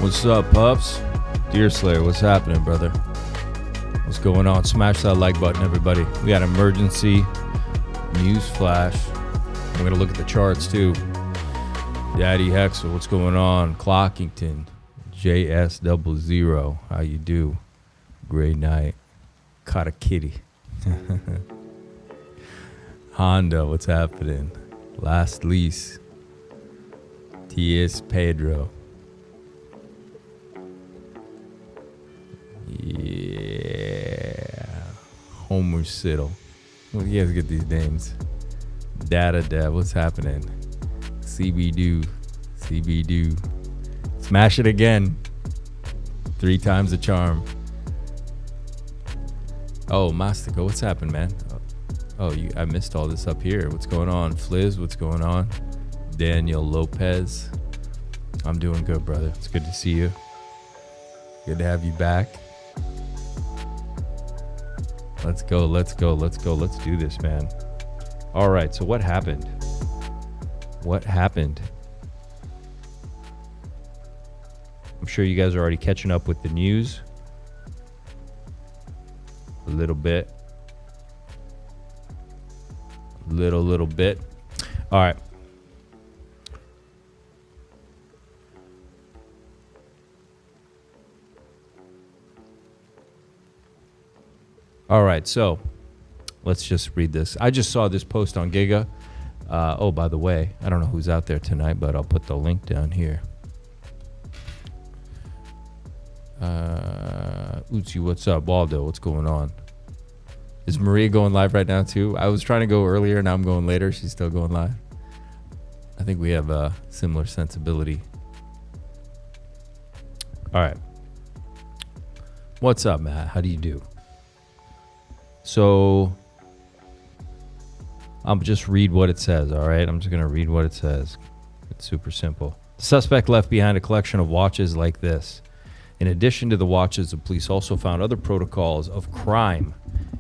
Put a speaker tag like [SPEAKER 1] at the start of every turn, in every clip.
[SPEAKER 1] What's up, pups? Deerslayer, what's happening, brother? What's going on? Smash that like button, everybody. We got emergency news flash. We're gonna look at the charts too. Daddy Hexel, what's going on? Clockington, JS00, how you do? Great night. Caught a kitty. Honda, what's happening? Last lease. T.S. Pedro. Yeah. Homer Siddle. Well, you guys get these names. Data Dev, what's happening? CB Do. Smash it again. 3 times the charm. Oh, Mastico, what's happened, man? Oh, I missed all this up here. What's going on? Fliz, what's going on? Daniel Lopez. I'm doing good, brother. It's good to see you. Good to have you back. Let's go. Let's do this, man. All right, so what happened? I'm sure you guys are already catching up with the news. A little bit. Little bit. All right. All right, so let's just read this. I just saw this post on Giga. Oh, by the way, I don't know who's out there tonight, but I'll put the link down here. Utsi, what's up? Waldo, what's going on? Is Maria going live right now too? I was trying to go earlier, now I'm going later. She's still going live. I think we have a similar sensibility. All right. What's up, Matt? How do you do? So, I'll just read what it says, all right? I'm just going to read what it says. It's super simple. The suspect left behind a collection of watches like this. In addition to the watches, the police also found other protocols of crime.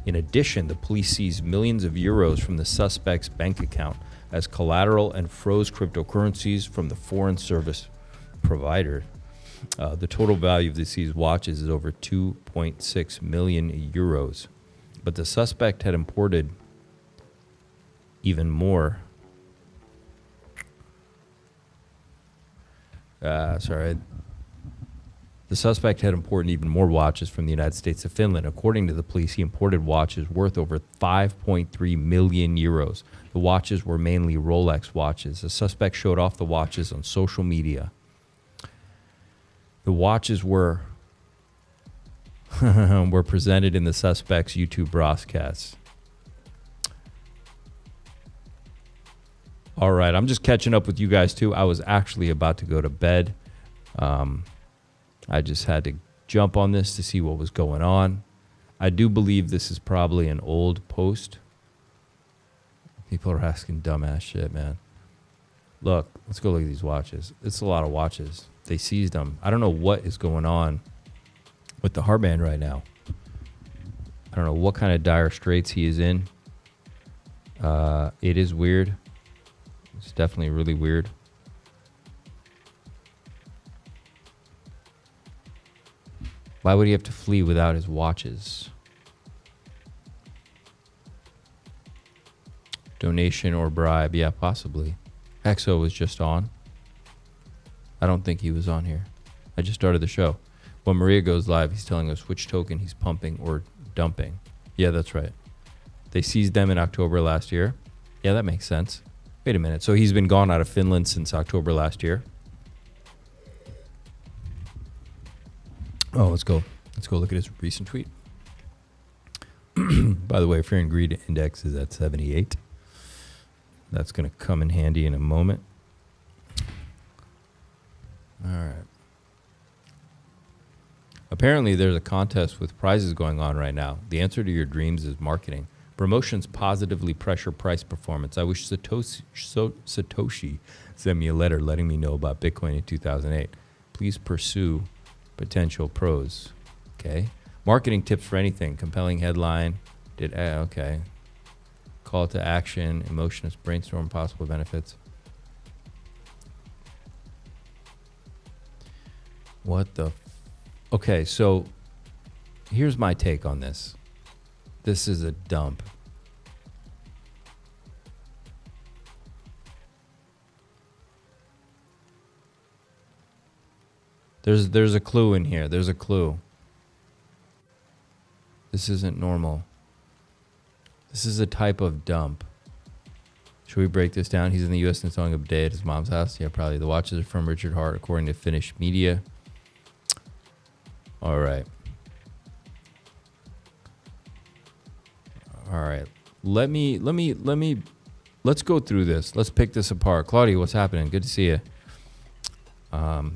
[SPEAKER 1] In addition, the police seized millions of euros from the suspect's bank account as collateral and froze cryptocurrencies from the foreign service provider. The total value of the seized watches is over 2.6 million euros. But the suspect had imported even more. The suspect had imported even more watches from the United States to Finland. According to the police, he imported watches worth over 5.3 million euros. The watches were mainly Rolex watches. The suspect showed off the watches on social media. The watches were presented in the suspect's YouTube broadcasts. All right, I'm just catching up with you guys too. I was actually about to go to bed. I just had to jump on this to see what was going on. I do believe this is probably an old post. People are asking dumbass shit, man. Look, let's go look at these watches. It's a lot of watches. They seized them. I don't know what is going on with the harband right now. I don't know what kind of dire straits he is in. It is weird. It's definitely really weird. Why would he have to flee without his watches? Donation or bribe? Yeah, possibly. Exo was just on. I don't think he was on here. I just started the show. When Maria goes live, he's telling us which token he's pumping or dumping. Yeah, that's right. They seized them in October last year. Yeah, that makes sense. Wait a minute. So he's been gone out of Finland since October last year. Oh, let's go. Let's go look at his recent tweet. By the way, fear and greed index is at 78. That's going to come in handy in a moment. All right. Apparently, there's a contest with prizes going on right now. The answer to your dreams is marketing. Promotions positively pressure price performance. I wish Satoshi sent me a letter letting me know about Bitcoin in 2008. Please pursue potential pros. Okay. Marketing tips for anything. Compelling headline. Okay. Call to action. Emotionless brainstorm possible benefits. What the? Okay, so here's my take on this. This is a dump. There's a clue in here. There's a clue. This isn't normal. This is a type of dump. Should we break this down? He's in the U.S. installing a bidet at his mom's house. Yeah, probably. The watches are from Richard Hart, according to Finnish media. All right. All right. Let's go through this. Let's pick this apart. Claudia, what's happening? Good to see you.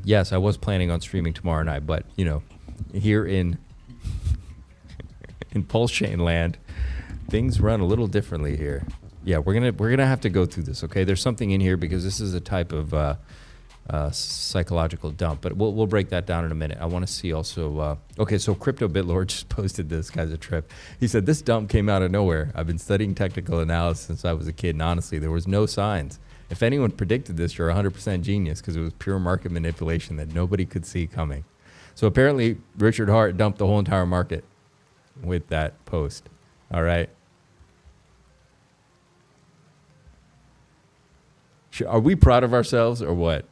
[SPEAKER 1] Yes, I was planning on streaming tomorrow night, but here in PulseChain land, things run a little differently here. Yeah, we're gonna have to go through this. Okay, there's something in here because this is a type of psychological dump, but we'll break that down in a minute. I want to see also. Okay, so Crypto Bitlord just posted this. Guy's a trip. He said this dump came out of nowhere. I've been studying technical analysis since I was a kid, and honestly, there was no signs. If anyone predicted this, you're 100% genius because it was pure market manipulation that nobody could see coming. So apparently, Richard Hart dumped the whole entire market with that post. All right. Are we proud of ourselves or what?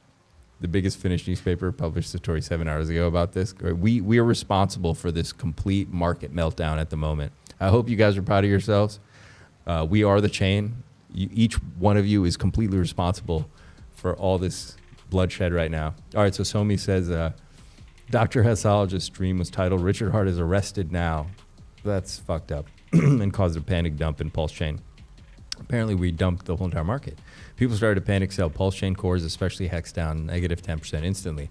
[SPEAKER 1] The biggest Finnish newspaper published a story 7 hours ago about this. We are responsible for this complete market meltdown at the moment. I hope you guys are proud of yourselves. We are the chain. Each one of you is completely responsible for all this bloodshed right now. All right, so Somi says, Dr. Hessologist's stream was titled, Richard Hart is arrested now. That's fucked up and caused a panic dump in PulseChain. Apparently, we dumped the whole entire market. People started to panic sell PulseChain cores, especially Hex, down negative 10% instantly.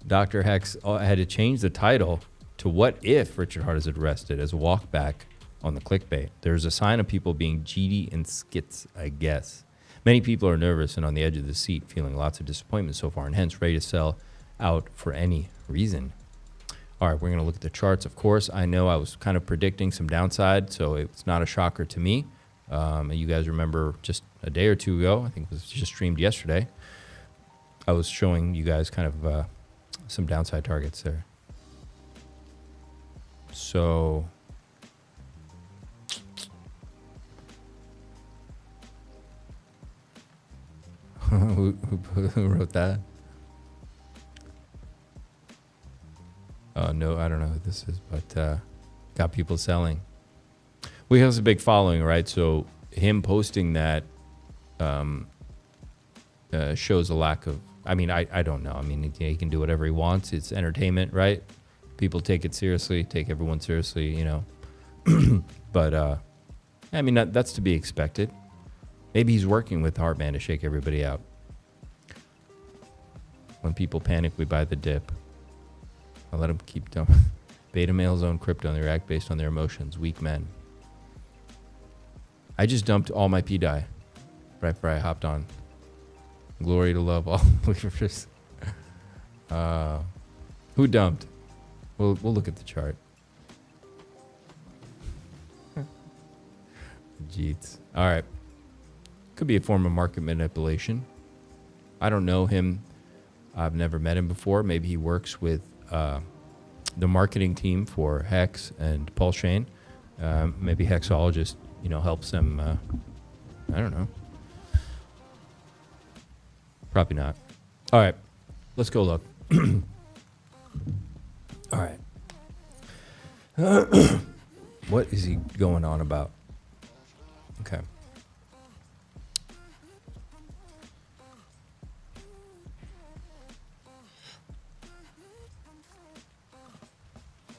[SPEAKER 1] Dr. Hex had to change the title to What If Richard Hart is Arrested as a walkback on the clickbait. There's a sign of people being GD and skits, I guess. Many people are nervous and on the edge of the seat, feeling lots of disappointment so far, and hence ready to sell out for any reason. All right, we're going to look at the charts. Of course, I know I was kind of predicting some downside, so it's not a shocker to me. You guys remember just a day or two ago, I think it was just streamed yesterday, I was showing you guys kind of some downside targets there. So who wrote that? No, I don't know who this is, but got people selling. Well, he has a big following, right? So him posting that shows a lack of, I mean, I don't know. I mean, he can do whatever he wants. It's entertainment, right? People take it seriously, take everyone seriously, But, I mean, that's to be expected. Maybe he's working with Heartman to shake everybody out. When people panic, we buy the dip. I'll let them keep dumping. Beta males own crypto and they react based on their emotions. Weak men. I just dumped all my pDAI right before I hopped on. Glory to love all believers. Who dumped? We'll look at the chart. Jeets. All right. Could be a form of market manipulation. I don't know him. I've never met him before. Maybe he works with the marketing team for Hex and PulseChain. Maybe Hexologist, helps them. I don't know. Probably not. All right, let's go look. All right. What is he going on about? Okay.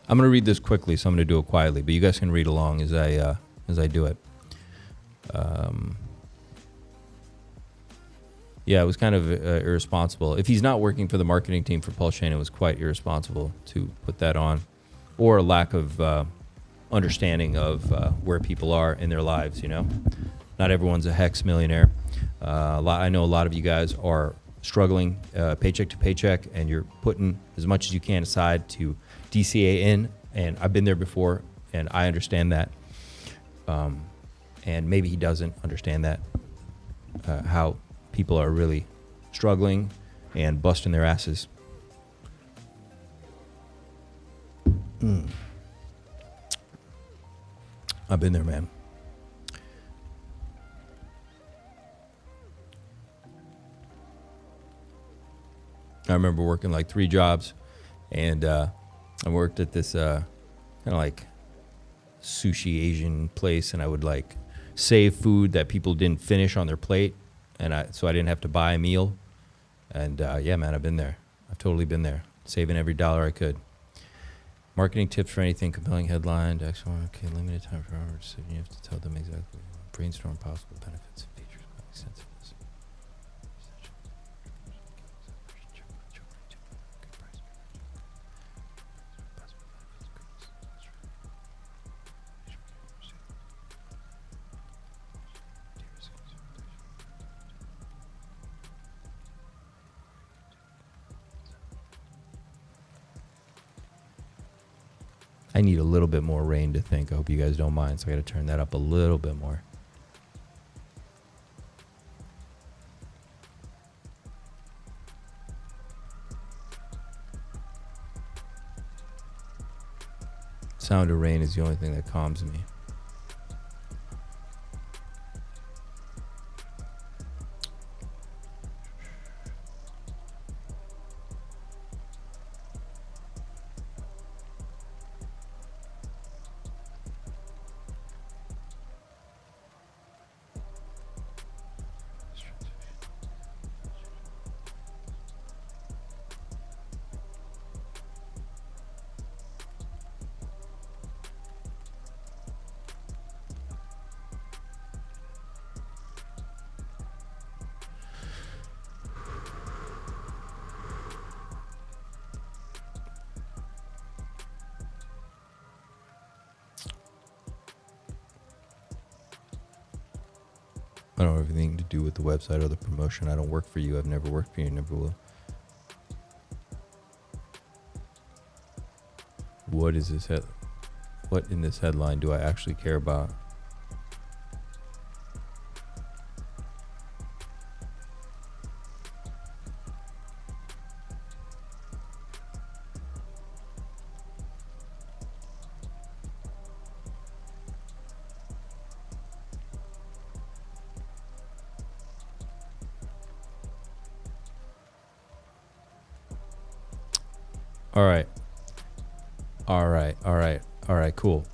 [SPEAKER 1] I'm going to read this quickly, so I'm going to do it quietly, but you guys can read along as I do it. Yeah, it was kind of irresponsible. If he's not working for the marketing team for PulseChain, it was quite irresponsible to put that on, or a lack of understanding of where people are in their lives. Not everyone's a Hex millionaire. I know a lot of you guys are struggling paycheck to paycheck, and you're putting as much as you can aside to DCA in, and I've been there before, and I understand that. And maybe he doesn't understand that, how people are really struggling and busting their asses. I've been there, man. I remember working like 3 jobs, and I worked at this kind of like sushi Asian place, and I would like save food that people didn't finish on their plate, and so I didn't have to buy a meal. And yeah, man, I've been there. I've totally been there, saving every dollar I could. Marketing tips for anything: compelling headline, excellent. Okay, limited time for hours. So you have to tell them exactly. Brainstorm possible benefits and features. Makes sense. I need a little bit more rain to think. I hope you guys don't mind, so I got to turn that up a little bit more. Sound of rain is the only thing that calms me. I don't have anything to do with the website or the promotion. I don't work for you. I've never worked for you. Never will. What is this? What in this headline do I actually care about? All right, cool.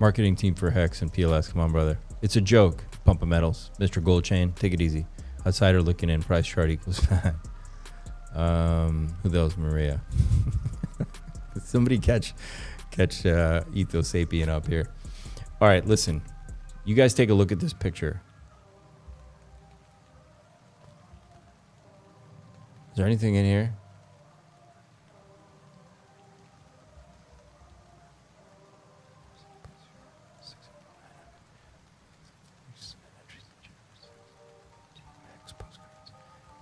[SPEAKER 1] Marketing team for Hex and PLS. Come on, brother. It's a joke. Pump of metals. Mr. Gold Chain. Take it easy. Outsider looking in. Price chart equals that. Who else? Maria. Somebody catch Ethos Sapien up here. All right, listen. You guys take a look at this picture. Is there anything in here?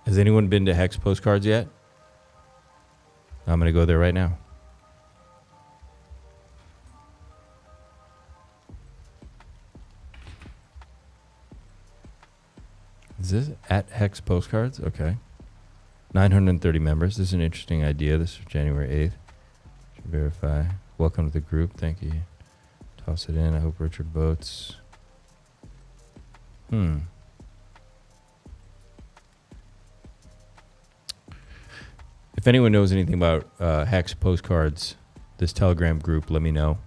[SPEAKER 1] Has anyone been to Hex Postcards yet? I'm going to go there right now. Is this at Hex Postcards? Okay. 930 members. This is an interesting idea. This is January 8th. Should verify. Welcome to the group. Thank you. Toss it in. I hope Richard votes. If anyone knows anything about Hex Postcards, this Telegram group, let me know.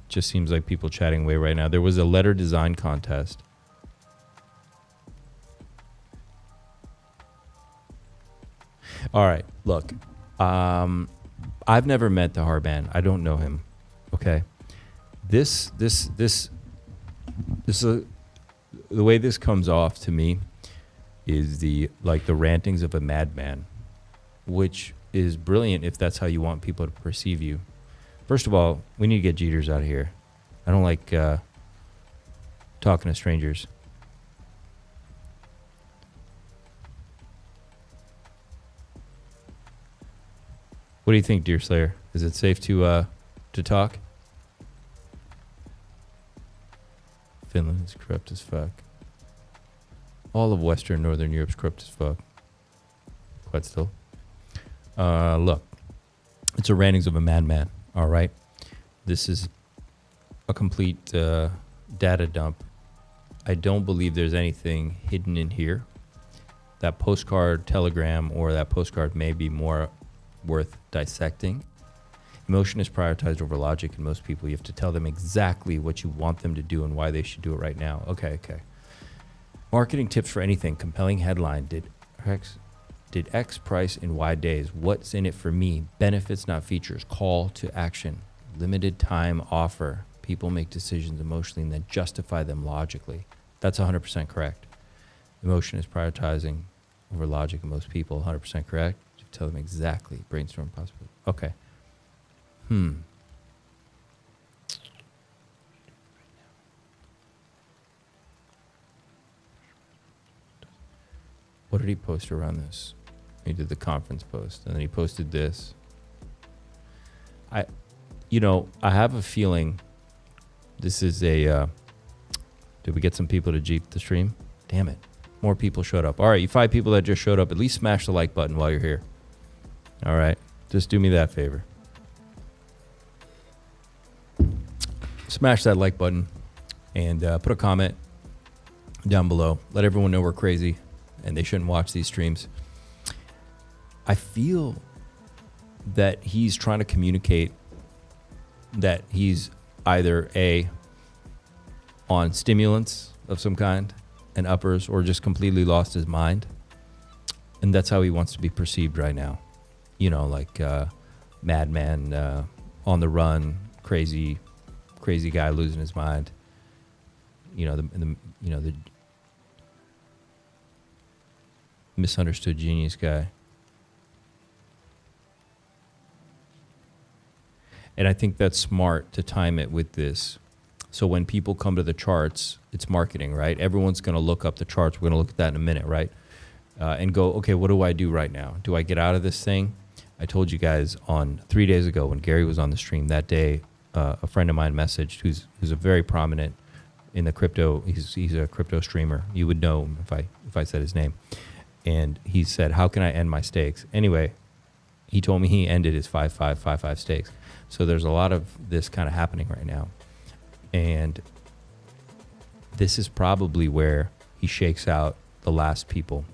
[SPEAKER 1] Just seems like people chatting away right now. There was a letter design contest. All right, look. I've never met the Harban. I don't know him. Okay. This the way this comes off to me is the rantings of a madman, which is brilliant if that's how you want people to perceive you. First of all, we need to get Jeters out of here. I don't like talking to strangers. What do you think, Deerslayer? Is it safe to talk? Finland is corrupt as fuck. All of Western Northern Europe's corrupt as fuck. Quite still. Look, It's a rantings of a madman. All right. This is a complete data dump. I don't believe there's anything hidden in here. That postcard telegram or that postcard may be more worth dissecting. Emotion is prioritized over logic in most people. You have to tell them exactly what you want them to do and why they should do it right now. Okay. Marketing tips for anything. Compelling headline. Did X price in Y days? What's in it for me? Benefits, not features. Call to action. Limited time offer. People make decisions emotionally and then justify them logically. That's 100% correct. Emotion is prioritizing over logic in most people. 100% correct. You tell them exactly. Brainstorm possibility. Okay. What did he post around this? He did the conference post, and then he posted this. I have a feeling this is a, did we get some people to jeep the stream? Damn it. More people showed up. All right, you 5 people that just showed up, at least smash the like button while you're here. All right, just do me that favor. Smash that like button and put a comment down below. Let everyone know we're crazy and they shouldn't watch these streams. I feel that he's trying to communicate that he's either on stimulants of some kind and uppers, or just completely lost his mind. And that's how he wants to be perceived right now. Like madman, on the run, crazy guy losing his mind. The misunderstood genius guy. And I think that's smart to time it with this. So when people come to the charts, it's marketing, right? Everyone's going to look up the charts. We're going to look at that in a minute, right? And go, okay, what do I do right now? Do I get out of this thing? I told you guys on 3 days ago when Gary was on the stream that day, a friend of mine messaged who's a very prominent in the crypto. He's a crypto streamer. You would know him if I said his name. And he said, how can I end my stakes? Anyway, he told me he ended his 5-5 stakes. So there's a lot of this kind of happening right now. And this is probably where he shakes out the last people.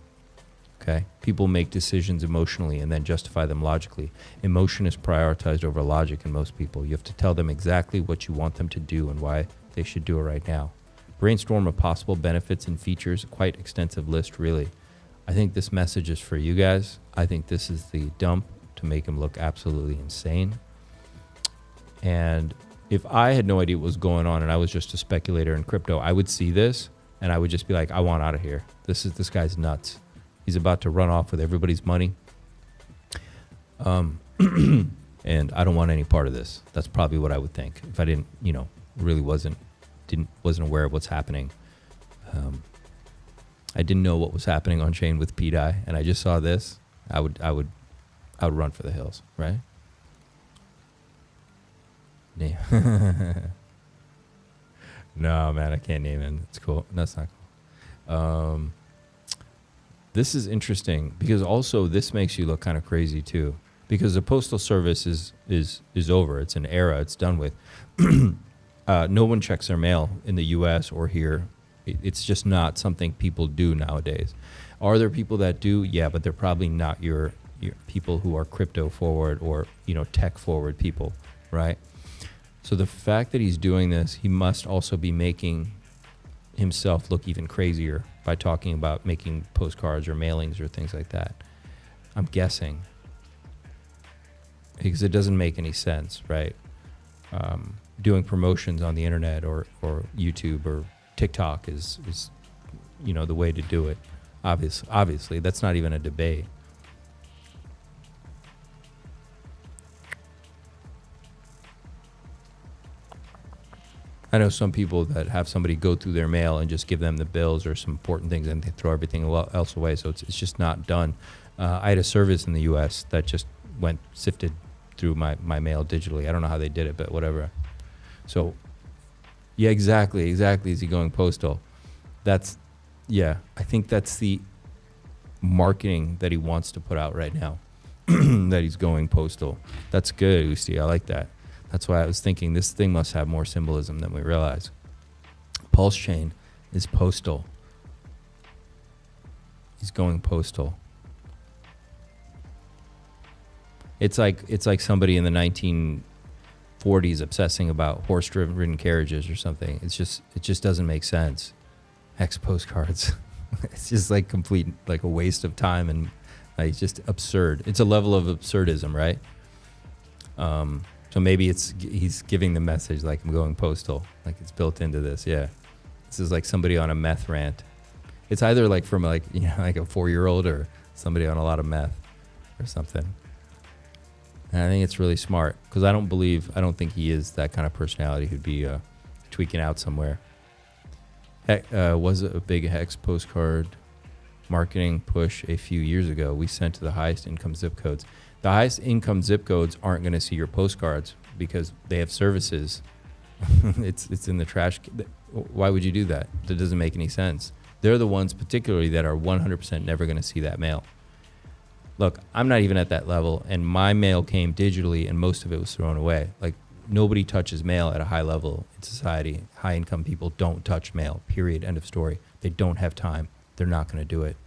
[SPEAKER 1] Okay? People make decisions emotionally and then justify them logically. Emotion is prioritized over logic in most people. You have to tell them exactly what you want them to do and why they should do it right now. Brainstorm of possible benefits and features. Quite extensive list, really. I think this message is for you guys. I think this is the dump to make him look absolutely insane. And if I had no idea what was going on and I was just a speculator in crypto, I would see this and I would just be like, I want out of here. This guy's nuts. He's about to run off with everybody's money. And I don't want any part of this. That's probably what I would think if I didn't, really wasn't aware of what's happening. I didn't know what was happening on chain with pDAI, and I just saw this. I would run for the hills, right? Name. No, man, I can't name it. It's cool. That's not cool. This is interesting because also this makes you look kind of crazy too, because the postal service is over. It's an era. It's done with. No one checks their mail in the U.S. or here. It's just not something people do nowadays. Are there people that do? Yeah, but they're probably not your people who are crypto forward or tech forward people, right? So the fact that he's doing this, he must also be making himself look even crazier by talking about making postcards or mailings or things like that. I'm guessing. Because it doesn't make any sense, right? Doing promotions on the internet or YouTube or TikTok is the way to do it. Obviously, that's not even a debate. I know some people that have somebody go through their mail and just give them the bills or some important things and they throw everything else away. So it's just not done. I had a service in the U.S. that just sifted through my mail digitally. I don't know how they did it, but whatever. So, yeah, exactly. Is he going postal? I think that's the marketing that he wants to put out right now. that he's going postal. That's good, Usti. I like that. That's why I was thinking this thing must have more symbolism than we realize. PulseChain is postal. He's going postal. It's like somebody in the 1940s obsessing about horse-driven carriages or something. It just doesn't make sense. Hex postcards. It's just like complete, like a waste of time and like just absurd. It's a level of absurdism, right? So maybe he's giving the message like I'm going postal, like it's built into this. Yeah, this is like somebody on a meth rant. It's either like from like like a 4-year-old or somebody on a lot of meth or something. And I think it's really smart because I don't think he is that kind of personality who'd be tweaking out somewhere. Was a big Hex postcard marketing push a few years ago. We sent to the highest income zip codes. The highest income zip codes aren't going to see your postcards because they have services. It's in the trash. Why would you do that? That doesn't make any sense. They're the ones particularly that are 100% never going to see that mail. Look, I'm not even at that level, and my mail came digitally, and most of it was thrown away. Like, nobody touches mail at a high level in society. High-income people don't touch mail, period, end of story. They don't have time. They're not going to do it.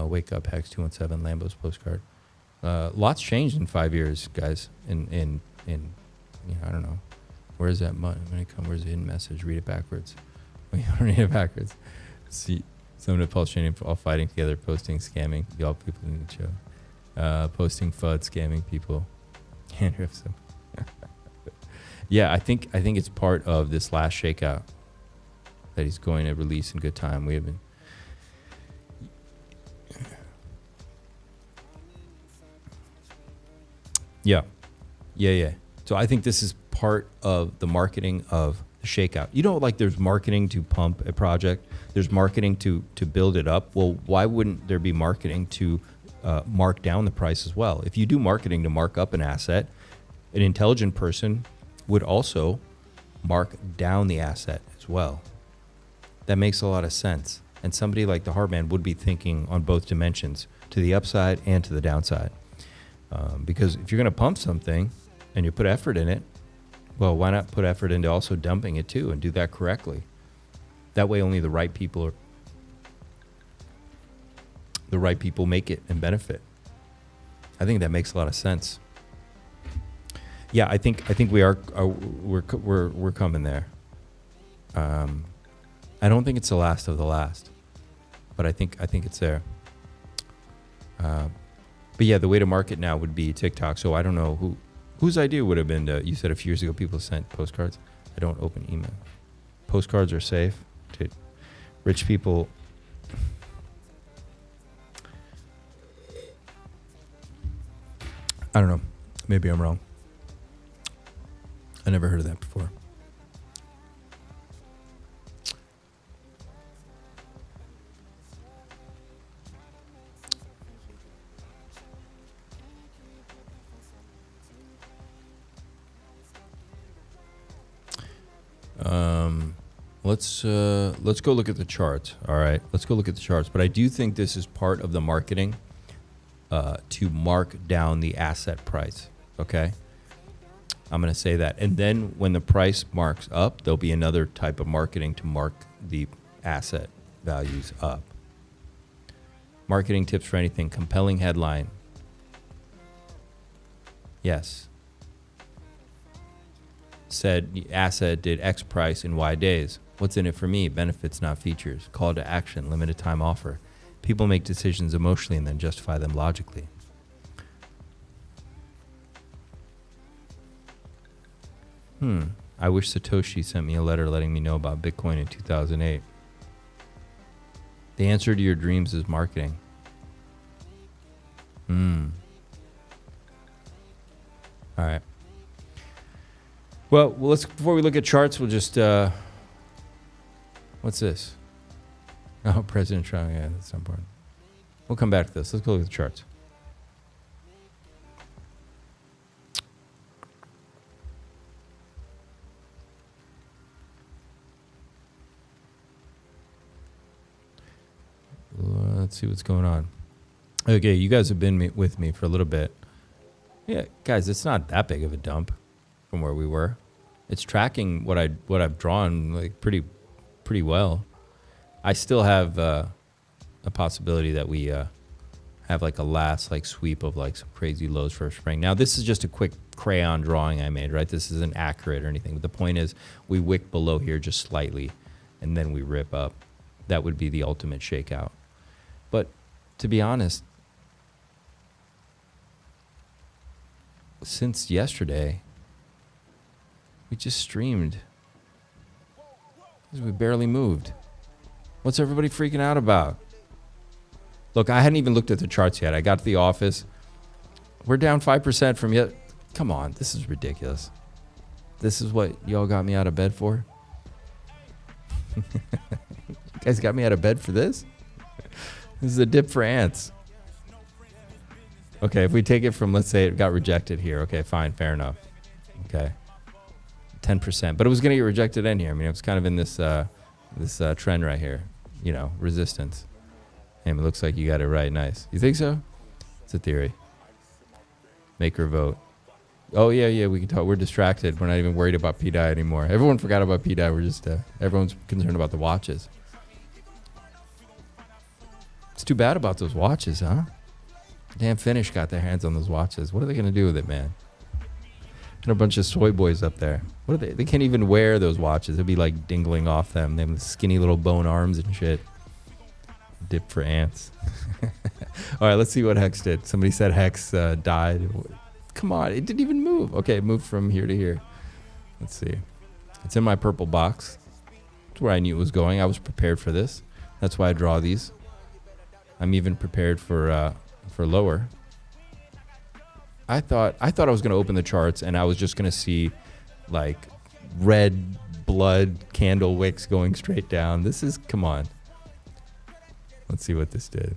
[SPEAKER 1] Wake up, Hex 217, Lambo's postcard. Lots changed in 5 years, guys. In I don't know. Where is that? Where's the hidden message? Read it backwards. We don't read it backwards. See, some of the PulseChain all fighting together, posting, scamming. Y'all people in the show. Posting FUD, scamming people. Hand riffs them. Yeah, I think it's part of this last shakeout that he's going to release in good time. We have been. Yeah. So I think this is part of the marketing of the shakeout. Like there's marketing to pump a project. There's marketing to build it up. Well, why wouldn't there be marketing to mark down the price as well? If you do marketing to mark up an asset, an intelligent person would also mark down the asset as well. That makes a lot of sense. And somebody like the Hardman would be thinking on both dimensions, to the upside and to the downside. Because if you're going to pump something and you put effort in it, well, why not put effort into also dumping it too and do that correctly? That way only the right people make it and benefit. I think that makes a lot of sense. Yeah, I think we're coming there. I don't think it's the last of the last, but I think it's there. But yeah, the way to market now would be TikTok. So I don't know whose idea would have been to, you said a few years ago people sent postcards. I don't open email. Postcards are safe. Rich people. I don't know. Maybe I'm wrong. I never heard of that before. Let's go look at the charts. All right, let's go look at the charts. But I do think this is part of the marketing to mark down the asset price. Okay, I'm going to say that. And then when the price marks up, there'll be another type of marketing to mark the asset values up. Marketing tips for anything. Compelling headline. Yes. Said the asset did X price in Y days. What's in it for me? Benefits, not features. Call to action, limited time offer. People make decisions emotionally and then justify them logically. I wish Satoshi sent me a letter letting me know about Bitcoin in 2008. The answer to your dreams is marketing. All right. Well, before we look at charts, we'll just, what's this? Oh, President Trump, yeah, that's important. We'll come back to this. Let's go look at the charts. Let's see what's going on. Okay, you guys have been with me for a little bit. Yeah, guys, it's not that big of a dump from where we were. It's tracking what I've drawn like pretty well. I still have a possibility that we have like a last like sweep of like some crazy lows for spring. Now this is just a quick crayon drawing I made, right? This isn't accurate or anything. But the point is we wick below here just slightly and then we rip up. That would be the ultimate shakeout. But to be honest, since yesterday, we just streamed. We barely moved. What's everybody freaking out about? Look, I hadn't even looked at the charts yet. I got to the office. We're down 5% from yet. Come on, this is ridiculous. This is what y'all got me out of bed for? You guys got me out of bed for this? This is a dip for ants. Okay, if we take it from, let's say it got rejected here. Okay, fine, fair enough. Okay, 10%. But it was going to get rejected in here. I mean, it was kind of in this trend right here. You know, resistance. And it looks like you got it right. Nice. You think so? It's a theory. Make her vote. Oh, yeah, we can talk. We're distracted. We're not even worried about pDAI anymore. Everyone forgot about pDAI. We're just, everyone's concerned about the watches. It's too bad about those watches, huh? Damn Finnish got their hands on those watches. What are they going to do with it, man? And a bunch of soy boys up there. What are they? They can't even wear those watches. It'd be like dingling off them. They have skinny little bone arms and shit. Dip for ants. All right, let's see what Hex did. Somebody said Hex died. Come on, it didn't even move. Okay, it moved from here to here. Let's see. It's in my purple box. It's where I knew it was going. I was prepared for this. That's why I draw these. I'm even prepared for lower. I thought I was going to open the charts and I was just going to see like red blood candle wicks going straight down. This is, come on. Let's see what this did.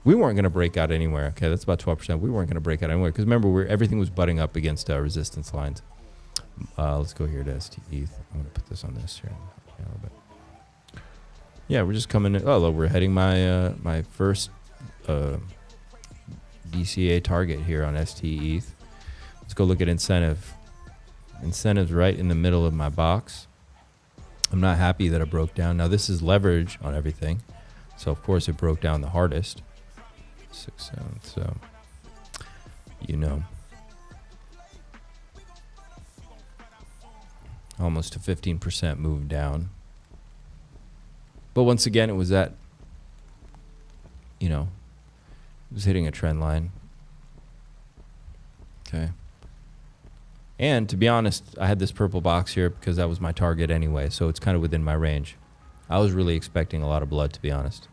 [SPEAKER 1] We weren't going to break out anywhere. Okay, that's about 12%. We weren't going to break out anywhere because remember, everything was butting up against resistance lines. Let's go here to ST ETH. I'm going to put this on this here. A little bit. Yeah, we're just coming in. Oh, look, we're heading my my first DCA target here on ST ETH. Let's go look at incentive. Incentive's right in the middle of my box. I'm not happy that it broke down. Now this is leverage on everything. So of course it broke down the hardest. 6, 7, so you know. Almost a 15% move down. But once again, it was at, you know, it was hitting a trend line. Okay. And to be honest, I had this purple box here because that was my target anyway, so it's kind of within my range. I was really expecting a lot of blood, to be honest.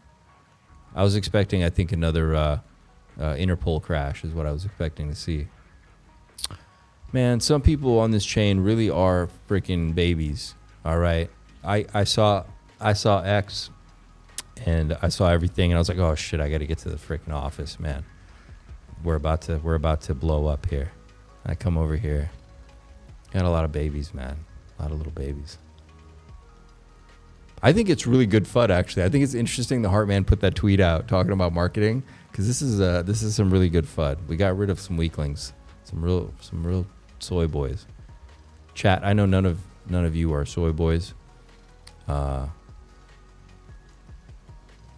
[SPEAKER 1] I was expecting, I think, another interpole crash is what I was expecting to see. Man, some people on this chain really are freaking babies. All right, I saw X, and I saw everything, and I was like, oh shit, I got to get to the freaking office, man. We're about to blow up here. I come over here. Got a lot of babies, man. A lot of little babies. I think it's really good FUD, actually. I think it's interesting the Heartman put that tweet out talking about marketing, because this is some really good FUD. We got rid of some weaklings, some real soy boys. Chat, I know none of you are soy boys. When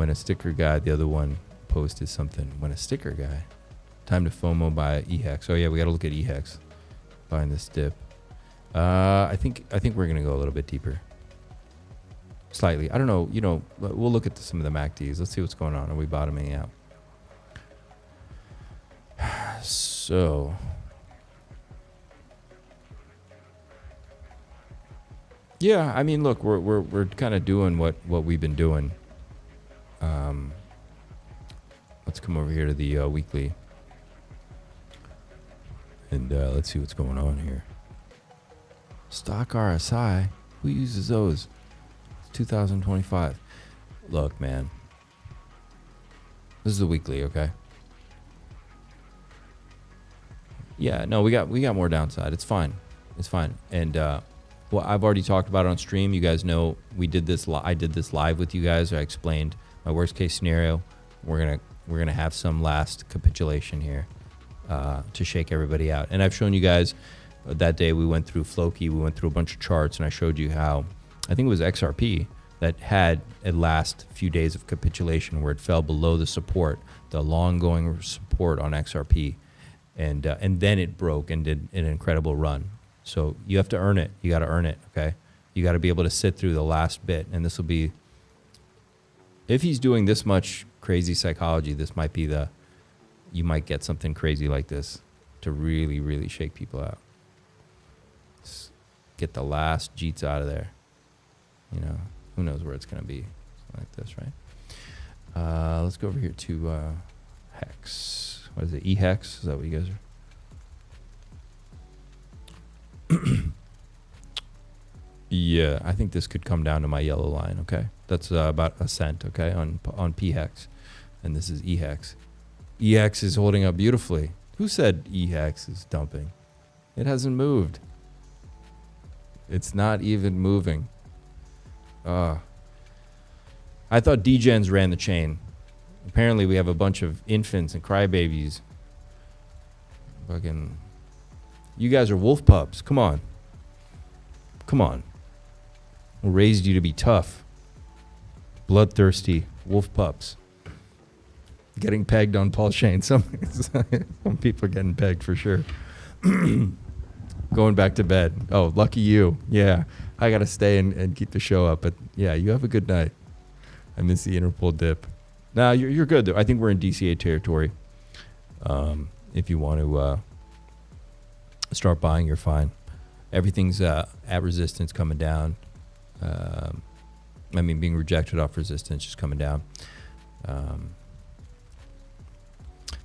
[SPEAKER 1] a sticker guy, the other one posted something. When a sticker guy, time to FOMO buy EHEX. Oh yeah, we got to look at EHEX. Buying this dip. I think we're gonna go a little bit deeper. Slightly. I don't know. You know, we'll look at some of the MACDs. Let's see what's going on. Are we bottoming out? So. Yeah, I mean, look, we're kind of doing what we've been doing. Let's come over here to the weekly, and let's see what's going on here. Stock RSI, who uses those? It's 2025. Look, man, this is the weekly, okay? Yeah, no, we got more downside. It's fine, and well, I've already talked about it on stream. You guys know we did this. I did this live with you guys. I explained my worst case scenario. We're We're going to have some last capitulation here to shake everybody out. And I've shown you guys that day we went through Floki, we went through a bunch of charts, and I showed you how, I think it was XRP that had a last few days of capitulation where it fell below the support, the long-going support on XRP. And then it broke and did an incredible run. So you have to earn it. You got to earn it, okay? You got to be able to sit through the last bit. And this will be, if he's doing this much crazy psychology, this might be you might get something crazy like this to really, really shake people out. Just get the last jeets out of there. You know, who knows where it's going to be like this, right? Let's go over here to Hex. What is it? E-Hex? Is that what you guys are? Yeah, I think this could come down to my yellow line, okay? That's about a cent, okay, on P-Hex. And this is E-Hex. E-Hex is holding up beautifully. Who said E-Hex is dumping? It hasn't moved. It's not even moving. I thought degens ran the chain. Apparently we have a bunch of infants and crybabies. Fucking, you guys are wolf pups. Come on. Come on. We raised you to be tough. Bloodthirsty wolf pups. Getting pegged on PulseChain. Some people are getting pegged for sure. Going back to bed. Oh, lucky you. Yeah. I got to stay and keep the show up. But yeah, you have a good night. I miss the Interpol dip. Now you're good though. I think we're in DCA territory. If you want to start buying, you're fine. Everything's at resistance coming down. I mean, being rejected off resistance, just coming down.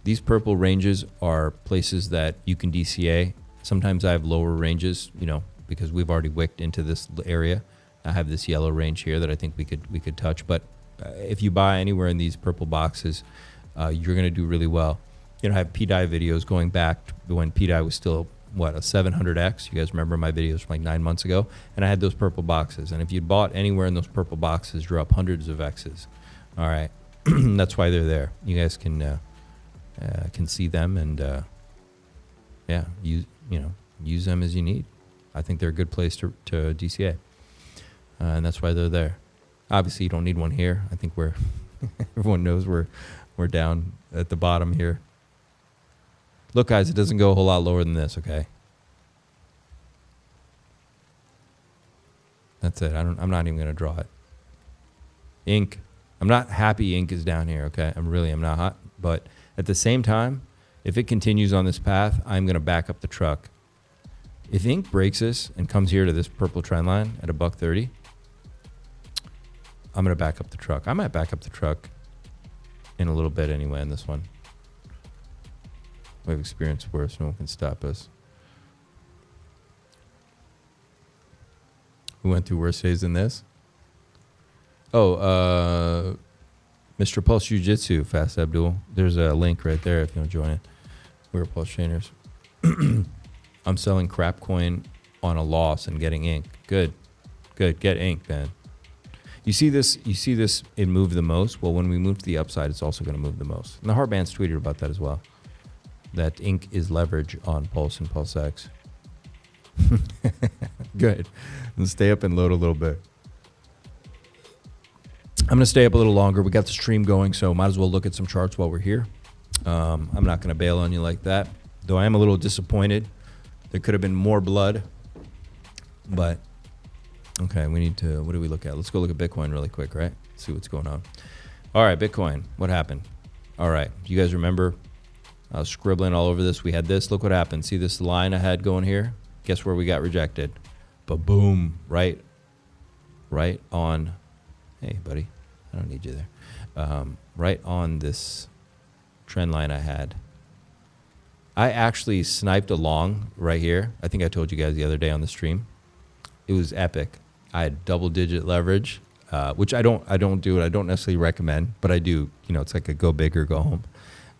[SPEAKER 1] These purple ranges are places that you can DCA. Sometimes I have lower ranges, you know, because we've already wicked into this area. I have this yellow range here that I think we could touch. But if you buy anywhere in these purple boxes, you're going to do really well. You know, I have pDAI videos going back to when pDAI was still, what, a 700X. You guys remember my videos from like 9 months ago? And I had those purple boxes. And if you'd bought anywhere in those purple boxes, you're up hundreds of X's. All right. That's why they're there. You guys can see them and, yeah, use them as you need. I think they're a good place to DCA. And that's why they're there. Obviously, you don't need one here. I think everyone knows we're down at the bottom here. Look, guys, it doesn't go a whole lot lower than this, okay? That's it. I'm not even going to draw it. Ink. I'm not happy ink is down here, okay? I'm not hot. But at the same time, if it continues on this path, I'm going to back up the truck. If ink breaks this and comes here to this purple trend line at $1.30, I'm going to back up the truck. I might back up the truck in a little bit anyway in this one. We've experienced worse. No one can stop us. We went through worse days than this. Oh, Mr. Pulse Jiu-Jitsu, Fast Abdoul. There's a link right there if you want to join it. We're Pulse Chainers. I'm selling crap coin on a loss and getting ink. Good. Get ink, man. You see this, it moved the most. Well, when we move to the upside, it's also going to move the most. And the Heartbands tweeted about that as well. That ink is leverage on Pulse and PulseX. Good. And stay up and load a little bit. I'm going to stay up a little longer. We got the stream going, so might as well look at some charts while we're here. I'm not going to bail on you like that, though I am a little disappointed. There could have been more blood, but okay, we need to, what do we look at? Let's go look at Bitcoin really quick, right? See what's going on. All right, Bitcoin, what happened? All right, you guys remember I was scribbling all over this. We had this, look what happened. See this line I had going here? Guess where we got rejected? Ba-boom, right on, hey buddy, I don't need you there. Right on this trend line I had. I actually sniped along right here. I think I told you guys the other day on the stream. It was epic. I had double-digit leverage, which I don't do it. I don't necessarily recommend, but I do. You know, it's like a go big or go home.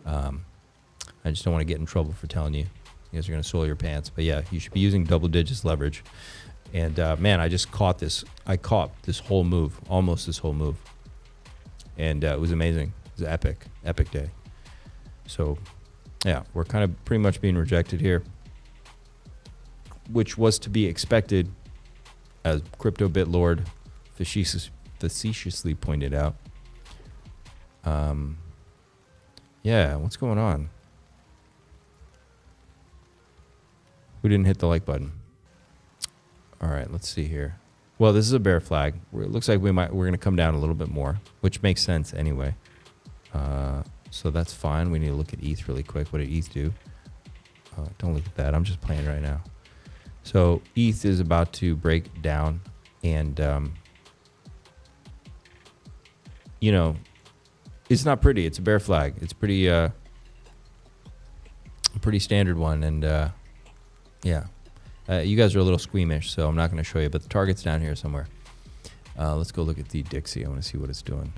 [SPEAKER 1] I just don't want to get in trouble for telling you. You guys are going to soil your pants. But yeah, you should be using double digits leverage. And man, I just caught this. I caught this whole move, almost this whole move. And it was amazing. It was an epic day. So yeah, we're kind of pretty much being rejected here, which was to be expected, as Crypto Bit Lord facetiously pointed out. Yeah, what's going on? Who didn't hit the like button? All right, let's see here. Well, this is a bear flag. It looks like we're going to come down a little bit more, which makes sense anyway. So that's fine. We need to look at ETH really quick. What did ETH do? Don't look at that. I'm just playing right now. So ETH is about to break down, and you know, it's not pretty. It's a bear flag. It's pretty a pretty standard one, and yeah. You guys are a little squeamish, so I'm not going to show you, but the target's down here somewhere. Let's go look at the Dixie. I want to see what it's doing.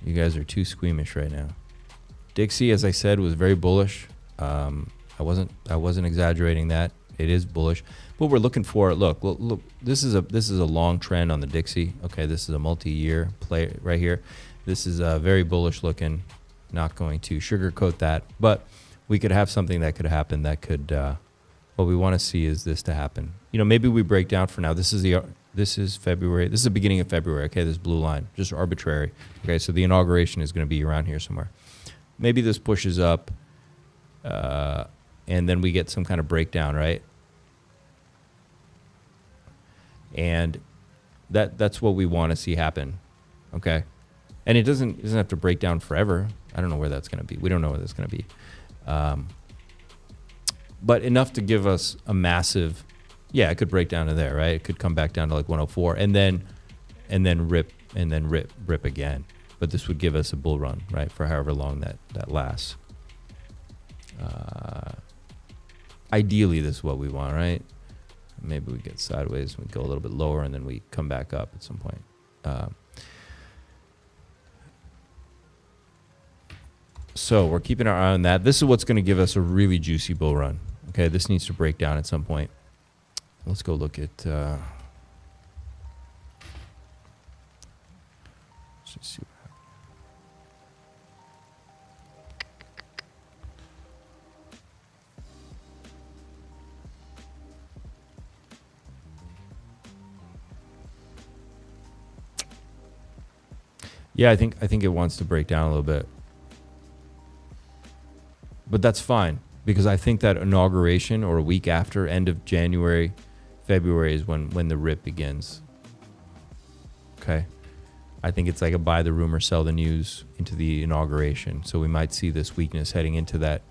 [SPEAKER 1] You guys are too squeamish right now. Dixie, as I said, was very bullish. I wasn't exaggerating that. It is bullish. What we're looking for, look, this is a long trend on the Dixie. Okay, this is a multi-year play right here. This is very bullish looking. Not going to sugarcoat that, but we could have something that could happen that could. What we want to see is this to happen. You know, maybe we break down for now. This is February. This is the beginning of February. Okay, this blue line, just arbitrary. Okay, so the inauguration is going to be around here somewhere. Maybe this pushes up, and then we get some kind of breakdown, right? And that's what we want to see happen. Okay, and it doesn't have to break down forever. I don't know where that's going to be. We don't know where that's going to be. But enough to give us a massive, yeah, it could break down to there, right? It could come back down to like 104 and then rip again. But this would give us a bull run, right, for however long that lasts. Ideally, this is what we want, right? Maybe we get sideways, we go a little bit lower, and then we come back up at some point. So we're keeping our eye on that. This is what's going to give us a really juicy bull run. Okay, this needs to break down at some point. Let's go look at. Let's just see what happens. Yeah, I think it wants to break down a little bit. But that's fine, because I think that inauguration or a week after, end of January, February is when the rip begins. Okay? I think it's like a buy the rumor, sell the news into the inauguration. So we might see this weakness heading into that.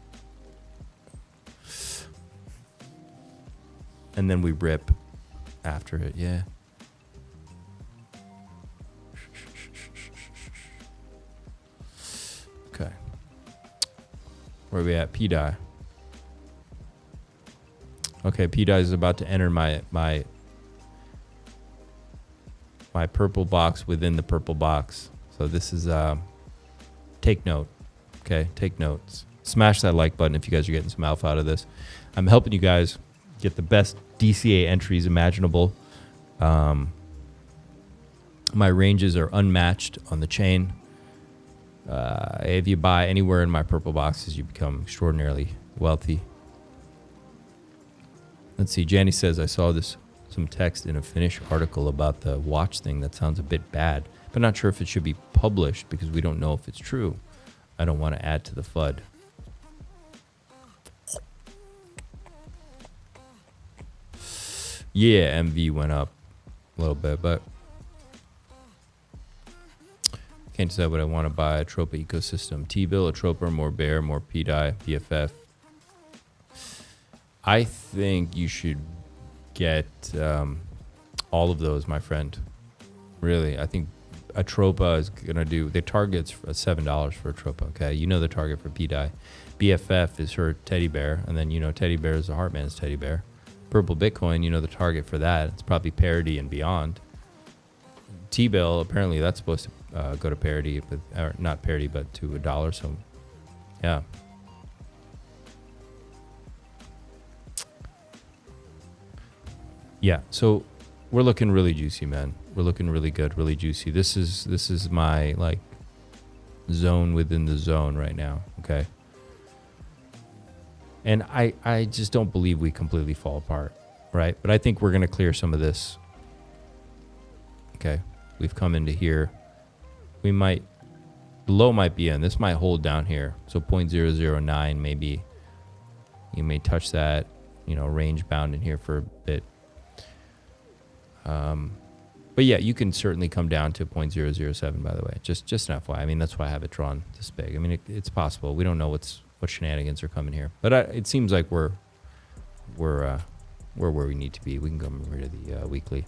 [SPEAKER 1] And then we rip after it, yeah. Okay. Where are we at? pDAI. Okay, pDAI is about to enter my purple box within the purple box. So this is take note. Okay, take notes. Smash that like button if you guys are getting some alpha out of this. I'm helping you guys get the best DCA entries imaginable. My ranges are unmatched on the chain. If you buy anywhere in my purple boxes, you become extraordinarily wealthy. Let's see. Janny says, I saw some text in a Finnish article about the watch thing that sounds a bit bad, but not sure if it should be published because we don't know if it's true. I don't want to add to the FUD. Yeah, MV went up a little bit, but can't decide what I want to buy. Tropa ecosystem. T-bill, a Tropa, more bear, more pDAI, BFF. I think you should get all of those, my friend. Really, I think a Tropa is going to do... The target's $7 for a Tropa, okay? You know the target for pDAI. BFF is her teddy bear, and then you know teddy bear is the Heartman's teddy bear. Purple Bitcoin, you know the target for that. It's probably parity and beyond. T-bill, apparently that's supposed to go to parity, but or not parity, but to $1. So, yeah. Yeah, so we're looking really juicy, man. We're looking really good, really juicy. This is my zone within the zone right now, okay? And I just don't believe we completely fall apart, right? But I think we're going to clear some of this. Okay, we've come into here. We might, the low might be in. This might hold down here. So 0.009 maybe. You may touch that, you know, range bound in here for a bit. But yeah, you can certainly come down to 0.007, by the way. Just an FYI. I mean, that's why I have it drawn this big. I mean, it's possible. We don't know what shenanigans are coming here. But it seems like we're where we need to be. We can come over to the weekly.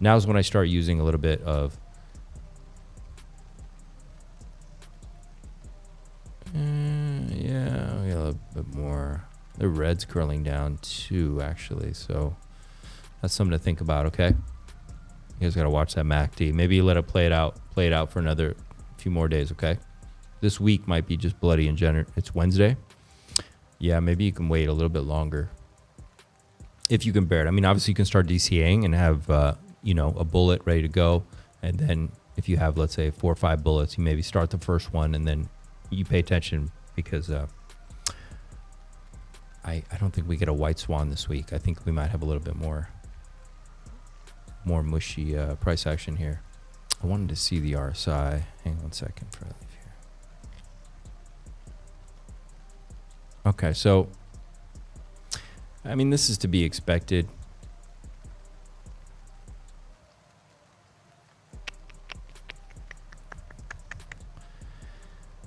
[SPEAKER 1] Now's when I start using a little bit of yeah, a little bit more. The red's curling down too, actually. So that's something to think about, okay? You guys got to watch that MACD. Maybe you let it play it out for another few more days, okay? This week might be just bloody in general. It's Wednesday. Yeah, maybe you can wait a little bit longer if you can bear it. I mean, obviously you can start DCAing and have, you know, a bullet ready to go. And then if you have, let's say, 4 or 5 bullets, you maybe start the first one and then you pay attention because I don't think we get a white swan this week. I think we might have a little bit more mushy price action here. I wanted to see the RSI. Hang on one second for I leave here. Okay, so I mean, this is to be expected.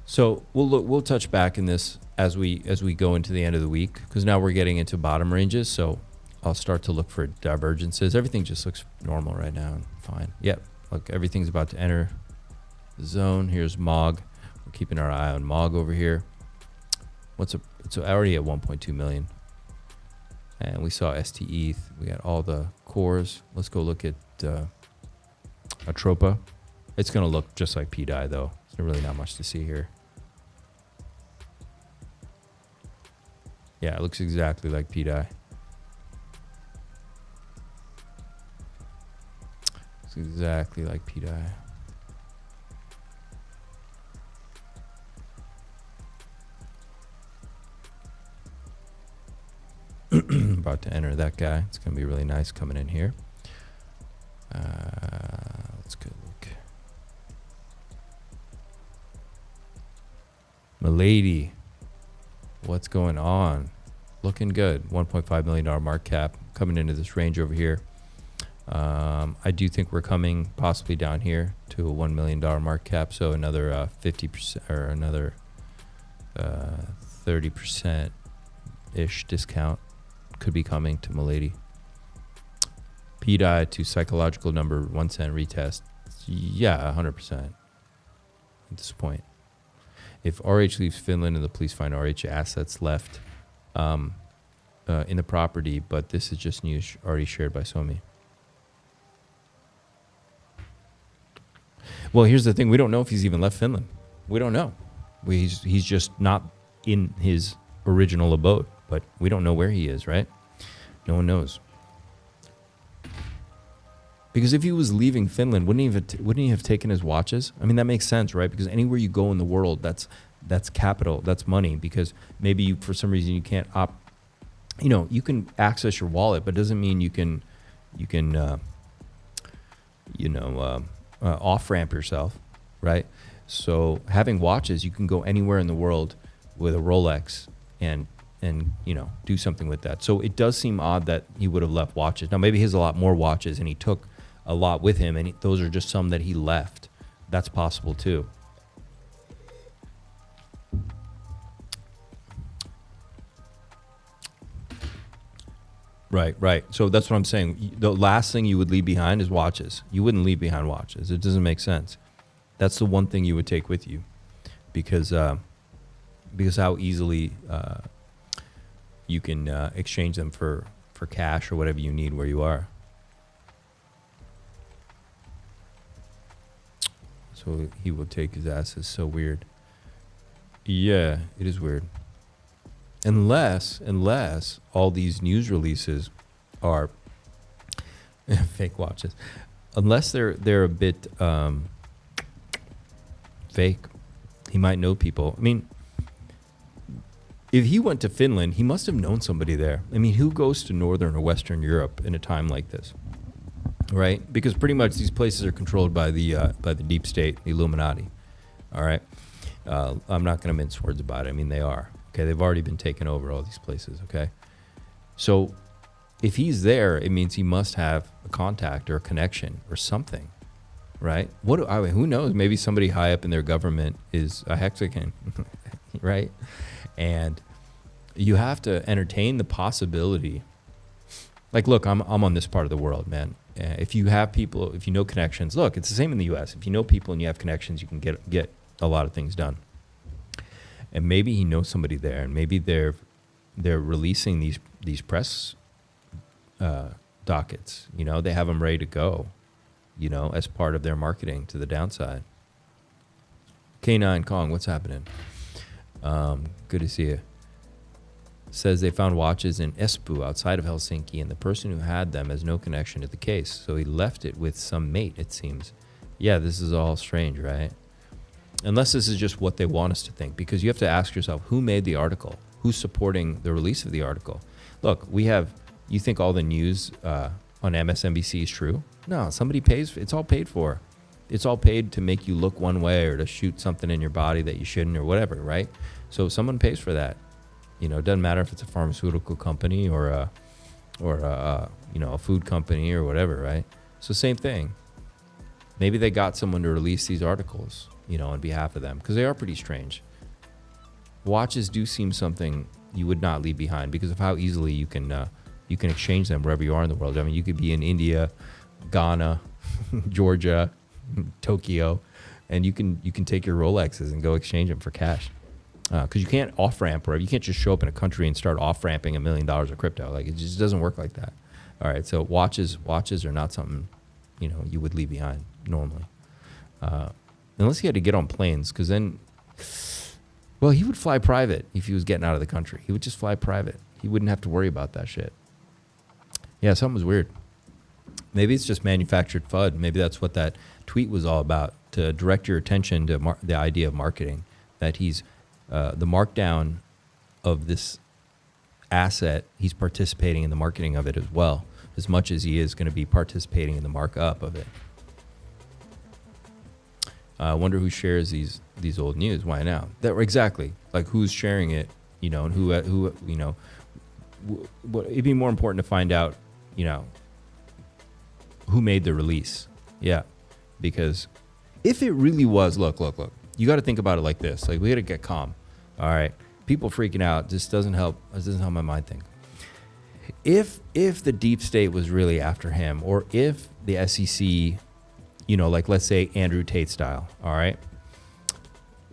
[SPEAKER 1] So we'll touch back in this as we go into the end of the week, because now we're getting into bottom ranges. So I'll start to look for divergences. Everything just looks normal right now and fine. Yep, look, everything's about to enter the zone. Here's MOG. We're keeping our eye on MOG over here. It's already at 1.2 million. And we saw STETH. We got all the cores. Let's go look at Atropa. It's going to look just like pDAI, though. There's really not much to see here. Yeah, it looks exactly like pDAI. It's exactly like pDAI. About to enter that guy. It's going to be really nice coming in here. Let's go look. Milady, what's going on? Looking good. $1.5 million market cap coming into this range over here. I do think we're coming possibly down here to a $1 million market cap. So another 50% or another 30%-ish discount could be coming to Milady. pDAI to psychological number 1 cent retest. Yeah, 100% at this point. If RH leaves Finland and the police find RH assets left in the property, but this is just news already shared by Somi. Well, here's the thing. We don't know if he's even left Finland. We don't know. He's just not in his original abode, but we don't know where he is, right? No one knows. Because if he was leaving Finland, wouldn't he have taken his watches? I mean, that makes sense, right? Because anywhere you go in the world, that's capital, that's money. Because maybe for some reason you can't you can access your wallet, but it doesn't mean you can off ramp yourself, right? So having watches, you can go anywhere in the world with a Rolex and do something with that. So it does seem odd that he would have left watches. Now maybe he has a lot more watches and he took a lot with him, and those are just some that he left. That's possible too. Right. So that's what I'm saying. The last thing you would leave behind is watches. You wouldn't leave behind watches. It doesn't make sense. That's the one thing you would take with you, because how easily you can exchange them for cash or whatever you need where you are. So he will take his asses. So weird. Yeah, it is weird. Unless all these news releases are fake watches. Unless they're a bit fake. He might know people. I mean, if he went to Finland, he must have known somebody there. I mean, who goes to Northern or Western Europe in a time like this, right? Because pretty much these places are controlled by the deep state, the Illuminati. All right. I'm not going to mince words about it. I mean, they are. Okay, they've already been taken over, all these places. Okay, so if he's there, it means he must have a contact or a connection or something, right? Who knows? Maybe somebody high up in their government is a Mexican, right? And you have to entertain the possibility. Like, look, I'm on this part of the world, man. If you have people, if you know connections, look, it's the same in the U.S. If you know people and you have connections, you can get a lot of things done. And maybe he knows somebody there, and maybe they're releasing these press dockets. You know, they have them ready to go, you know, as part of their marketing to the downside. K9 Kong, what's happening? Good to see you. Says they found watches in Espoo outside of Helsinki, and the person who had them has no connection to the case, so he left it with some mate, it seems. Yeah, this is all strange, right? Unless this is just what they want us to think, because you have to ask yourself, who made the article? Who's supporting the release of the article? Look, you think all the news on MSNBC is true? No, somebody pays. It's all paid for. It's all paid to make you look one way or to shoot something in your body that you shouldn't or whatever, right? So someone pays for that. You know, it doesn't matter if it's a pharmaceutical company or a food company or whatever, right? So same thing. Maybe they got someone to release these articles, you know, on behalf of them, because they are pretty strange. Watches do seem something you would not leave behind because of how easily you can exchange them wherever you are in the world. I mean, you could be in India, Ghana, Georgia, Tokyo, and you can take your Rolexes and go exchange them for cash. Because you can't off-ramp wherever. You can't just show up in a country and start off-ramping $1 million of crypto. Like, it just doesn't work like that. All right, so watches are not something, you know, you would leave behind normally. Unless he had to get on planes, because then, well, he would fly private if he was getting out of the country. He would just fly private. He wouldn't have to worry about that shit. Yeah, something was weird. Maybe it's just manufactured FUD. Maybe that's what that tweet was all about, to direct your attention to the idea of marketing, that he's the markdown of this asset, he's participating in the marketing of it as well, as much as he is going to be participating in the markup of it. I wonder who shares these old news. Why now? Exactly. Like, who's sharing it, you know, and who you know. It'd be more important to find out, you know, who made the release. Yeah, because if it really was, look, you got to think about it like this. Like, we got to get calm. All right, people freaking out. This doesn't help. This doesn't help my mind think. If the deep state was really after him, or if the SEC, you know, like, let's say Andrew Tate style, all right,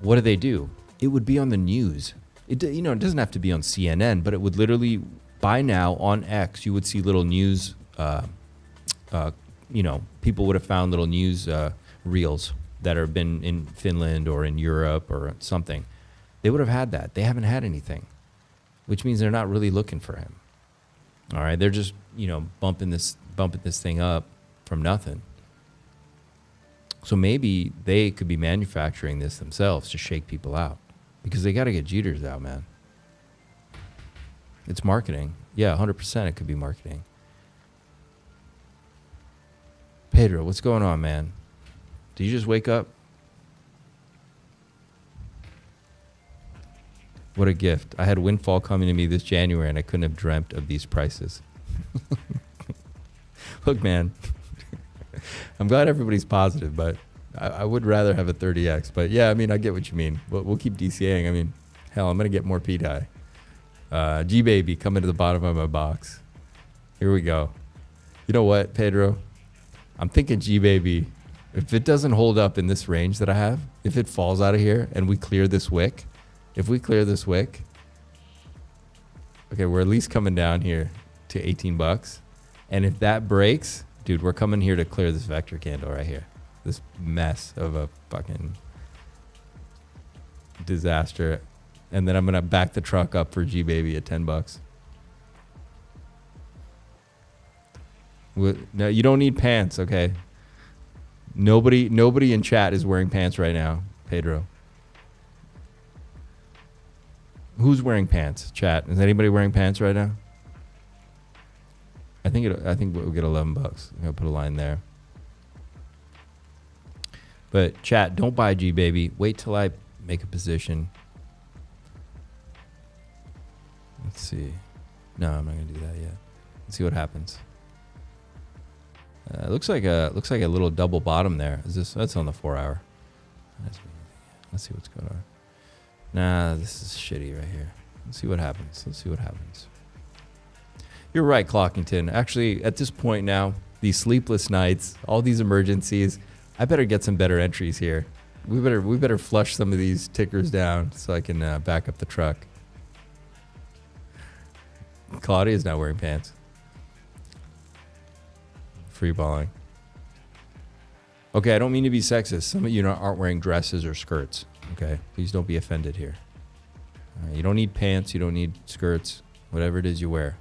[SPEAKER 1] what do? It would be on the news. It doesn't have to be on CNN, but it would literally, by now on X, you would see little news. You know, people would have found little news reels that have been in Finland or in Europe or something. They would have had that. They haven't had anything, which means they're not really looking for him. All right, they're just, you know, bumping this thing up from nothing. So maybe they could be manufacturing this themselves to shake people out, because they got to get jitters out, man. It's marketing. Yeah, 100% it could be marketing. Pedro, what's going on, man? Did you just wake up? What a gift. I had windfall coming to me this January, and I couldn't have dreamt of these prices. Look, man, I'm glad everybody's positive, but I would rather have a 30X. But yeah, I mean, I get what you mean. We'll keep DCAing. I mean, hell, I'm going to get more pDAI. G-Baby coming to the bottom of my box. Here we go. You know what, Pedro? I'm thinking G-Baby, if it doesn't hold up in this range that I have, if it falls out of here and we clear this wick, okay, we're at least coming down here to $18. And if that breaks, dude, we're coming here to clear this vector candle right here. This mess of a fucking disaster. And then I'm going to back the truck up for G-Baby at $10. No, you don't need pants, okay? Nobody in chat is wearing pants right now, Pedro. Who's wearing pants? Chat. Is anybody wearing pants right now? I think we'll get $11. I'm gonna put a line there. But chat, don't buy G baby. Wait till I make a position. Let's see. No, I'm not gonna do that yet. Let's see what happens. It looks like a little double bottom there. That's on the 4 hour. Let's see what's going on. Nah, this is shitty right here. Let's see what happens. You're right, Clockington. Actually, at this point now, these sleepless nights, all these emergencies, I better get some better entries here. We better flush some of these tickers down so I can back up the truck. Claudia's not wearing pants. Free balling. Okay, I don't mean to be sexist. Some of you aren't wearing dresses or skirts. Okay, please don't be offended here. You don't need pants. You don't need skirts. Whatever it is you wear.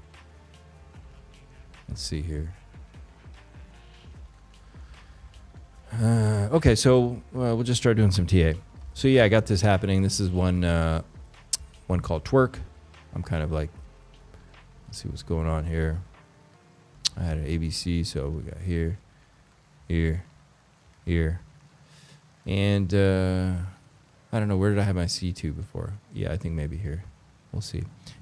[SPEAKER 1] Let's see here. Okay, so we'll just start doing some TA. So yeah, I got this happening. This is one called Twerk. I'm kind of like, let's see what's going on here. I had an ABC, so we got here, and I don't know, where did I have my C2 before? Yeah, I think maybe here. We'll see.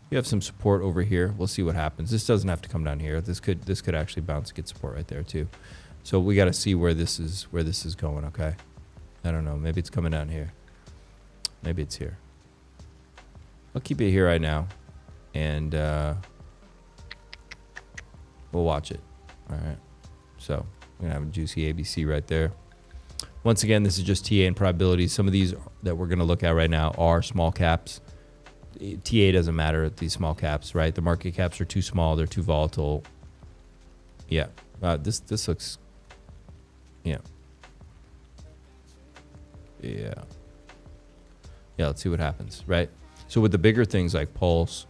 [SPEAKER 1] You have some support over here. We'll see what happens. This doesn't have to come down here. This could actually bounce, get support right there too. So we got to see where this is going. Okay, I don't know. Maybe it's coming down here. Maybe it's here. I'll keep it here right now, and we'll watch it. All right. So we're gonna have a juicy ABC right there. Once again, this is just TA and probabilities. Some of these that we're gonna look at right now are small caps. TA doesn't matter at these small caps, right? The market caps are too small. They're too volatile. Yeah. This looks. Yeah. Yeah. Yeah. Let's see what happens, right? So with the bigger things like Pulse,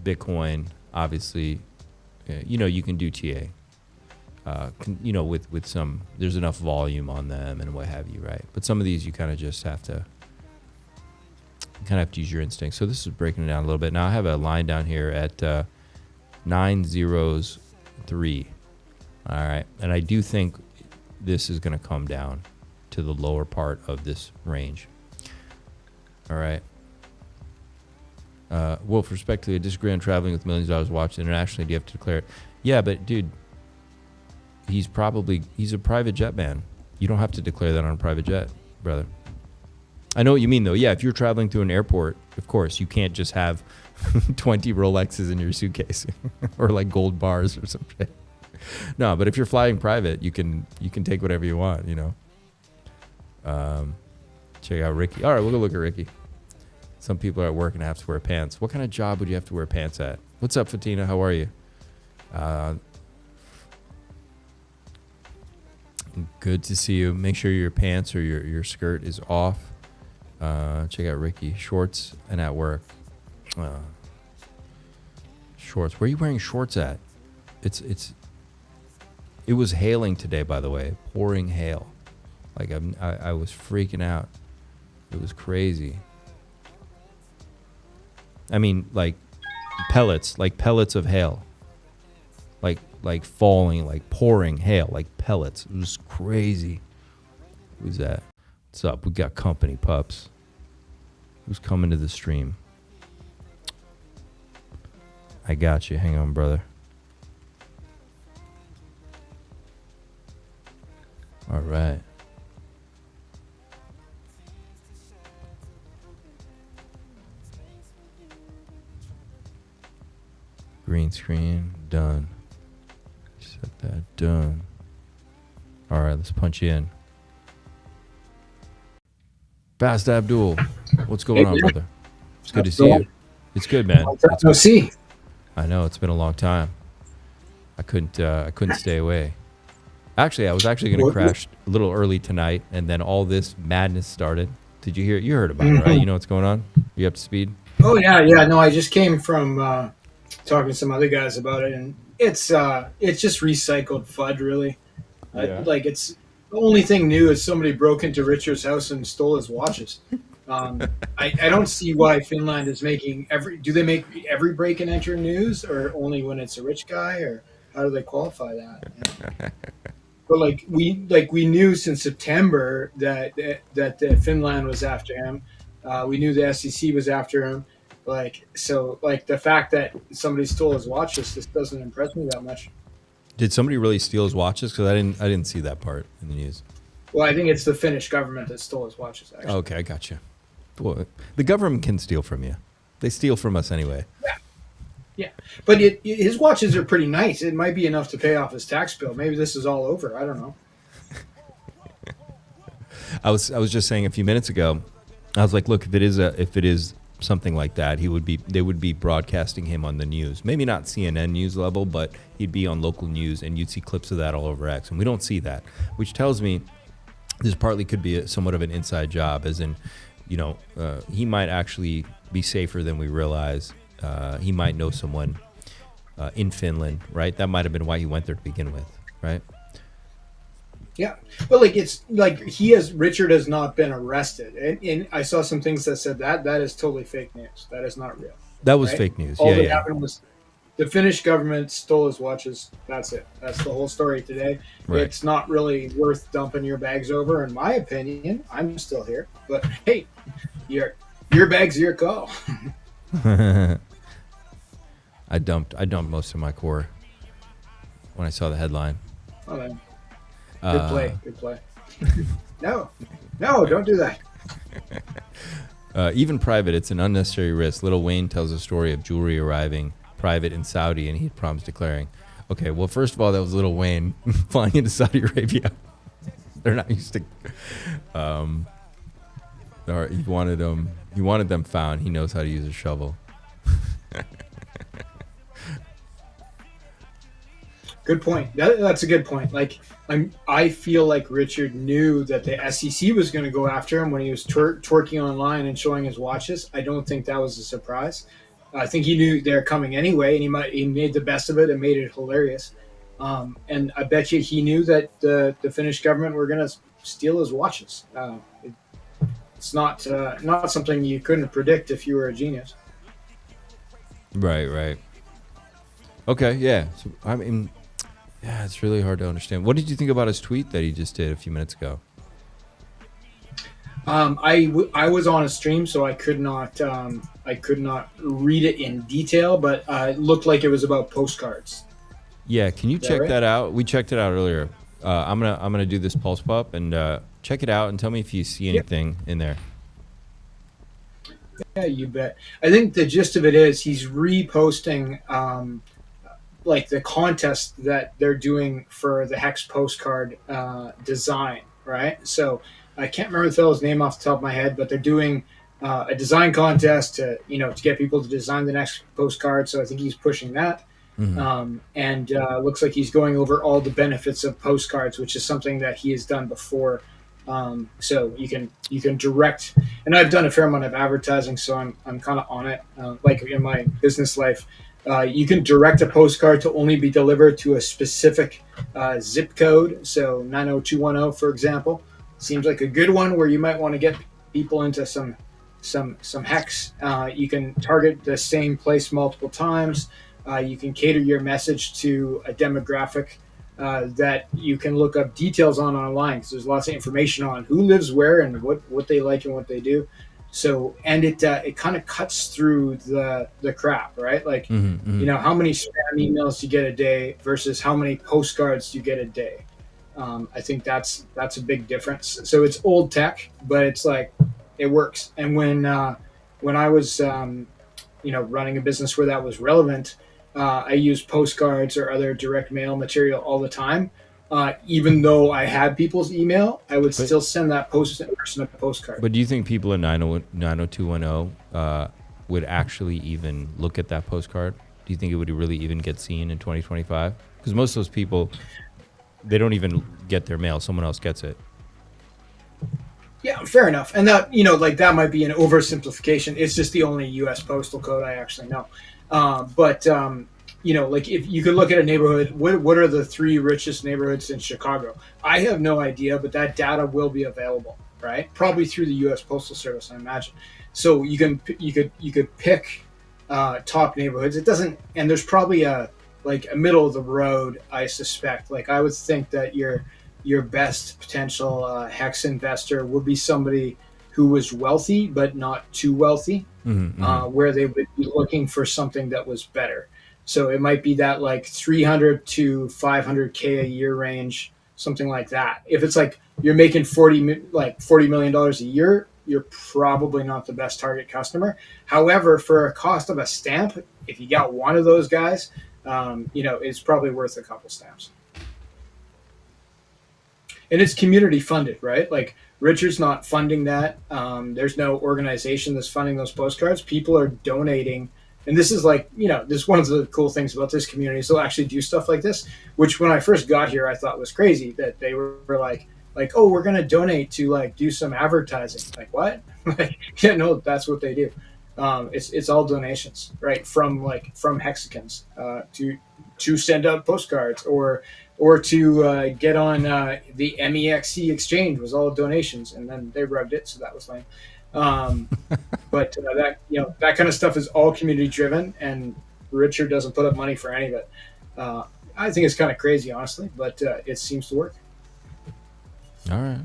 [SPEAKER 1] Bitcoin, obviously, you can do TA. With some, there's enough volume on them and what have you, right? But some of these you kind of just have to use your instinct. So this is breaking it down a little bit. Now I have a line down here at 903. All right, and I do think this is going to come down to the lower part of this range. All right. Wolf, respectfully, I disagree on traveling with millions of dollars watched internationally. Do you have to declare it? Yeah, but dude, he's a private jet man. You don't have to declare that on a private jet, brother. I know what you mean, though. Yeah, if you're traveling through an airport, of course, you can't just have 20 Rolexes in your suitcase or like gold bars or some shit. No, but if you're flying private, you can take whatever you want, Check out Ricky. All right, we'll go look at Ricky. Some people are at work and have to wear pants. What kind of job would you have to wear pants at? What's up, Fatina? How are you? Good to see you. Make sure your pants or your skirt is off. Check out Ricky. Shorts and at work. Shorts. Where are you wearing shorts at? It was hailing today, by the way. Pouring hail. Like I was freaking out. It was crazy. I mean, like pellets of hail. Like falling, like pouring hail, like pellets. It was crazy. Who's that? What's up? We got company, pups. Who's coming to the stream? I got you. Hang on, brother. All right. Green screen, done. Set that, done. All right, let's punch you in. Fast Abdoul, what's going on, brother? It's good to see you. It's good, man. I know, it's been a long time. I couldn't stay away. Actually, I was actually going to crash a little early tonight, and then all this madness started. Did you hear it? You heard about it, right? You know what's going on? You up to speed?
[SPEAKER 2] Oh, yeah. No, I just came from talking to some other guys about it, and it's just recycled FUD, really.
[SPEAKER 1] Yeah.
[SPEAKER 2] It's the only thing new is somebody broke into Richard's house and stole his watches. I don't see why Finland is making every. Do they make every break and enter news, or only when it's a rich guy, or how do they qualify that? But we knew since September that Finland was after him. We knew the SEC was after him. The fact that somebody stole his watches just doesn't impress me that much.
[SPEAKER 1] Did somebody really steal his watches? Because I didn't see that part in the news.
[SPEAKER 2] Well, I think it's the Finnish government that stole his watches. Actually.
[SPEAKER 1] Okay, I got you. Well, the government can steal from you. They steal from us anyway.
[SPEAKER 2] Yeah, but his watches are pretty nice. It might be enough to pay off his tax bill. Maybe this is all over. I don't know.
[SPEAKER 1] I was just saying a few minutes ago. I was like, look, if it is something like that, they would be broadcasting him on the news. Maybe not CNN news level, but he'd be on local news, and you'd see clips of that all over X. And we don't see that, which tells me this partly could be somewhat of an inside job, as in, he might actually be safer than we realize. He might know someone in Finland, right? That might have been why he went there to begin with, right?
[SPEAKER 2] Yeah, but Richard has not been arrested, and I saw some things that said that is totally fake news. That is not real.
[SPEAKER 1] That was
[SPEAKER 2] right?
[SPEAKER 1] fake news.
[SPEAKER 2] All that happened was the Finnish government stole his watches. That's it. That's the whole story today.
[SPEAKER 1] Right.
[SPEAKER 2] It's not really worth dumping your bags over, in my opinion. I'm still here, but hey, your bag's your call.
[SPEAKER 1] I dumped most of my core when I saw the headline.
[SPEAKER 2] Oh, man. Good play. No, don't do that.
[SPEAKER 1] Even private, it's an unnecessary risk. Lil Wayne tells a story of jewelry arriving private in Saudi, and he promised declaring. Okay, well, first of all, that was Lil Wayne flying into Saudi Arabia. They're not used to. Or he wanted them found. He knows how to use a shovel.
[SPEAKER 2] Good point. That's a good point. I feel like Richard knew that the SEC was going to go after him when he was twerking online and showing his watches. I don't think that was a surprise. I think he knew they're coming anyway, and he made the best of it and made it hilarious. And I bet you he knew that the Finnish government were going to steal his watches. It's not something you couldn't predict if you were a genius.
[SPEAKER 1] Right. Okay, yeah. So, I mean, yeah, it's really hard to understand. What did you think about his tweet that he just did a few minutes ago?
[SPEAKER 2] I was on a stream, so I could not read it in detail, but it looked like it was about postcards.
[SPEAKER 1] Yeah, can you check that out? We checked it out earlier. I'm gonna do this pulse pop and check it out and tell me if you see anything in there.
[SPEAKER 2] Yeah, you bet. I think the gist of it is he's reposting the contest that they're doing for the Hex postcard design, right? So I can't remember the fellow's name off the top of my head, but they're doing a design contest to get people to design the next postcard. So I think he's pushing that. Mm-hmm. And looks like he's going over all the benefits of postcards, which is something that he has done before. So you can direct, and I've done a fair amount of advertising, so I'm kind of on it. Like in my business life, you can direct a postcard to only be delivered to a specific zip code. So 90210, for example, seems like a good one where you might want to get people into some hex. You can target the same place multiple times. You can cater your message to a demographic that you can look up details on online, because there's lots of information on who lives where and what they like and what they do. So, and it kind of cuts through the crap, right? Like, how many spam emails do you get a day versus how many postcards do you get a day? I think that's a big difference. So it's old tech, but it's like, it works. And when I was, running a business where that was relevant, I used postcards or other direct mail material all the time. Even though I had people's email, I would still send that person a postcard.
[SPEAKER 1] But do you think people in 90210 would actually even look at that postcard? Do you think it would really even get seen in 2025? Because most of those people, they don't even get their mail. Someone else gets it.
[SPEAKER 2] Yeah, fair enough. And that, that might be an oversimplification. It's just the only U.S. postal code I actually know. If you could look at a neighborhood, what are the 3 richest neighborhoods in Chicago? I have no idea, but that data will be available. right? Probably through the U.S. Postal Service, I imagine. So you could pick top neighborhoods. It doesn't, and there's probably a middle of the road. I suspect. Like I would think that your best potential hex investor would be somebody who was wealthy but not too wealthy, where they would be looking for something that was better. So it might be that like 300 to 500K a year range, something like that. If it's like you're making $40 million a year, you're probably not the best target customer. However, for a cost of a stamp, if you got one of those guys, it's probably worth a couple stamps. And it's community funded, right? Like Richard's not funding that. There's no organization that's funding those postcards. People are donating. And this is like, this is one of the cool things about this community is they'll actually do stuff like this, which when I first got here, I thought was crazy that they were like, oh, we're going to donate to like do some advertising. Like what? Yeah, no, that's what they do. It's all donations, right? From Hexicans to send out postcards or to get on the MEXC exchange was all donations, and then they rubbed it, so that was lame. But that kind of stuff is all community driven, and Richard doesn't put up money for any of it. I think it's kind of crazy, honestly, but it seems to work.
[SPEAKER 1] All right.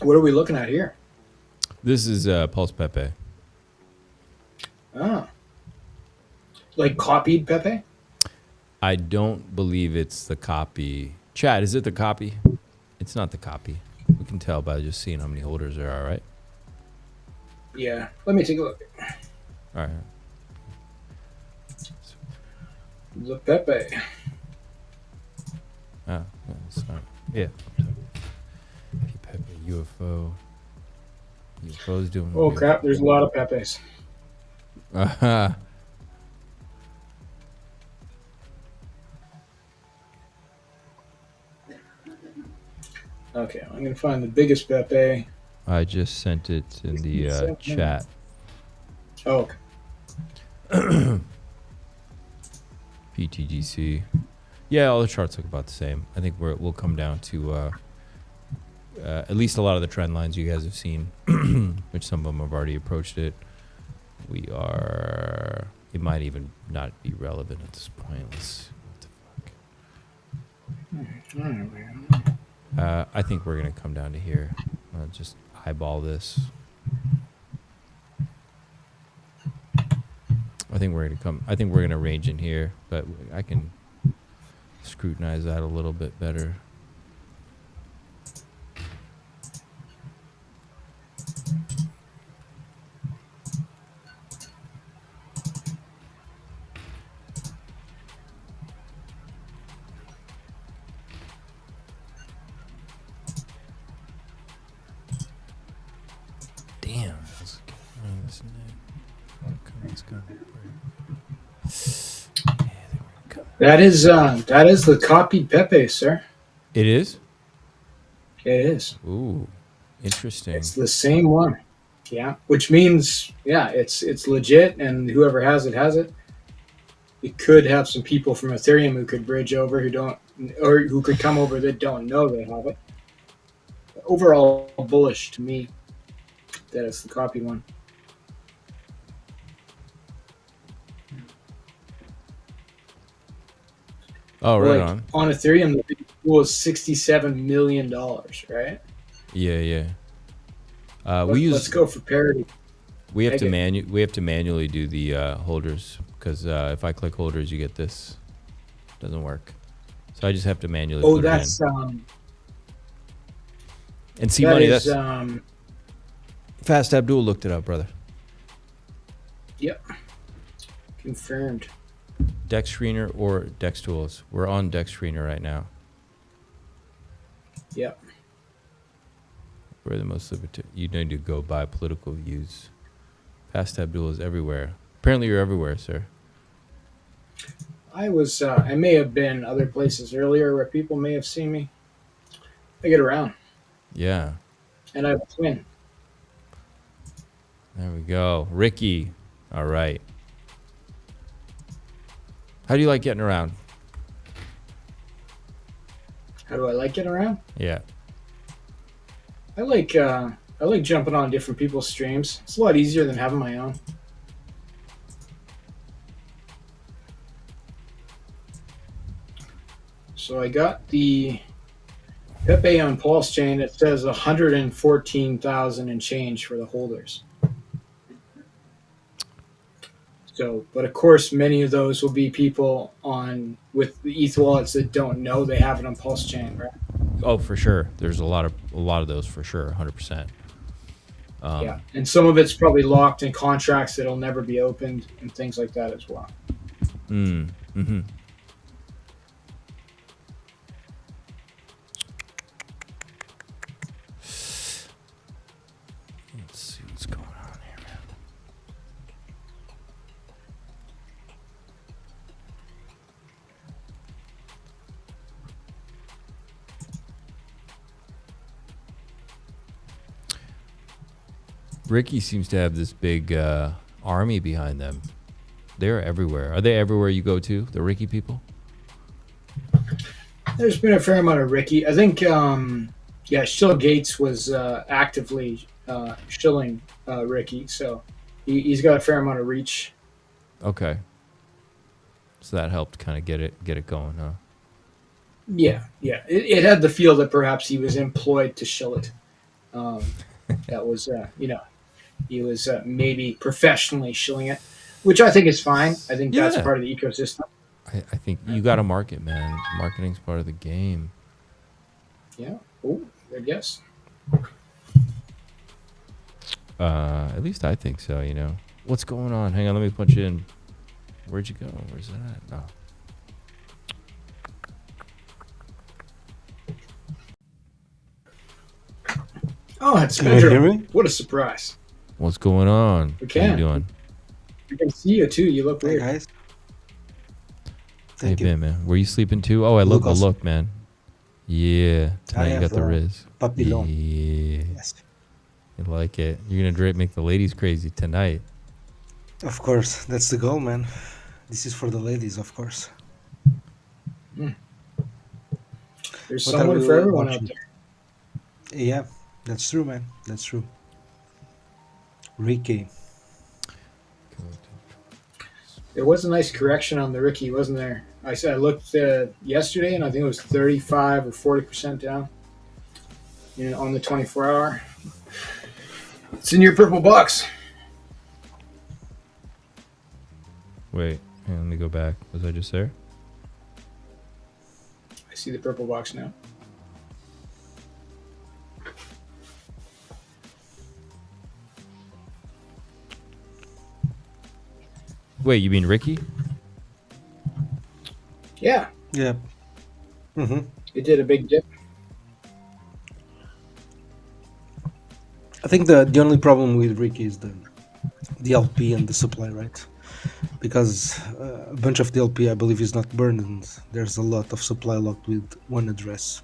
[SPEAKER 2] What are we looking at here?
[SPEAKER 1] This is Pulse Pepe.
[SPEAKER 2] Ah. Like copied Pepe?
[SPEAKER 1] I don't believe it's the copy. Chad, is it the copy? It's not the copy. We can tell by just seeing how many holders there are, right?
[SPEAKER 2] Yeah. Let me take a look.
[SPEAKER 1] All right.
[SPEAKER 2] The Pepe.
[SPEAKER 1] Oh, it's not. Yeah. Pepe, UFO. UFO's doing.
[SPEAKER 2] Oh, crap. There's a lot of Pepes.
[SPEAKER 1] Uh-huh.
[SPEAKER 2] Okay, I'm going to find the biggest Pepe.
[SPEAKER 1] I just sent it in the chat.
[SPEAKER 2] Oh, okay.
[SPEAKER 1] PTGC. Yeah, all the charts look about the same. I think we'll come down to at least a lot of the trend lines you guys have seen, which some of them have already approached it. It might even not be relevant at this point. Let's see. What the fuck? I think we're going to come down to here. Just eyeball this. I think we're going to range in here, but I can scrutinize that a little bit better. Damn.
[SPEAKER 2] That is the copied Pepe, sir.
[SPEAKER 1] It is?
[SPEAKER 2] It is.
[SPEAKER 1] Ooh, interesting.
[SPEAKER 2] It's the same one. Yeah, which means it's legit, and whoever has it has it. It could have some people from Ethereum who could bridge over who could come over that don't know they have it. Overall bullish to me that it's the copy one.
[SPEAKER 1] Oh, right on.
[SPEAKER 2] On Ethereum, the big pool is $67 million, right?
[SPEAKER 1] Yeah.
[SPEAKER 2] Let's go for parity.
[SPEAKER 1] We have to manually do the holders because if I click holders, you get this. Doesn't work. So I just have to manually put it in. And see money. That's Fast Abdoul looked it up, brother.
[SPEAKER 2] Yep. Confirmed.
[SPEAKER 1] Dex Screener or Dex Tools. We're on Dex Screener right now.
[SPEAKER 2] Yep.
[SPEAKER 1] We're the most libertarian. You need to go by political views. Fast Abdoul is everywhere. Apparently you're everywhere, sir.
[SPEAKER 2] I may have been other places earlier where people may have seen me. I get around.
[SPEAKER 1] Yeah.
[SPEAKER 2] And I have a twin.
[SPEAKER 1] There we go. Ricky. All right. How do you like getting around?
[SPEAKER 2] How do I like getting around?
[SPEAKER 1] Yeah.
[SPEAKER 2] I like jumping on different people's streams. It's a lot easier than having my own. So I got the Pepe on PulseChain. It says 114,000 and change for the holders. So, but of course, many of those will be people on with the ETH wallets that don't know they have it on PulseChain, right?
[SPEAKER 1] Oh, for sure. There's a lot of those for sure, 100%.
[SPEAKER 2] Yeah, and some of it's probably locked in contracts that'll never be opened and things like that as well.
[SPEAKER 1] Mm-hmm. Let's see what's going on here, man. Ricky seems to have this big army behind them. They're everywhere. Are they everywhere you go to, the Ricky people?
[SPEAKER 2] There's been a fair amount of Ricky. I think, Shill Gates was actively shilling Ricky, so he's got a fair amount of reach.
[SPEAKER 1] Okay. So that helped kind of get it going, huh?
[SPEAKER 2] Yeah. It had the feel that perhaps he was employed to shill it. That was, he was maybe professionally shilling it, which I think is fine. I think that's
[SPEAKER 1] Yeah.
[SPEAKER 2] part of the ecosystem.
[SPEAKER 1] I think you got to market, man. Marketing's part of the game.
[SPEAKER 2] Yeah. Oh, good guess.
[SPEAKER 1] At least I think so, you know. What's going on? Hang on, let me punch in. Where'd you go? Where's that at? No.
[SPEAKER 2] Oh, it's
[SPEAKER 3] Can you hear
[SPEAKER 2] Pedro.
[SPEAKER 3] me?
[SPEAKER 2] What a surprise.
[SPEAKER 1] What's going on?
[SPEAKER 2] We
[SPEAKER 1] How
[SPEAKER 2] can.
[SPEAKER 1] you doing?
[SPEAKER 2] I can see you too. You look
[SPEAKER 3] Hey
[SPEAKER 2] weird.
[SPEAKER 3] guys.
[SPEAKER 1] How you
[SPEAKER 3] Thank you.
[SPEAKER 1] been, man? Were you sleeping too? Oh, I
[SPEAKER 3] Look
[SPEAKER 1] look,
[SPEAKER 3] awesome.
[SPEAKER 1] man. Yeah. Tonight you
[SPEAKER 3] have
[SPEAKER 1] got the Riz.
[SPEAKER 3] Papillon.
[SPEAKER 1] Yeah.
[SPEAKER 3] Yes.
[SPEAKER 1] You like it. You're gonna make the ladies crazy tonight.
[SPEAKER 3] Of course, that's the goal, man. This is for the ladies, of course.
[SPEAKER 2] There's
[SPEAKER 3] What are
[SPEAKER 2] someone
[SPEAKER 3] we
[SPEAKER 2] for everyone out
[SPEAKER 3] watching?
[SPEAKER 2] there.
[SPEAKER 3] Yeah, that's true, man. That's true. Ricky.
[SPEAKER 2] There was a nice correction on the Ricky, wasn't there? I looked yesterday, and I think it was 35 or 40% down on the 24-hour. It's in your purple box.
[SPEAKER 1] Wait, hang on, let me go back. Was I just there?
[SPEAKER 2] I see the purple box now.
[SPEAKER 1] Wait, you mean Ricky?
[SPEAKER 2] Yeah,
[SPEAKER 3] Yeah. Mm-hmm.
[SPEAKER 2] it did a big dip.
[SPEAKER 3] I think the only problem with Ricky is the LP and the supply, right? Because a bunch of the LP, I believe, is not burned, and there's a lot of supply locked with one address.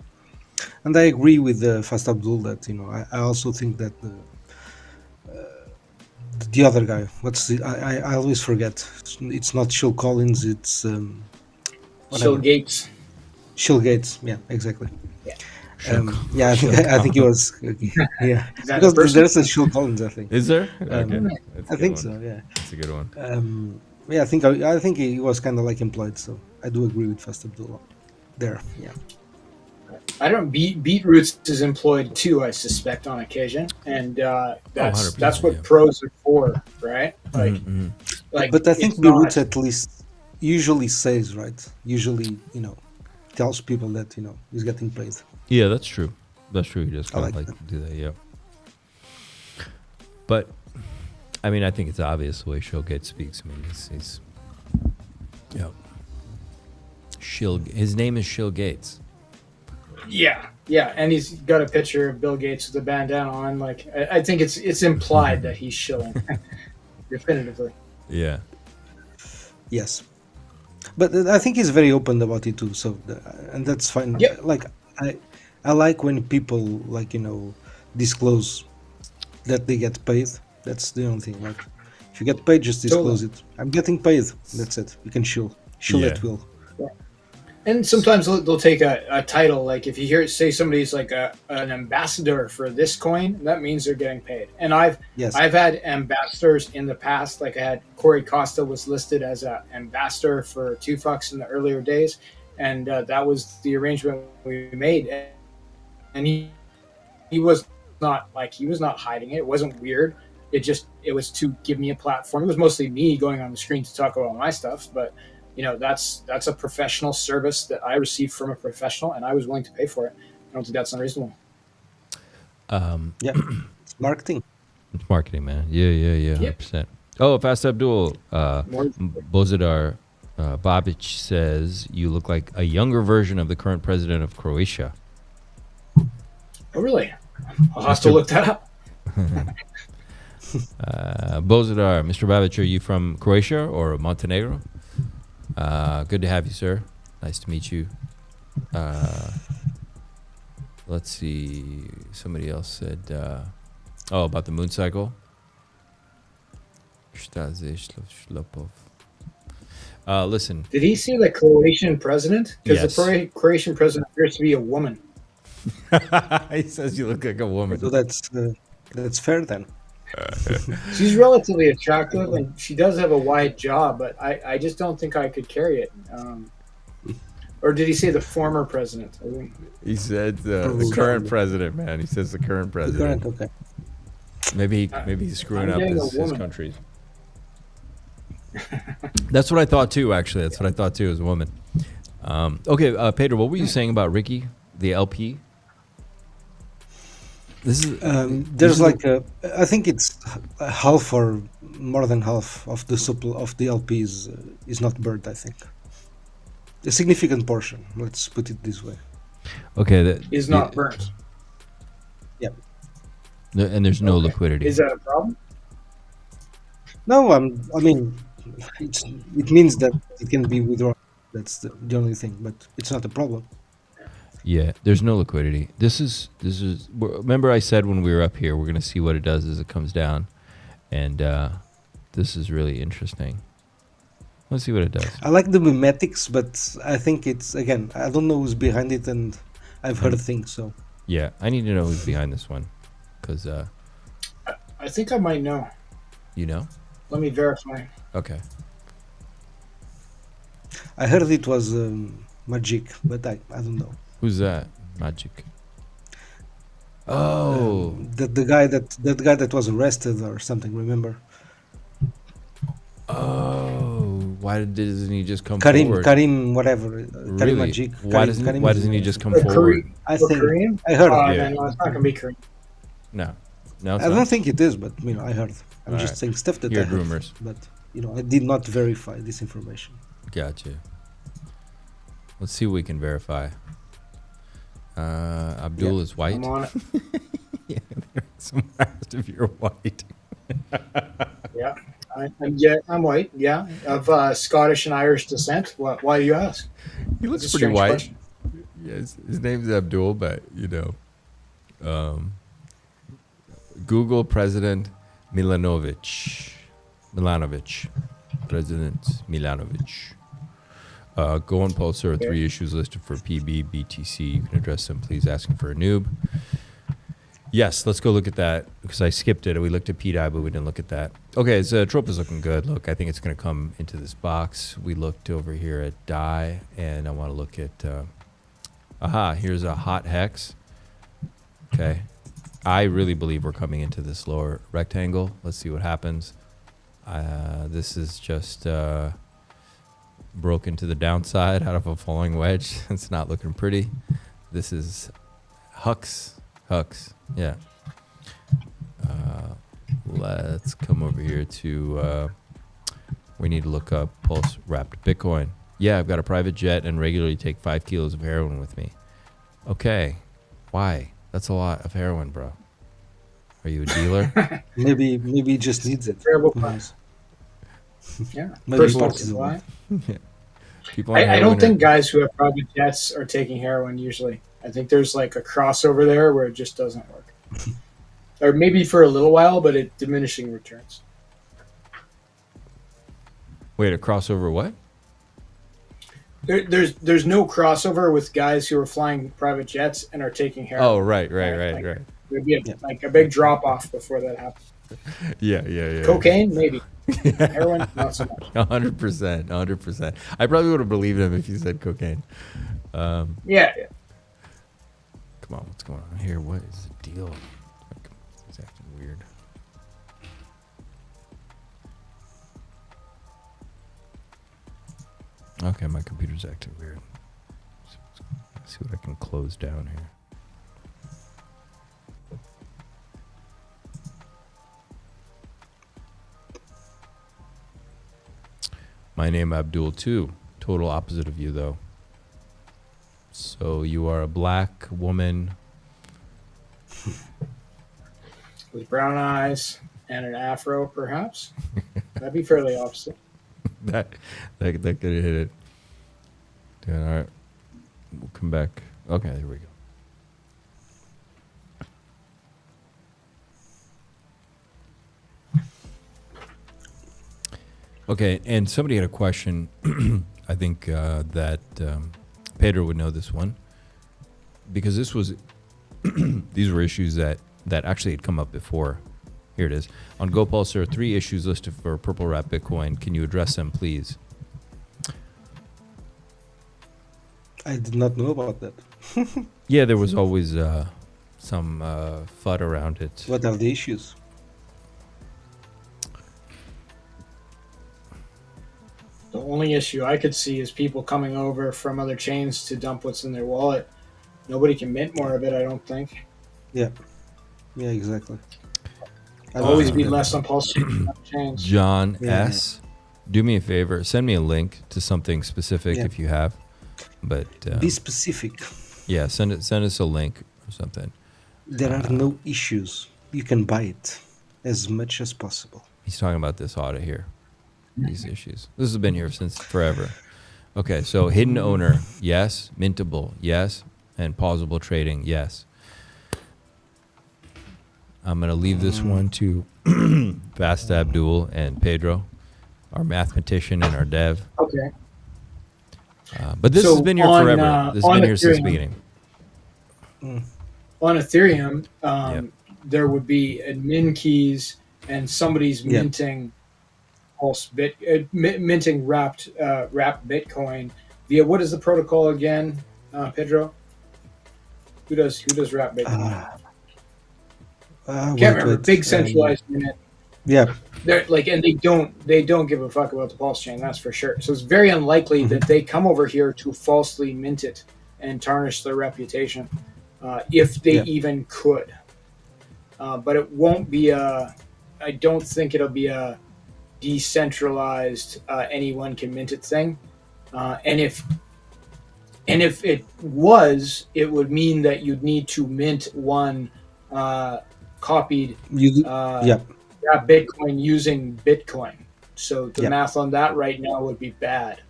[SPEAKER 3] And I agree with Fast Abdoul that I also think that the other guy, I always forget. It's not Shill Collins. It's
[SPEAKER 2] Shill Gates.
[SPEAKER 3] Shill Gates. Yeah, exactly.
[SPEAKER 2] Yeah.
[SPEAKER 3] Yeah, I think he was. Yeah,
[SPEAKER 2] Is that
[SPEAKER 3] because
[SPEAKER 2] the person?
[SPEAKER 3] there's a Shill Collins. I think.
[SPEAKER 1] Is there? Okay. That's a
[SPEAKER 3] I
[SPEAKER 1] good
[SPEAKER 3] think
[SPEAKER 1] one.
[SPEAKER 3] so. Yeah.
[SPEAKER 1] That's a good one.
[SPEAKER 3] Yeah, I think he was kind of like employed. So I do agree with Fast Abdoul there. Yeah.
[SPEAKER 2] I don't Beetroots is employed too, I suspect, on occasion, and
[SPEAKER 1] 100%,
[SPEAKER 2] that's what
[SPEAKER 1] yeah.
[SPEAKER 2] pros are for, right?
[SPEAKER 1] Mhm.
[SPEAKER 2] Like,
[SPEAKER 3] But I think
[SPEAKER 2] it's
[SPEAKER 3] Beirut
[SPEAKER 2] not-
[SPEAKER 3] at least usually says, right? Usually, tells people that he's getting paid.
[SPEAKER 1] Yeah, that's true. That's true. You just
[SPEAKER 3] I
[SPEAKER 1] kind of
[SPEAKER 3] like
[SPEAKER 1] like do that, yeah. But I mean, I think it's obvious the way Shilgate speaks. I mean, he's yeah. His name is Shill Gates.
[SPEAKER 2] yeah, and he's got a picture of Bill Gates with a bandana on. Like, I think it's implied that he's shilling, definitively.
[SPEAKER 1] Yeah.
[SPEAKER 3] Yes, but I think he's very open about it too. So, and that's fine.
[SPEAKER 2] Yep.
[SPEAKER 3] Like I like when people disclose that they get paid. That's the only thing. Like, if you get paid, just disclose it. I'm getting paid. That's it. You can shill
[SPEAKER 1] Yeah.
[SPEAKER 3] at will.
[SPEAKER 2] And sometimes they'll take a title, like if you hear it say somebody's like an ambassador for this coin, that means they're getting paid. And
[SPEAKER 3] Yes.
[SPEAKER 2] I've had ambassadors in the past, like I had Corey Costa was listed as an ambassador for $2 in the earlier days, and that was the arrangement we made. And he was not like he was not hiding it. It wasn't weird. It was to give me a platform. It was mostly me going on the screen to talk about my stuff, but that's a professional service that I received from a professional, and I was willing to pay for it. I don't think that's unreasonable.
[SPEAKER 3] Yeah. It's marketing.
[SPEAKER 1] It's marketing, man. Yeah, 100%. Oh, Fast Abdul, Bozidar Babic says you look like a younger version of the current president of Croatia.
[SPEAKER 2] Oh, really? I'll have to look that up.
[SPEAKER 1] Bozidar, Mr. Babic, are you from Croatia or Montenegro? Good to have you, sir. Nice to meet you. Let's see. Somebody else said, about the moon cycle. Listen.
[SPEAKER 2] Did he see the Croatian president? Because
[SPEAKER 1] Yes.
[SPEAKER 2] the Croatian president appears to be a woman.
[SPEAKER 1] He says you look like a woman.
[SPEAKER 3] So that's fair then.
[SPEAKER 2] She's relatively attractive, and she does have a wide jaw, but I just don't think I could carry it. Or did he say the former president? I think.
[SPEAKER 1] He said the current president, man. He says the current
[SPEAKER 3] The
[SPEAKER 1] president.
[SPEAKER 3] current, okay.
[SPEAKER 1] Maybe he's screwing
[SPEAKER 2] I'm
[SPEAKER 1] up
[SPEAKER 2] getting a
[SPEAKER 1] his
[SPEAKER 2] woman.
[SPEAKER 1] country. That's what I thought too. Actually, that's what I thought too as a woman. Okay, Pedro, what were you saying about Ricky, the LP? This is
[SPEAKER 3] There's like I think it's half or more than half of the of the LPs is not burned. I think a significant portion. Let's put it this way.
[SPEAKER 1] okay.
[SPEAKER 2] Is not burnt.
[SPEAKER 1] And there's no
[SPEAKER 2] Okay.
[SPEAKER 1] liquidity.
[SPEAKER 2] Is that a problem?
[SPEAKER 3] No, I mean, it means that it can be withdrawn. That's the only thing, but it's not a problem.
[SPEAKER 1] Yeah, there's no liquidity. This is. Remember, I said when we were up here, we're gonna see what it does as it comes down, and this is really interesting. Let's see what it does.
[SPEAKER 3] I like the memetics, but I think it's again. I don't know who's behind it, and I've heard things. So
[SPEAKER 1] Yeah, I need to know who's behind this one, because
[SPEAKER 2] I think I might know.
[SPEAKER 1] you know.
[SPEAKER 2] Let me verify.
[SPEAKER 1] Okay.
[SPEAKER 3] I heard it was Magic, but I don't know.
[SPEAKER 1] Who's that? Magic. Oh,
[SPEAKER 3] The guy that was arrested or something. Remember?
[SPEAKER 1] why doesn't he just come
[SPEAKER 3] Karim,
[SPEAKER 1] forward?
[SPEAKER 3] Karim, whatever. Karim
[SPEAKER 1] Really?
[SPEAKER 3] Magic.
[SPEAKER 1] Why doesn't
[SPEAKER 3] Karim
[SPEAKER 1] Why
[SPEAKER 3] is-
[SPEAKER 1] doesn't he just come
[SPEAKER 2] The
[SPEAKER 1] forward?
[SPEAKER 3] I
[SPEAKER 2] For
[SPEAKER 3] think
[SPEAKER 2] Korean?
[SPEAKER 3] I heard.
[SPEAKER 1] Yeah.
[SPEAKER 2] No, it's not gonna be Korean.
[SPEAKER 1] No, no. It's
[SPEAKER 3] I
[SPEAKER 1] not.
[SPEAKER 3] don't think it is, but I heard. I'm
[SPEAKER 1] All
[SPEAKER 3] just
[SPEAKER 1] right.
[SPEAKER 3] saying stuff that
[SPEAKER 1] You
[SPEAKER 3] I
[SPEAKER 1] heard
[SPEAKER 3] heard,
[SPEAKER 1] rumors.
[SPEAKER 3] but I did not verify this information.
[SPEAKER 1] Gotcha. Let's see what we can verify. Abdul is white.
[SPEAKER 2] I'm on it.
[SPEAKER 1] Yeah, someone asked if you're white.
[SPEAKER 2] Yeah. I'm white. Yeah, of Scottish and Irish descent. Why do you ask?
[SPEAKER 1] He looks
[SPEAKER 2] It's a
[SPEAKER 1] pretty
[SPEAKER 2] strange
[SPEAKER 1] white.
[SPEAKER 2] question.
[SPEAKER 1] Yes, his name's Abdul, but Google President Milanovic. President Milanovic. Go on Pulse. There are 3 issues listed for PB, BTC. You can address them. Please asking for a noob. Yes, let's go look at that because I skipped it. We looked at pDAI, but we didn't look at that. Okay, so Trope is looking good. Look, I think it's going to come into this box. We looked over here at DAI, and I want to look at... here's a hot hex. Okay. I really believe we're coming into this lower rectangle. Let's see what happens. This is just broken to the downside out of a falling wedge. It's not looking pretty. This is Hux. Yeah. Let's come over here to... we need to look up Pulse Wrapped Bitcoin. Yeah, I've got a private jet and regularly take 5 kilos of heroin with me. Okay. Why? That's a lot of heroin, bro. Are you a dealer?
[SPEAKER 3] Maybe he just needs it.
[SPEAKER 2] Terrible
[SPEAKER 3] Who knows?
[SPEAKER 2] Yeah.
[SPEAKER 3] Maybe
[SPEAKER 2] Personal
[SPEAKER 3] it's
[SPEAKER 2] supply.
[SPEAKER 1] People on
[SPEAKER 2] I
[SPEAKER 1] heroin
[SPEAKER 2] don't
[SPEAKER 1] are-
[SPEAKER 2] think guys who have private jets are taking heroin usually. I think there's like a crossover there where it just doesn't work. Or maybe for a little while, but it diminishing returns.
[SPEAKER 1] Wait, a crossover what?
[SPEAKER 2] there's no crossover with guys who are flying private jets and are taking heroin.
[SPEAKER 1] Oh, right.
[SPEAKER 2] Like, there'd be like a big drop off before that happens.
[SPEAKER 1] Yeah.
[SPEAKER 2] Cocaine, maybe. Heroin, not so much.
[SPEAKER 1] 100%. I probably would have believed him if he said cocaine.
[SPEAKER 2] Yeah.
[SPEAKER 1] Come on, what's going on here? What is the deal? It's acting weird. Okay, my computer's acting weird. Let's see what I can close down here. My name Abdoul too. Total opposite of you though. So you are a black woman.
[SPEAKER 2] With brown eyes and an afro, perhaps. That'd be fairly opposite.
[SPEAKER 1] that could hit it. Yeah, all right. We'll come back. Okay, there we go. Okay, and somebody had a question. I think that Pedro would know this one because this was these were issues that actually had come up before. Here it is. On GoPulse, there are 3 issues listed for purple wrap Bitcoin. Can you address them, please?
[SPEAKER 3] I did not know about that.
[SPEAKER 1] Yeah, there was always some FUD around it.
[SPEAKER 3] What are the issues?
[SPEAKER 2] The only issue I could see is people coming over from other chains to dump what's in their wallet. Nobody can mint more of it, I don't think.
[SPEAKER 3] Yeah, exactly.
[SPEAKER 2] I'll always be less on PulseChain chains.
[SPEAKER 1] John S., do me a favor. Send me a link to something specific if you have. But
[SPEAKER 3] be specific.
[SPEAKER 1] Yeah, send us a link or something.
[SPEAKER 3] There are no issues. You can buy it as much as possible.
[SPEAKER 1] He's talking about this audit here. These issues. This has been here since forever. Okay, so hidden owner, yes. Mintable, yes. And pausable trading, yes. I'm going to leave this one to Fast Abdoul and Pedro, our mathematician and our dev.
[SPEAKER 2] Okay.
[SPEAKER 1] But this has been here forever. This has been here since the
[SPEAKER 2] Ethereum,
[SPEAKER 1] beginning.
[SPEAKER 2] On Ethereum, there would be admin keys and somebody's minting minting wrapped Bitcoin via what is the protocol again, Pedro? Who does wrap Bitcoin? Can't remember. Big centralized unit.
[SPEAKER 3] Yeah.
[SPEAKER 2] They're like, and they don't give a fuck about the pulse chain. That's for sure. So it's very unlikely that they come over here to falsely mint it and tarnish their reputation, if they even could. But it won't be I don't think it'll be a decentralized anyone can mint it thing. And if it was, it would mean that you'd need to mint one copied Bitcoin using Bitcoin. So the math on that right now would be bad.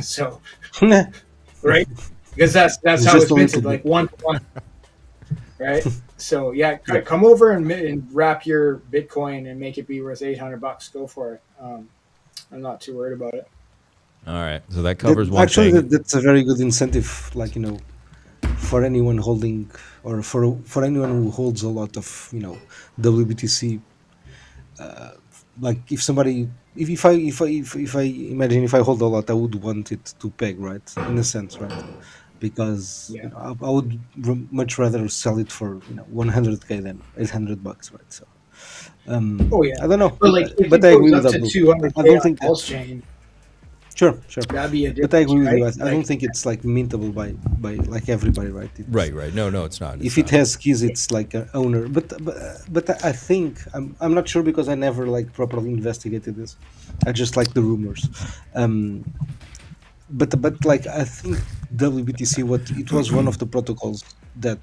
[SPEAKER 2] So right, because that's how it's minted, like 1-to-1. Right. So come over and wrap your Bitcoin and make it be worth $800. Go for it. I'm not too worried about it.
[SPEAKER 1] All right. So that covers one
[SPEAKER 3] actually,
[SPEAKER 1] thing.
[SPEAKER 3] that's a very good incentive. Like, for anyone holding, or for anyone who holds a lot of WBTC. Like if somebody, if I imagine if I hold a lot, I would want it to peg, right? In a sense, right? Because I would much rather sell it for 100K than $800, right? So I don't know, but I agree with that. I don't think
[SPEAKER 2] pulse chain.
[SPEAKER 3] Sure.
[SPEAKER 2] That'd be a
[SPEAKER 3] but I agree with you.
[SPEAKER 2] right?
[SPEAKER 3] I don't think it's like mintable by like everybody, right?
[SPEAKER 1] Right. No, it's not.
[SPEAKER 3] If it has keys, it's like an owner. But I think I'm not sure because I never like properly investigated this. I just like the rumors. But like I think WBTC, it was one of the protocols that.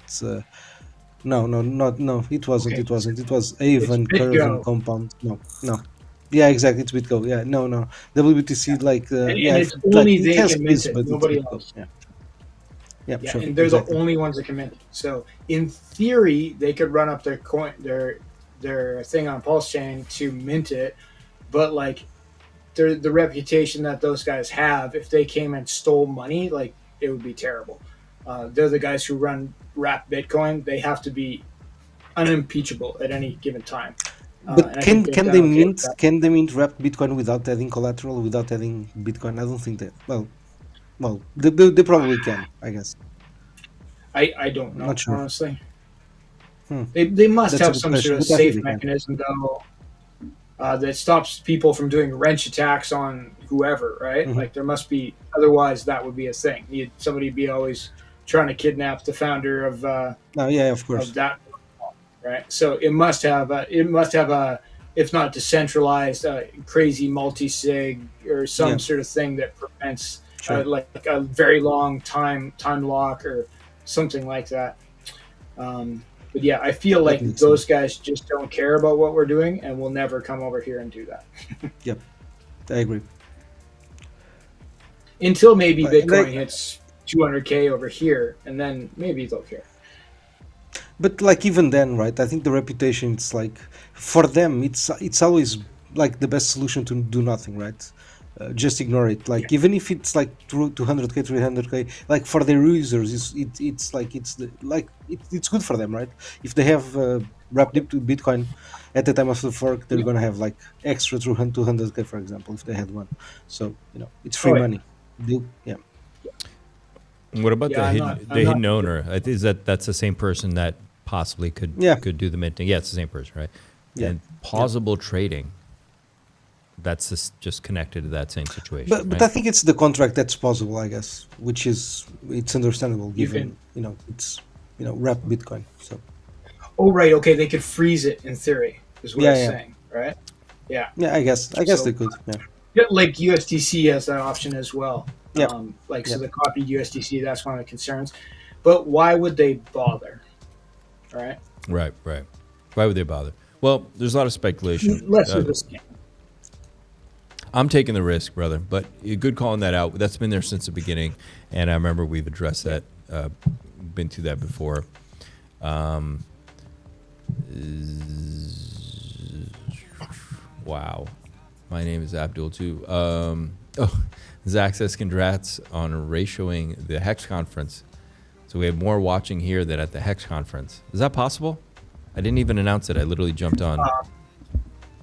[SPEAKER 3] No, it wasn't.
[SPEAKER 2] Okay.
[SPEAKER 3] It wasn't. It was Avon, Curve, and Compound. No. Yeah, exactly. It's BitGo. Yeah, no. WBTC,
[SPEAKER 2] and it's only they can mint it, nobody else.
[SPEAKER 3] Yeah, sure.
[SPEAKER 2] And they're
[SPEAKER 3] exactly.
[SPEAKER 2] the only ones that can mint it. So in theory, they could run up their coin, their thing on Pulse Chain to mint it, but like the reputation that those guys have, if they came and stole money, like it would be terrible. They're the guys who run Wrap Bitcoin. They have to be unimpeachable at any given time.
[SPEAKER 3] But
[SPEAKER 2] And I
[SPEAKER 3] can
[SPEAKER 2] think they've
[SPEAKER 3] can
[SPEAKER 2] done
[SPEAKER 3] they
[SPEAKER 2] okay with
[SPEAKER 3] mint
[SPEAKER 2] that.
[SPEAKER 3] can they mint wrapped Bitcoin without adding collateral, without adding Bitcoin? I don't think that. Well, they probably can. I guess.
[SPEAKER 2] I don't know,
[SPEAKER 3] Not sure.
[SPEAKER 2] honestly.
[SPEAKER 3] Hmm.
[SPEAKER 2] They must
[SPEAKER 3] That's a
[SPEAKER 2] have
[SPEAKER 3] good
[SPEAKER 2] some sort
[SPEAKER 3] question,
[SPEAKER 2] of
[SPEAKER 3] but I think
[SPEAKER 2] safe
[SPEAKER 3] they can.
[SPEAKER 2] mechanism though, that stops people from doing wrench attacks on whoever, right?
[SPEAKER 3] Mhm.
[SPEAKER 2] Like there must be, otherwise that would be a thing. Somebody be always trying to kidnap the founder
[SPEAKER 3] Oh yeah, of course.
[SPEAKER 2] of that, right? So it must have a, if not decentralized, crazy multi-sig or
[SPEAKER 3] Yeah,
[SPEAKER 2] some sort of thing that prevents
[SPEAKER 3] sure.
[SPEAKER 2] like a very long time lock or something like that. But yeah, I feel
[SPEAKER 3] That
[SPEAKER 2] like
[SPEAKER 3] makes
[SPEAKER 2] those
[SPEAKER 3] sense.
[SPEAKER 2] guys just don't care about what we're doing and will never come over here and do that
[SPEAKER 3] Yep, I agree.
[SPEAKER 2] until maybe
[SPEAKER 3] But
[SPEAKER 2] Bitcoin hits 200K over here, and then maybe they'll care.
[SPEAKER 3] like even then, right? I think the reputation. It's like for them, it's always like the best solution to do nothing, right? Just ignore it. Like
[SPEAKER 2] Yeah.
[SPEAKER 3] even if it's like 200k, 300k, like for their users, it's like it's good for them, right? If they have wrapped Bitcoin at the time of the fork, they're
[SPEAKER 2] Yeah.
[SPEAKER 3] gonna have like extra 200k, for example, if they had one. So it's free
[SPEAKER 2] Oh yeah.
[SPEAKER 3] money. Yeah,
[SPEAKER 1] What about
[SPEAKER 2] Yeah.
[SPEAKER 1] the
[SPEAKER 2] I'm not.
[SPEAKER 1] hidden owner? Is that's the same person that possibly
[SPEAKER 3] yeah,
[SPEAKER 1] could do the minting? Yeah, it's the same person, right?
[SPEAKER 3] yeah.
[SPEAKER 1] And plausible trading. That's just connected to that same situation.
[SPEAKER 3] But
[SPEAKER 1] right?
[SPEAKER 3] I think it's the contract that's possible, I guess, which is it's understandable
[SPEAKER 2] You
[SPEAKER 3] given
[SPEAKER 2] can.
[SPEAKER 3] it's wrapped Bitcoin. So
[SPEAKER 2] Oh right. Okay. They could freeze it in theory, is what
[SPEAKER 3] yeah,
[SPEAKER 2] it's
[SPEAKER 3] yeah,
[SPEAKER 2] saying, right? Yeah.
[SPEAKER 3] yeah. I guess
[SPEAKER 2] So
[SPEAKER 3] they could. Yeah,
[SPEAKER 2] yeah, like USDC has that option as well.
[SPEAKER 3] yeah,
[SPEAKER 2] Like
[SPEAKER 3] yeah.
[SPEAKER 2] so, the copied USDC. That's one of the concerns. But why would they bother? Right.
[SPEAKER 1] Right, right. Why would they bother? Well, there's a lot of speculation.
[SPEAKER 2] Less of a scam.
[SPEAKER 1] I'm taking the risk, brother, but you're good calling that out. That's been there since the beginning, and I remember we've addressed that, been through that before. Wow. My name is Abdoul too. Zach says congrats on ratioing the Hex conference. So we have more watching here than at the Hex conference. Is that possible? I didn't even announce it. I literally jumped on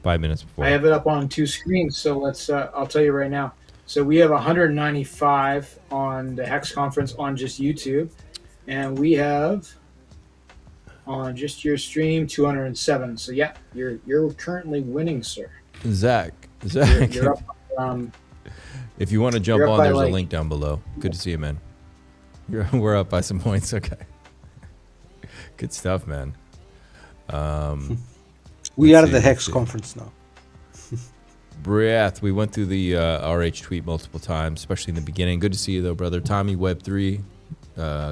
[SPEAKER 1] 5 minutes before.
[SPEAKER 2] I have it up on two screens, so let's. I'll tell you right now. So we have 195 on the Hex conference on just YouTube, and we have on just your stream 207. So yeah, you're currently winning, sir.
[SPEAKER 1] Zach,
[SPEAKER 2] You're up.
[SPEAKER 1] if you want to jump
[SPEAKER 2] You're up
[SPEAKER 1] on,
[SPEAKER 2] by
[SPEAKER 1] there's a
[SPEAKER 2] like.
[SPEAKER 1] link down below. Good to see you, man. We're up by some points. Okay. Good stuff, man.
[SPEAKER 3] We
[SPEAKER 1] Let's
[SPEAKER 3] are
[SPEAKER 1] see,
[SPEAKER 3] the
[SPEAKER 1] let's
[SPEAKER 3] Hex
[SPEAKER 1] see.
[SPEAKER 3] conference now.
[SPEAKER 1] Breath. We went through the RH tweet multiple times, especially in the beginning. Good to see you, though, brother. Tommy Web3.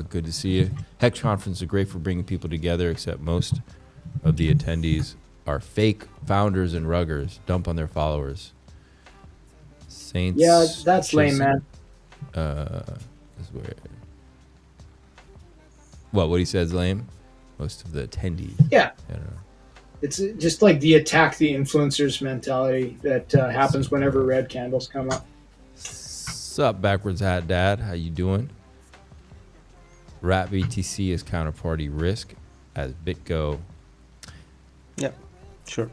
[SPEAKER 1] Good to see you. Hex conference are great for bringing people together, except most of the attendees are fake founders and ruggers. Dump on their followers. Saints.
[SPEAKER 2] Yeah, that's lame,
[SPEAKER 1] Chisholm,
[SPEAKER 2] man.
[SPEAKER 1] is where. What he says lame? Most of the attendees.
[SPEAKER 2] Yeah,
[SPEAKER 1] I don't know.
[SPEAKER 2] it's just like the attack the influencers mentality that happens whenever red candles come up.
[SPEAKER 1] Sup, backwards hat dad? How you doing? Rat BTC is counterparty risk as BitGo.
[SPEAKER 3] Yeah, sure.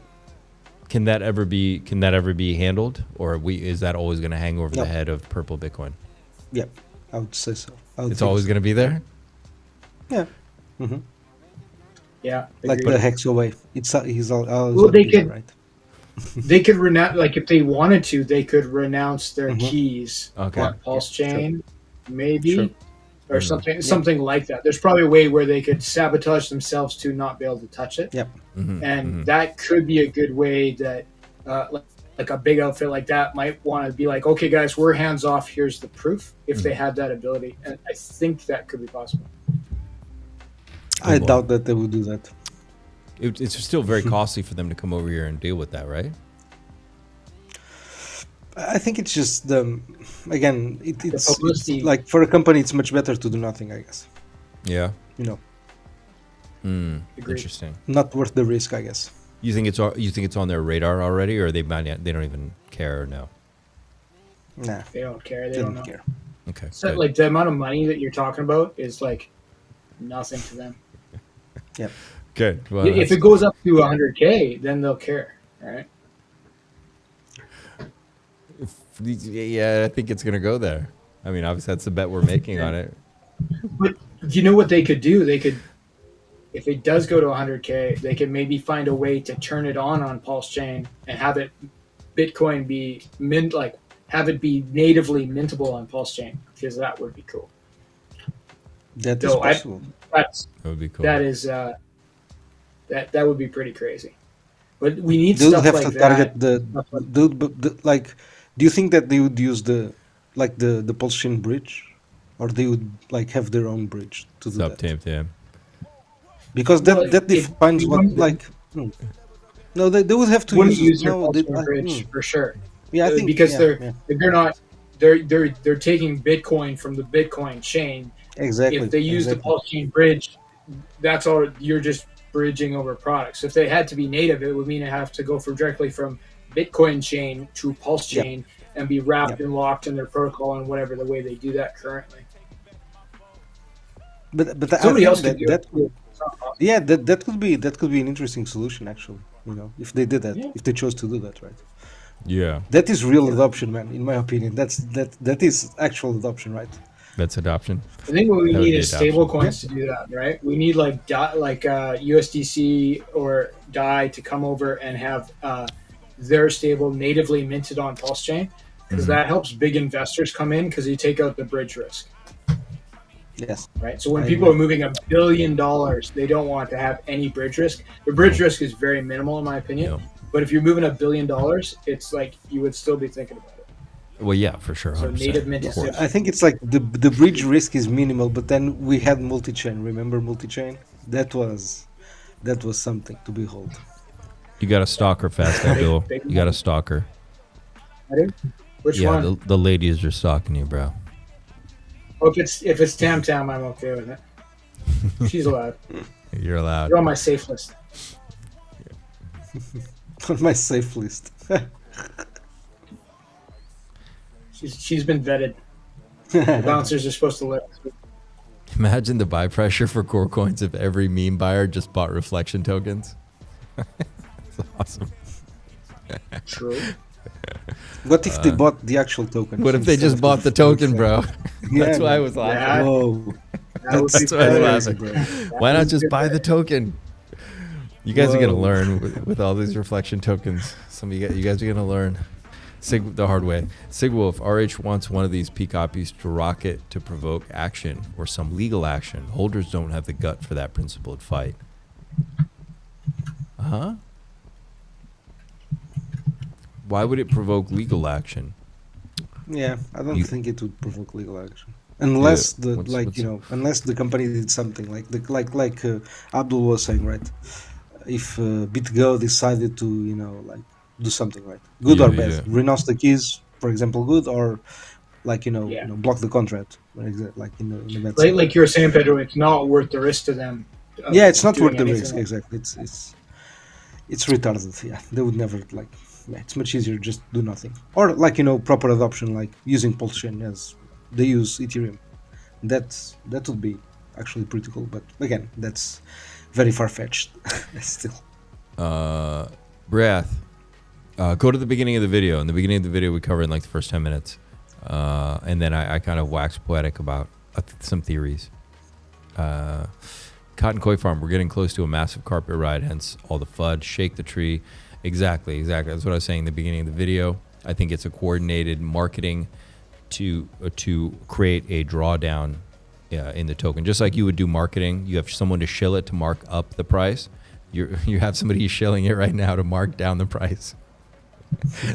[SPEAKER 1] Can that ever be handled, or is that always going to hang over
[SPEAKER 3] No.
[SPEAKER 1] the head of purple Bitcoin?
[SPEAKER 3] Yeah, I would say so.
[SPEAKER 1] It's always going to be there.
[SPEAKER 3] Yeah. hmm
[SPEAKER 2] Yeah,
[SPEAKER 3] Like
[SPEAKER 2] agreed.
[SPEAKER 3] the Hex away. He's always
[SPEAKER 2] Well,
[SPEAKER 3] gonna
[SPEAKER 2] they
[SPEAKER 3] be there,
[SPEAKER 2] could-
[SPEAKER 3] right?
[SPEAKER 2] They could renounce, like if they wanted to, they could renounce their
[SPEAKER 3] Mhm.
[SPEAKER 2] keys
[SPEAKER 1] Okay.
[SPEAKER 2] on PulseChain, maybe,
[SPEAKER 3] Sure.
[SPEAKER 2] or something like that. There's probably a way where they could sabotage themselves to not be able to touch it,
[SPEAKER 3] Yep.
[SPEAKER 2] and that could be a good way that, like a big outfit like that might want to be like, okay, guys, we're hands off. Here's the proof. If they had that ability, and I think that could be possible.
[SPEAKER 3] I
[SPEAKER 1] boy.
[SPEAKER 3] doubt that they would do that.
[SPEAKER 1] It's still very costly for them to come over here and deal with that, right?
[SPEAKER 3] I think it's just again, it's
[SPEAKER 2] publicity.
[SPEAKER 3] like for a company, it's much better to do nothing. I guess
[SPEAKER 1] Yeah.
[SPEAKER 2] Agreed.
[SPEAKER 1] Interesting.
[SPEAKER 3] not worth the risk. I guess.
[SPEAKER 1] You think it's on their radar already, or they don't even care or no?
[SPEAKER 3] Nah,
[SPEAKER 2] They don't care. They don't
[SPEAKER 3] didn't
[SPEAKER 2] know.
[SPEAKER 3] care.
[SPEAKER 1] Okay.
[SPEAKER 2] So,
[SPEAKER 1] good.
[SPEAKER 2] like the amount of money that you're talking about is like nothing to them.
[SPEAKER 3] Yep.
[SPEAKER 1] Good. Well,
[SPEAKER 2] If
[SPEAKER 1] that's-
[SPEAKER 2] it goes up to 100K, then they'll care, right?
[SPEAKER 1] yeah, I think it's gonna go there. I mean, obviously that's the bet we're making on it.
[SPEAKER 2] But you know what they could do? They could, if it does go to 100K, they could maybe find a way to turn it on PulseChain and have it Bitcoin be have it be natively mintable on PulseChain, because that would be cool.
[SPEAKER 3] That is
[SPEAKER 2] So
[SPEAKER 3] possible.
[SPEAKER 2] That's
[SPEAKER 1] That would be cool.
[SPEAKER 2] that is that would be pretty crazy. But we need
[SPEAKER 3] They would
[SPEAKER 2] stuff
[SPEAKER 3] have
[SPEAKER 2] like
[SPEAKER 3] to
[SPEAKER 2] that.
[SPEAKER 3] target like. Do you think that they would use the PulseChain bridge, or they would like have their own bridge to do
[SPEAKER 1] Sub
[SPEAKER 3] that?
[SPEAKER 1] Tam.
[SPEAKER 3] Because
[SPEAKER 2] Well,
[SPEAKER 3] that defines
[SPEAKER 2] you
[SPEAKER 3] what
[SPEAKER 2] wouldn't-
[SPEAKER 3] like. No, they would have to
[SPEAKER 2] wouldn't
[SPEAKER 3] use.
[SPEAKER 2] use your
[SPEAKER 3] No, they,
[SPEAKER 2] PulseChain bridge for sure.
[SPEAKER 3] yeah, I think
[SPEAKER 2] Because
[SPEAKER 3] yeah,
[SPEAKER 2] they're not they're taking Bitcoin from the Bitcoin chain.
[SPEAKER 3] exactly.
[SPEAKER 2] If they use the PulseChain bridge, that's all. You're just bridging over products. If they had to be native, it would mean it have to go directly from Bitcoin chain to PulseChain and be wrapped and locked in their protocol and whatever the way they do that currently.
[SPEAKER 3] But
[SPEAKER 2] Somebody
[SPEAKER 3] I
[SPEAKER 2] else
[SPEAKER 3] think
[SPEAKER 2] could do it. It's not possible.
[SPEAKER 3] yeah, that could be an interesting solution actually. You know, if they did that,
[SPEAKER 2] Yeah.
[SPEAKER 3] if they chose to do that, right?
[SPEAKER 1] Yeah,
[SPEAKER 3] That is real adoption, man. In my opinion, that is actual adoption, right?
[SPEAKER 1] that's adoption.
[SPEAKER 2] I think what we
[SPEAKER 1] That would
[SPEAKER 2] need
[SPEAKER 1] be
[SPEAKER 2] is
[SPEAKER 1] adoption.
[SPEAKER 2] stable coins to do that, right? We need like USDC or DAI to come over and have their stable natively minted on PulseChain, because that helps big investors come in because you take out the bridge risk,
[SPEAKER 3] Yes.
[SPEAKER 2] right? So when
[SPEAKER 3] I
[SPEAKER 2] people
[SPEAKER 3] agree.
[SPEAKER 2] are moving $1 billion, they don't want to have any bridge risk. The bridge risk is very minimal in my opinion,
[SPEAKER 1] Yeah.
[SPEAKER 2] but if you're moving $1 billion, it's like you would still be thinking about it.
[SPEAKER 1] Well, yeah, for sure.
[SPEAKER 2] So
[SPEAKER 1] 100%.
[SPEAKER 2] native mint
[SPEAKER 1] Of
[SPEAKER 2] is
[SPEAKER 1] course.
[SPEAKER 3] I think it's like the bridge risk is minimal, but then we had multi-chain. Remember multi-chain? That was something to behold.
[SPEAKER 1] You got a stalker fast, Abdoul. You got a stalker.
[SPEAKER 2] Which
[SPEAKER 1] Yeah,
[SPEAKER 2] one?
[SPEAKER 1] the ladies are stalking you, bro.
[SPEAKER 2] Well, if it's Tam Tam, I'm okay with it. She's allowed.
[SPEAKER 1] You're allowed.
[SPEAKER 2] You're on my safe list.
[SPEAKER 3] On my safe list.
[SPEAKER 2] She's been vetted. The bouncers are supposed to live.
[SPEAKER 1] Imagine the buy pressure for core coins if every meme buyer just bought reflection tokens. That's awesome.
[SPEAKER 2] True.
[SPEAKER 3] What if they bought the actual token?
[SPEAKER 1] What if they
[SPEAKER 3] instead
[SPEAKER 1] just
[SPEAKER 3] of
[SPEAKER 1] bought the token, bro?
[SPEAKER 3] Yeah,
[SPEAKER 1] That's why I
[SPEAKER 3] man.
[SPEAKER 1] was laughing.
[SPEAKER 2] Yeah.
[SPEAKER 3] Whoa.
[SPEAKER 2] That would be
[SPEAKER 1] That's why I was
[SPEAKER 2] better.
[SPEAKER 1] laughing. Why not just buy the token? You guys are gonna
[SPEAKER 3] Whoa.
[SPEAKER 1] learn with all these reflection tokens. Some of you guys are gonna learn the hard way. Sigwolf, RH wants one of these P copies to rocket to provoke action or some legal action. Holders don't have the gut for that principled fight. Huh? Why would it provoke legal action?
[SPEAKER 3] Yeah, I don't
[SPEAKER 1] You-
[SPEAKER 3] think it would provoke legal action unless
[SPEAKER 1] Yeah,
[SPEAKER 3] the unless the company did something like Abdul was saying, right? If BitGo decided to do something, right, good or
[SPEAKER 1] Yeah,
[SPEAKER 3] bad,
[SPEAKER 1] yeah.
[SPEAKER 3] renounce the keys, for example, good, or
[SPEAKER 2] Yeah.
[SPEAKER 3] block the contract, like in the bad
[SPEAKER 2] Like you were saying, Pedro, it's not worth the risk to them. of
[SPEAKER 3] yeah, it's not
[SPEAKER 2] doing
[SPEAKER 3] worth the
[SPEAKER 2] anything
[SPEAKER 3] risk.
[SPEAKER 2] like-
[SPEAKER 3] Exactly, it's retarded. Yeah, they would never like. Yeah, it's much easier just do nothing, or proper adoption, like using PulseChain as they use Ethereum. That would be actually pretty cool. But again, that's very far fetched. Still,
[SPEAKER 1] Breath. Go to the beginning of the video. In the beginning of the video, we cover in like the first 10 minutes. And then I kind of wax poetic about some theories. Cotton Koi Farm, we're getting close to a massive carpet ride, hence all the FUD. Shake the tree. Exactly. That's what I was saying in the beginning of the video. I think it's a coordinated marketing to create a drawdown in the token. Just like you would do marketing, you have someone to shill it to mark up the price. You have somebody shilling it right now to mark down the price.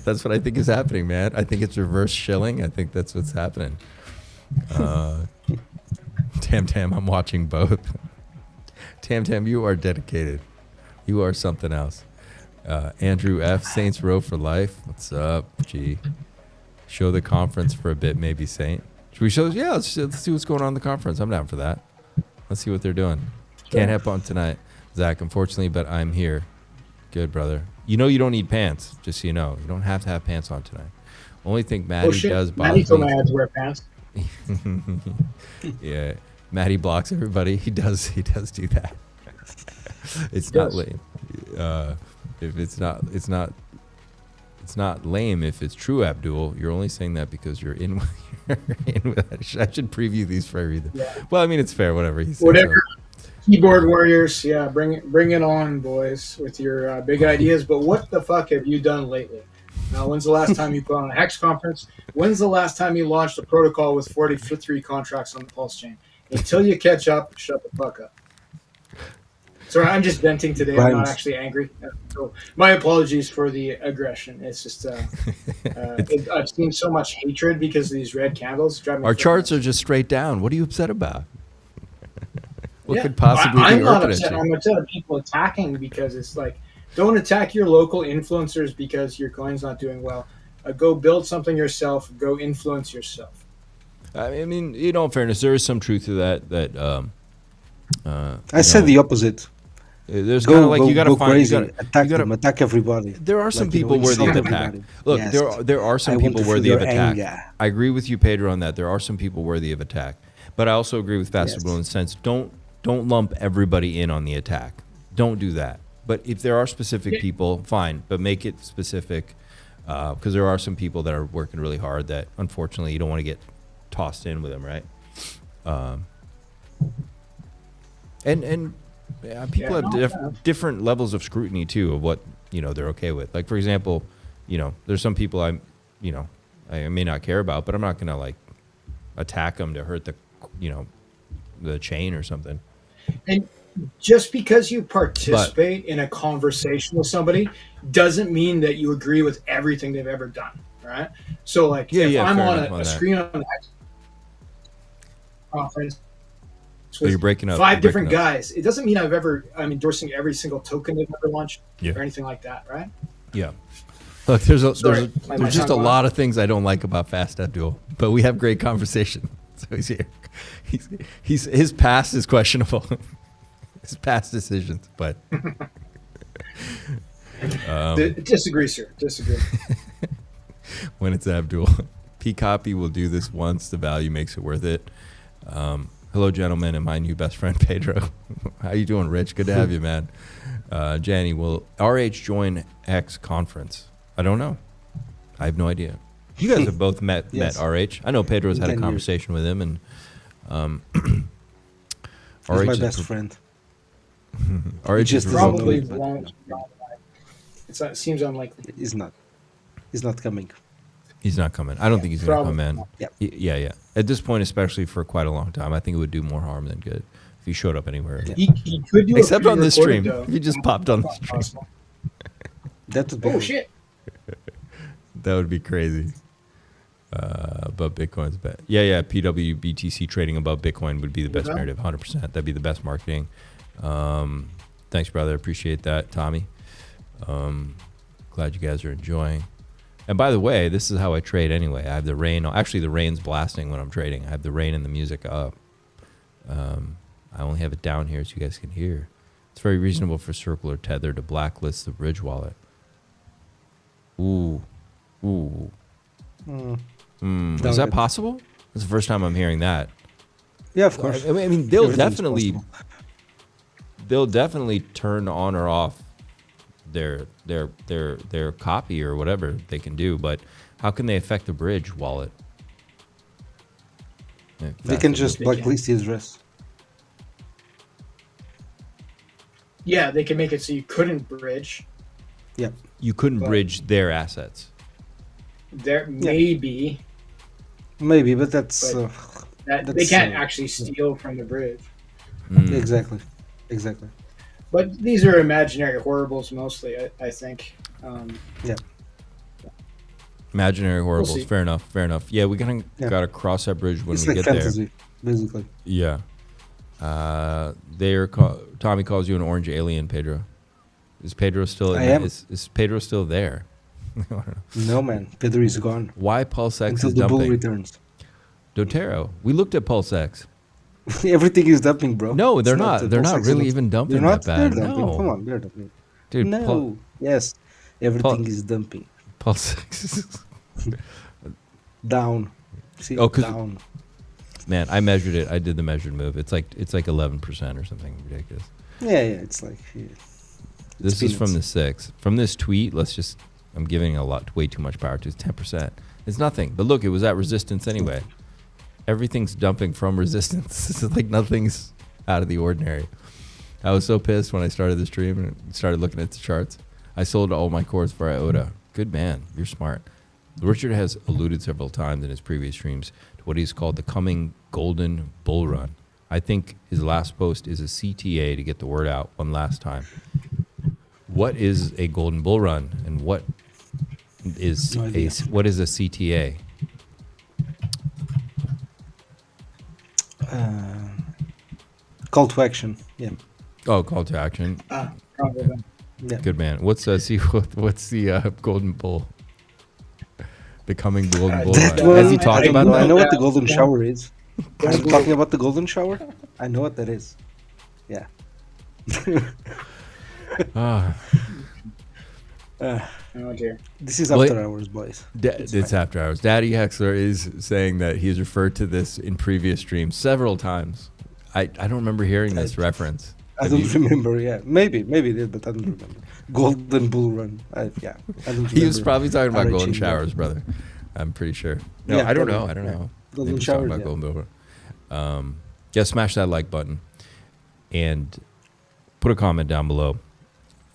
[SPEAKER 1] That's what I think is happening, man. I think it's reverse shilling. I think that's what's happening. Tam, I'm watching both. Tam, you are dedicated. You are something else. Andrew F. Saints Row for life. What's up, G? Show the conference for a bit, maybe, Saint. Should we show? Yeah, let's see what's going on in the conference. I'm down for that. Let's see what they're doing. Can't help on tonight, Zach, unfortunately, but I'm here. Good, brother. You know you don't need pants, just so you know. You don't have to have pants on tonight. Only thing
[SPEAKER 2] Oh
[SPEAKER 1] Maddie
[SPEAKER 2] shit!
[SPEAKER 1] does
[SPEAKER 2] Maddie
[SPEAKER 1] bothers
[SPEAKER 2] told
[SPEAKER 1] me.
[SPEAKER 2] me I had to wear pants.
[SPEAKER 1] Yeah, Maddie blocks everybody. He does do that. It's
[SPEAKER 2] He
[SPEAKER 1] not
[SPEAKER 2] does.
[SPEAKER 1] lame. If it's not lame if it's true, Abdul. You're only saying that because you're in. I should preview these for everything.
[SPEAKER 2] Yeah.
[SPEAKER 1] Well, I mean, it's fair. Whatever he says.
[SPEAKER 2] Whatever. Keyboard warriors, yeah, bring it on, boys, with your big ideas. But what the fuck have you done lately? When's the last time you put on a Hex conference? When's the last time you launched a protocol with 43 contracts on the Pulse chain? Until you catch up, shut the fuck up. Sorry, I'm just venting today. I'm not
[SPEAKER 3] Rhymes.
[SPEAKER 2] actually angry. So my apologies for the aggression. It's just I've seen so much hatred because of these red candles. Drive me
[SPEAKER 1] Our
[SPEAKER 2] fucking
[SPEAKER 1] charts
[SPEAKER 2] nuts.
[SPEAKER 1] are just straight down. What are you upset about? What
[SPEAKER 2] Yeah.
[SPEAKER 1] could possibly
[SPEAKER 2] I'm
[SPEAKER 1] be
[SPEAKER 2] not
[SPEAKER 1] irking
[SPEAKER 2] upset.
[SPEAKER 1] at
[SPEAKER 2] I'm
[SPEAKER 1] you?
[SPEAKER 2] upset at people attacking because it's like, don't attack your local influencers because your coin's not doing well. Go build something yourself. Go influence yourself.
[SPEAKER 1] I mean, in all fairness, there is some truth to that.
[SPEAKER 3] I said the opposite.
[SPEAKER 1] There's kind of like you got to
[SPEAKER 3] go
[SPEAKER 1] find.
[SPEAKER 3] crazy,
[SPEAKER 1] You gotta,
[SPEAKER 3] attack
[SPEAKER 1] you gotta,
[SPEAKER 3] them, attack everybody.
[SPEAKER 1] There are some
[SPEAKER 3] Like,
[SPEAKER 1] people worthy of
[SPEAKER 3] insult
[SPEAKER 1] attack.
[SPEAKER 3] everybody.
[SPEAKER 1] Look,
[SPEAKER 3] Yes.
[SPEAKER 1] there are some
[SPEAKER 3] I want
[SPEAKER 1] people
[SPEAKER 3] to feel
[SPEAKER 1] worthy of
[SPEAKER 3] your
[SPEAKER 1] attack.
[SPEAKER 3] anger.
[SPEAKER 1] I agree with you, Pedro, on that. There are some people worthy of attack, but I also agree with Fastable in the sense don't lump everybody in on the attack. Don't do that. But if there are specific people, fine, but make it specific because there are some people that are working really hard that unfortunately you don't want to get tossed in with them, right? And people have different levels of scrutiny too of what they're okay with. Like for example, there's some people I may not care about, but I'm not gonna like attack them to hurt the chain or something.
[SPEAKER 2] And just because you participate in a conversation with somebody doesn't mean that you agree with everything they've ever done, right? So like if I'm on a screen on a conference with
[SPEAKER 1] you're breaking up.
[SPEAKER 2] five different guys, it doesn't mean I'm endorsing every single token they've ever launched or anything like that, right?
[SPEAKER 1] Yeah. Look, there's
[SPEAKER 2] my
[SPEAKER 1] just a
[SPEAKER 2] son
[SPEAKER 1] lot of things I don't like about Fast Abdul, but we have great conversation. So he's here. His past is questionable. His past decisions, but
[SPEAKER 2] disagree, sir. Disagree.
[SPEAKER 1] when it's Abdul, P copy will do this once. The value makes it worth it. Hello, gentlemen, and my new best friend Pedro. How you doing, Rich? Good to have you, man. Janny, will RH join X conference? I don't know. I have no idea. You guys have both met RH. I know Pedro's had a conversation with him, and
[SPEAKER 3] He's
[SPEAKER 1] RH
[SPEAKER 3] my
[SPEAKER 1] is
[SPEAKER 3] best friend.
[SPEAKER 1] RH
[SPEAKER 3] He just
[SPEAKER 1] is
[SPEAKER 2] Probably
[SPEAKER 3] But-
[SPEAKER 2] won't. It seems unlikely.
[SPEAKER 3] He's not. He's not coming.
[SPEAKER 1] He's not coming. I don't think he's going to come in.
[SPEAKER 3] Yeah.
[SPEAKER 1] Yeah. At this point, especially for quite a long time, I think it would do more harm than good if he showed up anywhere.
[SPEAKER 3] Yeah.
[SPEAKER 2] He could do
[SPEAKER 1] Except on this stream.
[SPEAKER 2] though.
[SPEAKER 1] He just popped on the stream.
[SPEAKER 2] Possible.
[SPEAKER 3] That would be
[SPEAKER 2] Oh
[SPEAKER 3] good.
[SPEAKER 2] shit!
[SPEAKER 1] That would be crazy. But Bitcoin's best. Yeah. PWBTC trading above Bitcoin would be the best narrative, 100%. That'd be the best marketing. Thanks, brother. Appreciate that, Tommy. Glad you guys are enjoying. And by the way, this is how I trade anyway. I have the rain. Actually, the rain's blasting when I'm trading. I have the rain and the music up. I only have it down here so you guys can hear. It's very reasonable for Circle or Tether to blacklist the Bridge wallet. Ooh. Is that possible? That's the first time I'm hearing that.
[SPEAKER 3] Yeah, of course.
[SPEAKER 1] I mean, they'll
[SPEAKER 3] Everything's
[SPEAKER 1] definitely turn on or off their copy or whatever they can do, but how can they affect the Bridge wallet?
[SPEAKER 3] They can just blacklist the address.
[SPEAKER 2] Yeah, they can make it so you couldn't bridge.
[SPEAKER 3] Yeah.
[SPEAKER 1] You couldn't bridge their assets.
[SPEAKER 2] There maybe
[SPEAKER 3] Maybe, but that's
[SPEAKER 2] that they can't actually steal from the bridge.
[SPEAKER 3] exactly.
[SPEAKER 2] But these are imaginary horribles mostly, I think.
[SPEAKER 3] Yeah.
[SPEAKER 1] Imaginary horribles.
[SPEAKER 2] see.
[SPEAKER 1] Fair enough. Yeah, we gotta cross that bridge when
[SPEAKER 3] It's
[SPEAKER 1] we
[SPEAKER 3] like
[SPEAKER 1] get
[SPEAKER 3] fantasy, basically.
[SPEAKER 1] there. Yeah. Tommy calls you an orange alien, Pedro. Is Pedro still?
[SPEAKER 3] I am.
[SPEAKER 1] Is Pedro still there? I don't know.
[SPEAKER 3] No, man. Pedro is gone.
[SPEAKER 1] Why PulseX
[SPEAKER 3] Until
[SPEAKER 1] is
[SPEAKER 3] the bull
[SPEAKER 1] dumping?
[SPEAKER 3] returns.
[SPEAKER 1] Dotero. We looked at PulseX.
[SPEAKER 3] Everything is dumping, bro.
[SPEAKER 1] No, they're
[SPEAKER 3] It's
[SPEAKER 1] not. They're not
[SPEAKER 3] PulseX
[SPEAKER 1] really
[SPEAKER 3] is
[SPEAKER 1] even dumping
[SPEAKER 3] They're not.
[SPEAKER 1] that bad.
[SPEAKER 3] They're dumping.
[SPEAKER 1] No.
[SPEAKER 3] Come on, they're dumping.
[SPEAKER 1] Dude,
[SPEAKER 3] No. Yes. Everything is dumping.
[SPEAKER 1] PulseX.
[SPEAKER 3] Down. See,
[SPEAKER 1] Oh, 'cause-
[SPEAKER 3] down.
[SPEAKER 1] Man, I measured it. I did the measured move. It's like 11% or something ridiculous.
[SPEAKER 3] Yeah, it's like. Yeah.
[SPEAKER 1] This is from
[SPEAKER 3] peanuts.
[SPEAKER 1] the 6th. From this tweet, I'm giving way too much power to. It's 10%. It's nothing. But look, it was at resistance anyway. Everything's dumping from resistance. It's like nothing's out of the ordinary. I was so pissed when I started the stream and started looking at the charts. I sold all my cores for IOTA. Good man. You're smart. Richard has alluded several times in his previous streams to what he's called the coming golden bull run. I think his last post is a CTA to get the word out one last time. What is a golden bull run, and what is
[SPEAKER 3] No idea.
[SPEAKER 1] what is a CTA?
[SPEAKER 3] Call to action. Yeah.
[SPEAKER 1] Oh, call to action.
[SPEAKER 2] Probably.
[SPEAKER 3] Yeah.
[SPEAKER 1] Good man. What's the golden bull? The coming golden bull
[SPEAKER 2] that
[SPEAKER 1] run.
[SPEAKER 3] Well,
[SPEAKER 1] Has he talked
[SPEAKER 3] I
[SPEAKER 1] about
[SPEAKER 3] know, I
[SPEAKER 1] that?
[SPEAKER 3] know what the
[SPEAKER 2] Yeah.
[SPEAKER 3] golden shower is. Are you
[SPEAKER 2] Google
[SPEAKER 3] talking about the golden shower? I know what that is. Yeah.
[SPEAKER 1] Ah,
[SPEAKER 2] Oh dear.
[SPEAKER 3] This is
[SPEAKER 1] Well,
[SPEAKER 3] after hours, boys.
[SPEAKER 1] it's after hours. Daddy Hexler is saying that he's referred to this in previous streams several times. I don't remember hearing this reference.
[SPEAKER 3] I
[SPEAKER 1] Have
[SPEAKER 3] don't
[SPEAKER 1] you?
[SPEAKER 3] remember. Yeah, maybe it did, but I don't remember. Golden bull run. I don't
[SPEAKER 1] He was
[SPEAKER 3] remember
[SPEAKER 1] probably talking about golden
[SPEAKER 3] RHing
[SPEAKER 1] showers,
[SPEAKER 3] that.
[SPEAKER 1] brother. I'm pretty sure. No,
[SPEAKER 3] Yeah,
[SPEAKER 1] I don't
[SPEAKER 3] probably,
[SPEAKER 1] know. I don't
[SPEAKER 3] yeah.
[SPEAKER 1] know.
[SPEAKER 3] Golden
[SPEAKER 1] Maybe he's talking
[SPEAKER 3] showers,
[SPEAKER 1] about
[SPEAKER 3] yeah.
[SPEAKER 1] golden bull run. Yeah, smash that like button and put a comment down below.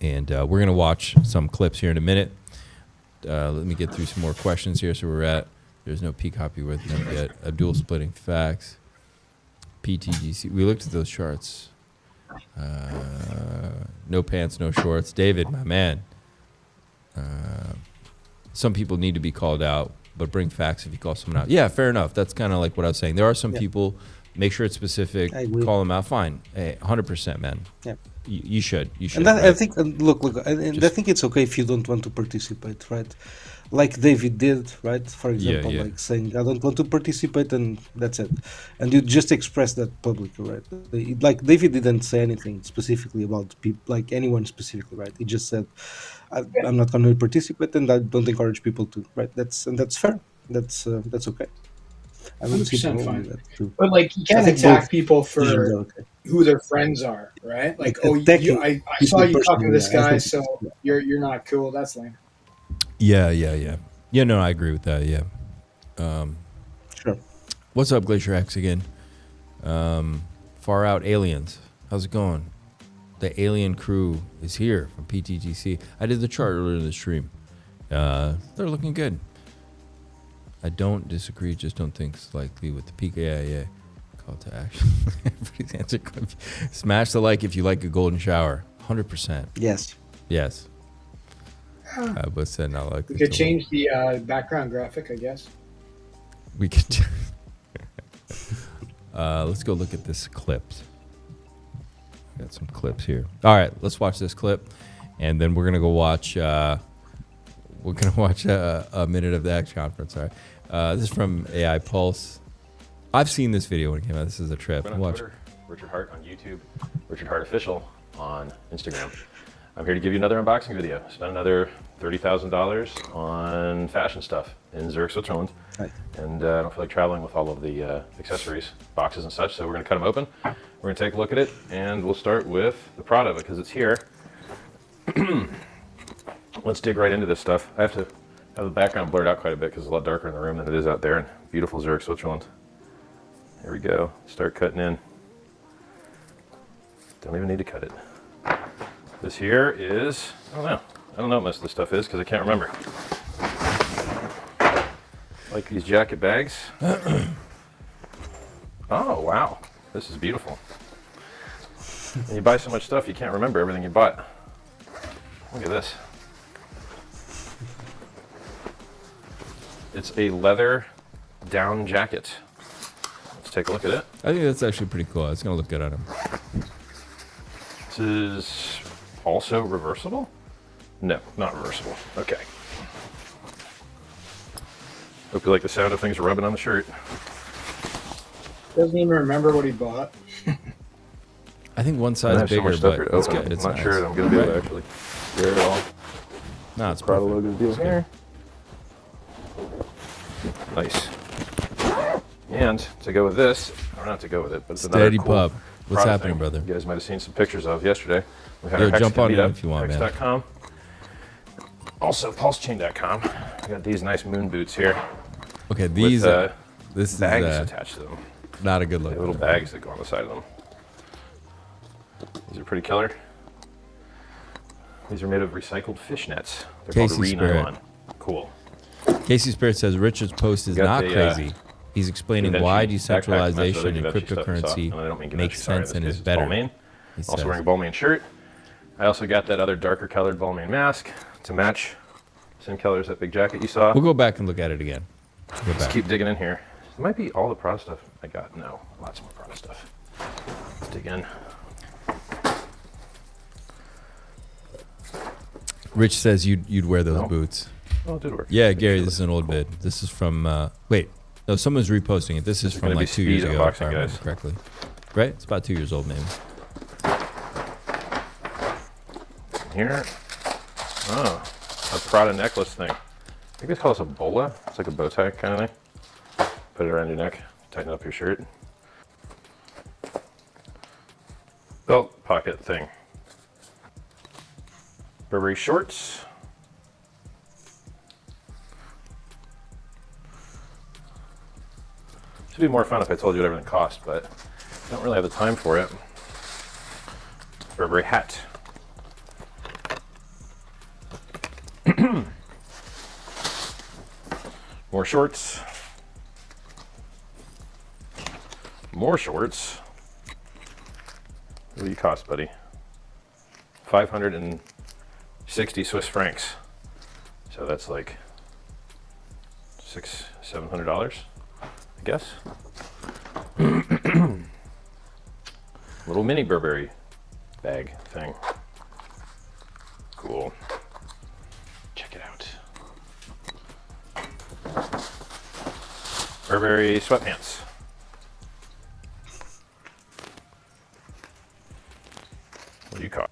[SPEAKER 1] And we're going to watch some clips here in a minute. Let me get through some more questions here. So we're at, there's no peak copy with them yet. Abdoul splitting facts. PTGC. We looked at those charts. No pants, no shorts. David, my man. Some people need to be called out, but bring facts if you call someone out. Yeah, fair enough. That's kind of like what I was saying. There are some people, make sure it's specific,
[SPEAKER 3] I agree.
[SPEAKER 1] call them out. Fine. Hey, 100%, man.
[SPEAKER 3] Yeah.
[SPEAKER 1] You should. You should.
[SPEAKER 3] And that, I
[SPEAKER 1] right?
[SPEAKER 3] think, look, I think it's okay if you don't want to participate, right? Like David did, right? For example,
[SPEAKER 1] yeah.
[SPEAKER 3] like saying, I don't want to participate, and that's it. And you just express that publicly, right? Like David didn't say anything specifically about people, like anyone specifically, right? He just said, I'm not going to participate, and I don't encourage people to, right? That's fair. That's okay. I don't see
[SPEAKER 2] 100%
[SPEAKER 3] problem
[SPEAKER 2] fine.
[SPEAKER 3] with that too.
[SPEAKER 2] But like, you can't
[SPEAKER 3] I think
[SPEAKER 2] attack
[SPEAKER 3] both
[SPEAKER 2] people
[SPEAKER 3] decisions
[SPEAKER 2] for
[SPEAKER 3] are okay.
[SPEAKER 2] who their friends are, right? Like,
[SPEAKER 3] Like, attacking
[SPEAKER 2] I
[SPEAKER 3] people
[SPEAKER 2] saw you talking to this
[SPEAKER 3] personally, I
[SPEAKER 2] guy,
[SPEAKER 3] think
[SPEAKER 2] so
[SPEAKER 3] it's-
[SPEAKER 2] you're not cool. That's lame.
[SPEAKER 1] Yeah. Yeah, no, I agree with that. Yeah.
[SPEAKER 3] Sure.
[SPEAKER 1] What's up, Glacier X again? Far Out Aliens. How's it going? The alien crew is here from PTGC. I did the chart earlier in the stream. They're looking good. I don't disagree, just don't think it's likely with the PKIA. Call to action. Everybody's answer. Smash the like if you like a golden shower. 100%.
[SPEAKER 3] Yes.
[SPEAKER 1] Yes. But said not like
[SPEAKER 2] We could change the background graphic, I guess.
[SPEAKER 1] We could. Let's go look at this clips. Got some clips here. All right, let's watch this clip, and then we're gonna go watch. We're gonna watch a minute of the X conference. All right, this is from AI Pulse. I've seen this video when it came out. This is a trip.
[SPEAKER 4] On
[SPEAKER 1] Watch.
[SPEAKER 4] Twitter, Richard Hart on YouTube, Richard Hart Official on Instagram. I'm here to give you another unboxing video. Spent another $30,000 on fashion stuff in Zurich, Switzerland.
[SPEAKER 3] Right.
[SPEAKER 4] And I don't feel like traveling with all of the accessories, boxes and such, so we're gonna cut them open. We're gonna take a look at it, and we'll start with the product because it's here. Let's dig right into this stuff. I have to have the background blurred out quite a bit because it's a lot darker in the room than it is out there in beautiful Zurich, Switzerland. Here we go, start cutting in. Don't even need to cut it. This here is, I don't know what most of this stuff is because I can't remember. Like these jacket bags. Oh, wow. This is beautiful. And you buy so much stuff, you can't remember everything you bought. Look at this. It's a leather down jacket. Let's take a look at it.
[SPEAKER 1] I think that's actually pretty cool. It's gonna look good on him.
[SPEAKER 4] This is also reversible? No, not reversible. Okay. Hope you like the sound of things rubbing on the shirt.
[SPEAKER 2] Doesn't even remember what he bought.
[SPEAKER 1] I think one
[SPEAKER 4] I
[SPEAKER 1] side's
[SPEAKER 4] have so
[SPEAKER 1] bigger,
[SPEAKER 4] much stuff
[SPEAKER 1] but
[SPEAKER 4] here to
[SPEAKER 1] it's
[SPEAKER 4] open.
[SPEAKER 1] good. It's
[SPEAKER 4] I'm not
[SPEAKER 1] nice.
[SPEAKER 4] sure that I'm going to be able to actually share it all.
[SPEAKER 1] No, it's
[SPEAKER 4] Prada
[SPEAKER 1] perfect.
[SPEAKER 4] logo's deal here. Nice. And to go with this, or not to go with it, but it's
[SPEAKER 1] Steady
[SPEAKER 4] another cool
[SPEAKER 1] pub. What's
[SPEAKER 4] product
[SPEAKER 1] happening,
[SPEAKER 4] thing
[SPEAKER 1] brother?
[SPEAKER 4] You guys might have seen some pictures of yesterday. We had
[SPEAKER 1] Yo,
[SPEAKER 4] our
[SPEAKER 1] jump on in
[SPEAKER 4] meetup,
[SPEAKER 1] if you want, man.
[SPEAKER 4] hex.com. Also, PulseChain.com. We got these nice moon boots here
[SPEAKER 1] Okay, these
[SPEAKER 4] with
[SPEAKER 1] this is
[SPEAKER 4] bags attached to them.
[SPEAKER 1] not a good look.
[SPEAKER 4] They have little bags that go on the side of them. These are pretty killer. These are made of recycled fish nets. They're
[SPEAKER 1] Casey
[SPEAKER 4] called
[SPEAKER 1] Spirit.
[SPEAKER 4] Re-Nylon. Cool.
[SPEAKER 1] Casey Spirit says Richard's post is
[SPEAKER 4] got
[SPEAKER 1] not
[SPEAKER 4] the,
[SPEAKER 1] crazy. He's explaining
[SPEAKER 4] Da
[SPEAKER 1] why
[SPEAKER 4] Vinci backpack matches
[SPEAKER 1] decentralization
[SPEAKER 4] other
[SPEAKER 1] and
[SPEAKER 4] Da Vinci stuff you saw.
[SPEAKER 1] cryptocurrency
[SPEAKER 4] And I don't mean Da
[SPEAKER 1] makes
[SPEAKER 4] Vinci, sorry,
[SPEAKER 1] sense
[SPEAKER 4] this
[SPEAKER 1] and
[SPEAKER 4] case
[SPEAKER 1] is
[SPEAKER 4] it's
[SPEAKER 1] better.
[SPEAKER 4] Balmain.
[SPEAKER 1] He
[SPEAKER 4] Also
[SPEAKER 1] says.
[SPEAKER 4] wearing a Balmain shirt. I also got that other darker colored Balmain mask to match Sim Keller's that big jacket you saw.
[SPEAKER 1] We'll go back and look at it again. Go
[SPEAKER 4] Just
[SPEAKER 1] back.
[SPEAKER 4] keep digging in here. This might be all the Prada stuff I got. No, lots more Prada stuff. Let's dig in.
[SPEAKER 1] Rich says you'd wear those
[SPEAKER 4] No.
[SPEAKER 1] boots.
[SPEAKER 4] Oh, it did work.
[SPEAKER 1] Yeah, Gary, this is an old bid. This is from wait, no, someone's reposting it. This is from
[SPEAKER 4] gonna be
[SPEAKER 1] like 2 years
[SPEAKER 4] speed
[SPEAKER 1] ago, if
[SPEAKER 4] unboxing,
[SPEAKER 1] I remember
[SPEAKER 4] guys.
[SPEAKER 1] correctly. Right? It's about 2 years old, maybe.
[SPEAKER 4] Here. Oh, a Prada necklace thing. I think they call this a bola. It's like a bow tie kind of thing. Put it around your neck, tighten up your shirt. Belt pocket thing. Burberry shorts. Should be more fun if I told you what everything cost, but I don't really have the time for it. Burberry hat. More shorts. More shorts. What do you cost, buddy? 560 Swiss francs. So that's like $700, I guess. Little mini Burberry bag thing. Cool. Check it out. Burberry sweatpants. What do you call it?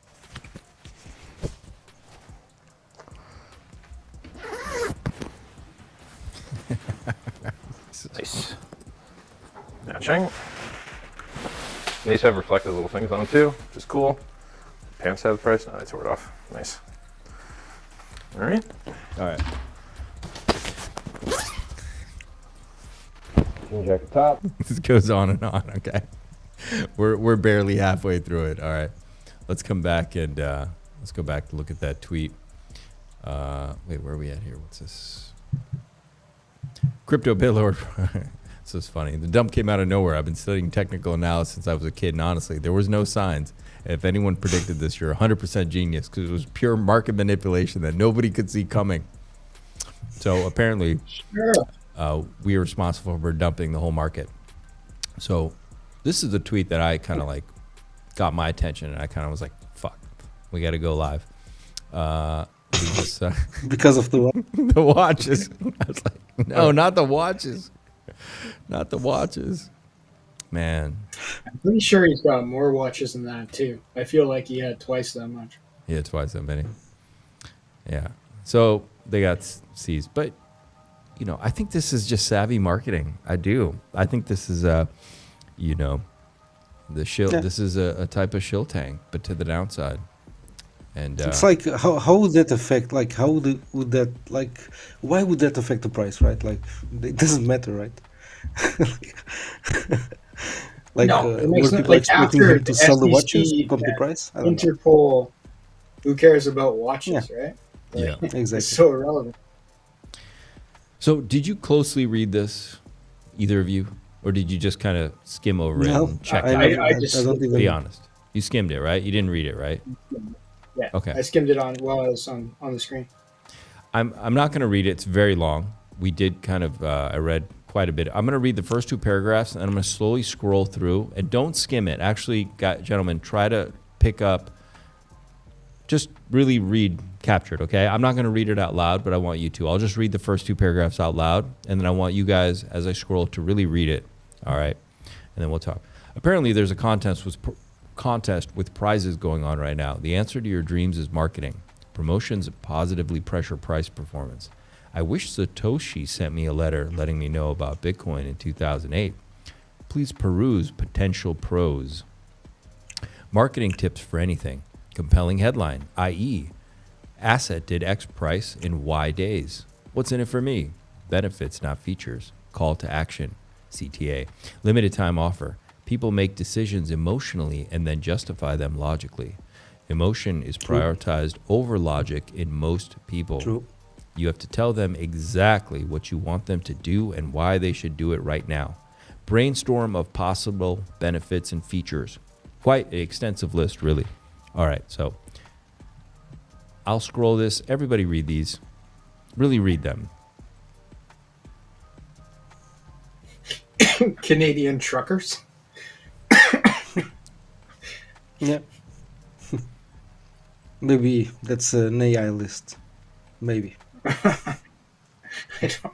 [SPEAKER 4] Nice. Matching. These have reflective little things on them too, which is cool. Pants have the price. No, I tore it off. Nice. All right.
[SPEAKER 1] All right.
[SPEAKER 4] Jean jacket top.
[SPEAKER 1] This goes on and on. Okay, we're barely halfway through it. All right, let's come back and let's go back to look at that tweet. Wait, where are we at here? What's this? Crypto Billboard. This is funny. The dump came out of nowhere. I've been studying technical analysis since I was a kid, and honestly, there was no signs. If anyone predicted this, you're 100% genius, because it was pure market manipulation that nobody could see coming. So apparently, we are responsible for dumping the whole market. So this is a tweet that I kind of like got my attention, and I kind of was like, fuck, we got to go live.
[SPEAKER 3] Because of the what?
[SPEAKER 1] The watches. I was like, no, not the watches. Not the watches. Man.
[SPEAKER 2] I'm pretty sure he's got more watches than that too. I feel like he had twice that much.
[SPEAKER 1] Yeah, twice that many. Yeah. So they got seized. But, you know, I think this is just savvy marketing. I do. I think this is you know, the shill.
[SPEAKER 3] Yeah.
[SPEAKER 1] This is a type of shill tank, but to the downside. And
[SPEAKER 3] It's like how would that affect, like would that, like, why would that affect the price, right? Like it doesn't matter, right? Like
[SPEAKER 2] No, it makes
[SPEAKER 3] were
[SPEAKER 2] no-
[SPEAKER 3] people
[SPEAKER 2] like,
[SPEAKER 3] expecting
[SPEAKER 2] after
[SPEAKER 3] him to
[SPEAKER 2] the
[SPEAKER 3] sell the
[SPEAKER 2] SEC
[SPEAKER 3] watches to pump the
[SPEAKER 2] and
[SPEAKER 3] price? I don't know.
[SPEAKER 2] Interpol, who cares about watches, right?
[SPEAKER 1] Yeah.
[SPEAKER 3] Exactly.
[SPEAKER 2] It's so irrelevant.
[SPEAKER 1] so did you closely read this, either of you? Or did you just kind of skim over it
[SPEAKER 3] No,
[SPEAKER 1] and check
[SPEAKER 3] I,
[SPEAKER 1] it out?
[SPEAKER 2] I just-
[SPEAKER 3] don't even.
[SPEAKER 1] Be honest. You skimmed it, right? You didn't read it, right?
[SPEAKER 2] Yeah.
[SPEAKER 1] Okay.
[SPEAKER 2] I skimmed it on while I was on the screen.
[SPEAKER 1] I'm not going to read it. It's very long. We did kind of, I read quite a bit. I'm going to read the first two paragraphs, and I'm going to slowly scroll through. And don't skim it. Actually, gentlemen, try to pick up, just really read captured, okay? I'm not going to read it out loud, but I want you to. I'll just read the first two paragraphs out loud, and then I want you guys, as I scroll, to really read it, all right? And then we'll talk. Apparently, there's a contest with prizes going on right now. The answer to your dreams is marketing. Promotions positively pressure price performance. I wish Satoshi sent me a letter letting me know about Bitcoin in 2008. Please peruse potential pros. Marketing tips for anything. Compelling headline, i.e., asset did X price in Y days. What's in it for me? Benefits, not features. Call to action, CTA. Limited time offer. People make decisions emotionally and then justify them logically. Emotion is prioritized over logic in most people.
[SPEAKER 3] True.
[SPEAKER 1] You have to tell them exactly what you want them to do and why they should do it right now. Brainstorm of possible benefits and features. Quite an extensive list, really. All right, so I'll scroll this. Everybody read these. Really read them.
[SPEAKER 2] Canadian truckers.
[SPEAKER 3] Yeah. Maybe that's an AI list. Maybe.
[SPEAKER 2] I don't.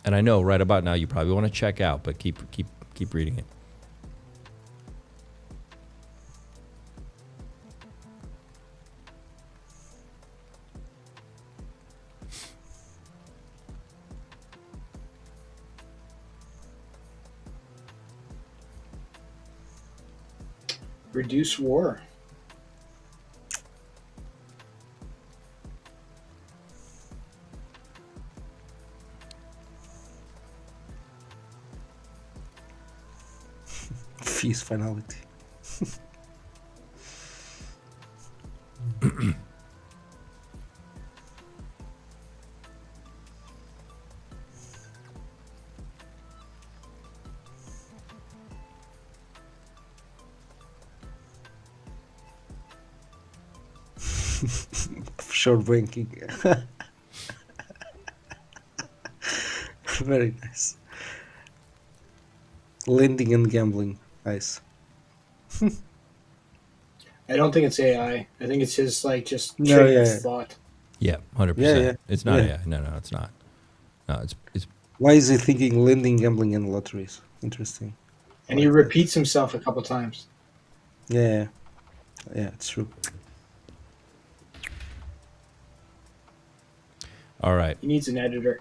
[SPEAKER 1] And I know right about now you probably want to check out, but keep reading it.
[SPEAKER 2] Reduce war.
[SPEAKER 3] Fees finality. Short banking. Very nice. Lending and gambling. Nice.
[SPEAKER 2] I don't think it's AI. I think it's his like just
[SPEAKER 3] No,
[SPEAKER 2] train
[SPEAKER 3] yeah.
[SPEAKER 2] of thought.
[SPEAKER 1] Yeah, 100%.
[SPEAKER 3] Yeah.
[SPEAKER 1] It's not
[SPEAKER 3] Yeah.
[SPEAKER 1] AI. No, it's not. No, it's
[SPEAKER 3] Why is he thinking lending, gambling, and lotteries? Interesting.
[SPEAKER 2] And he repeats himself a couple times.
[SPEAKER 3] Yeah. Yeah, it's true.
[SPEAKER 1] all right.
[SPEAKER 2] He needs an editor.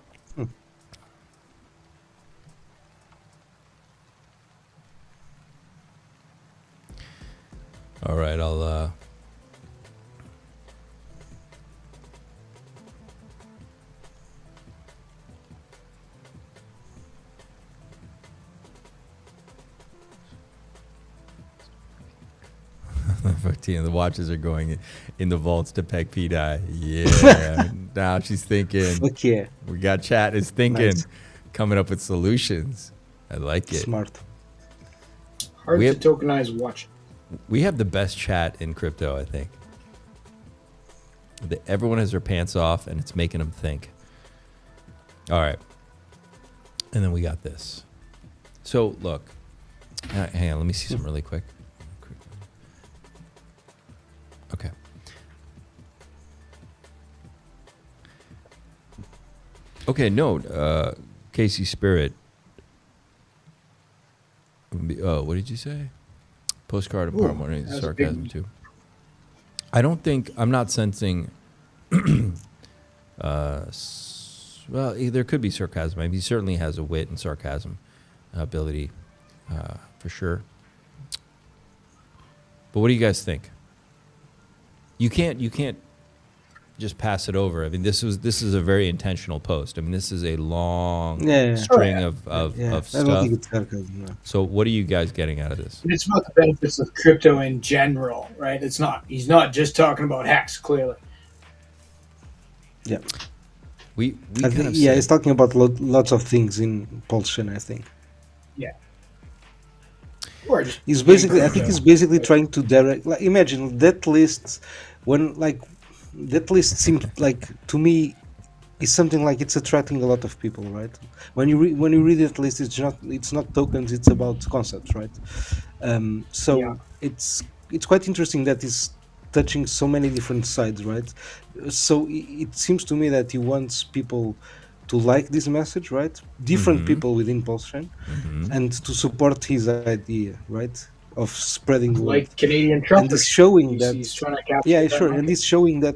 [SPEAKER 1] All right, I'll the watches are going in the vaults to peg pDAI. Yeah. Now she's thinking.
[SPEAKER 3] Fuck yeah.
[SPEAKER 1] We got chat is thinking,
[SPEAKER 3] Nice.
[SPEAKER 1] coming up with solutions. I like it.
[SPEAKER 3] Smart.
[SPEAKER 2] Hard
[SPEAKER 1] We
[SPEAKER 2] to
[SPEAKER 1] have-
[SPEAKER 2] tokenize watch.
[SPEAKER 1] We have the best chat in crypto, I think. Everyone has their pants off and it's making them think. All right. And then we got this. So look, hang on, let me see something really quick. Okay. Okay, no, Casey Spirit. Oh, what did you say? Postcard and part one is
[SPEAKER 2] that was
[SPEAKER 1] sarcasm
[SPEAKER 2] big.
[SPEAKER 1] too. I don't think I'm not sensing. Well, there could be sarcasm. I mean, he certainly has a wit and sarcasm ability, for sure. But what do you guys think? You can't just pass it over. I mean, this is a very intentional post. I mean, this is a long
[SPEAKER 3] Yeah.
[SPEAKER 1] string
[SPEAKER 2] Oh,
[SPEAKER 1] of
[SPEAKER 3] Yeah. I don't
[SPEAKER 1] stuff.
[SPEAKER 3] think it's sarcasm. No.
[SPEAKER 1] So, what are you guys getting out of this?
[SPEAKER 2] And it's about the benefits of crypto in general, right? It's not. He's not just talking about Hex. Clearly,
[SPEAKER 3] Yeah.
[SPEAKER 1] We
[SPEAKER 3] I
[SPEAKER 1] kind
[SPEAKER 3] think,
[SPEAKER 1] of
[SPEAKER 3] yeah,
[SPEAKER 1] said-
[SPEAKER 3] he's talking about lots of things in PulseChain, I think.
[SPEAKER 2] or just
[SPEAKER 3] He's basically, I think he's basically trying to direct, like, imagine that list, when, like, that list seems like, to me, is something like it's attracting a lot of people, right? When you read that list, it's not tokens, it's about concepts, right? So
[SPEAKER 2] Yeah.
[SPEAKER 3] it's quite interesting that he's touching so many different sides, right? So it seems to me that he wants people to like this message, right? Different people within PulseChain, and to support his idea, right, of spreading the word.
[SPEAKER 2] Like Canadian
[SPEAKER 3] And
[SPEAKER 2] truckers.
[SPEAKER 3] it's showing that,
[SPEAKER 2] He's trying to capture
[SPEAKER 3] yeah,
[SPEAKER 2] that
[SPEAKER 3] sure, and
[SPEAKER 2] market.
[SPEAKER 3] it's showing that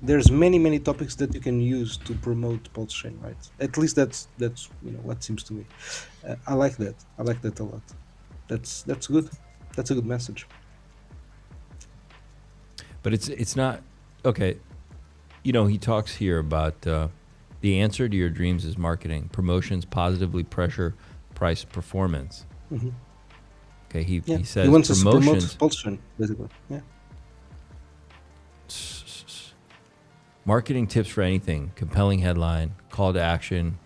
[SPEAKER 3] there's many topics that you can use to promote PulseChain, right? At least that's what seems to me. I like that. I like that a lot. That's good. That's a good message.
[SPEAKER 1] But it's not okay. He talks here about the answer to your dreams is marketing. Promotions positively pressure price performance. Okay, he says
[SPEAKER 3] he wants us to promote
[SPEAKER 1] promotions.
[SPEAKER 3] PulseChain, basically. Yeah.
[SPEAKER 1] Marketing tips for anything, compelling headline, call to action.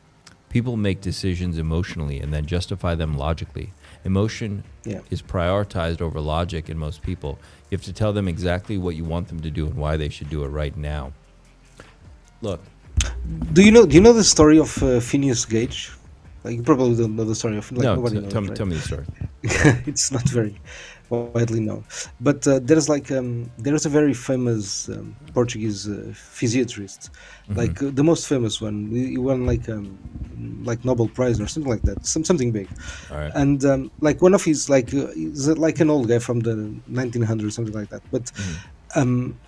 [SPEAKER 1] People make decisions emotionally and then justify them logically. Emotion is prioritized over logic in most people. You have to tell them exactly what you want them to do and why they should do it right now. Look.
[SPEAKER 3] Do you know the story of Phineas Gage? Like, you probably don't know the story of, like,
[SPEAKER 1] No,
[SPEAKER 3] nobody knows, right?
[SPEAKER 1] tell me the story.
[SPEAKER 3] It's not very widely known, but there's a very famous Portuguese physiatrist, like the most famous one. He won like Nobel Prize or something like that, something big.
[SPEAKER 1] All right.
[SPEAKER 3] And like one of his he's like an old guy from the 1900s, something like that. But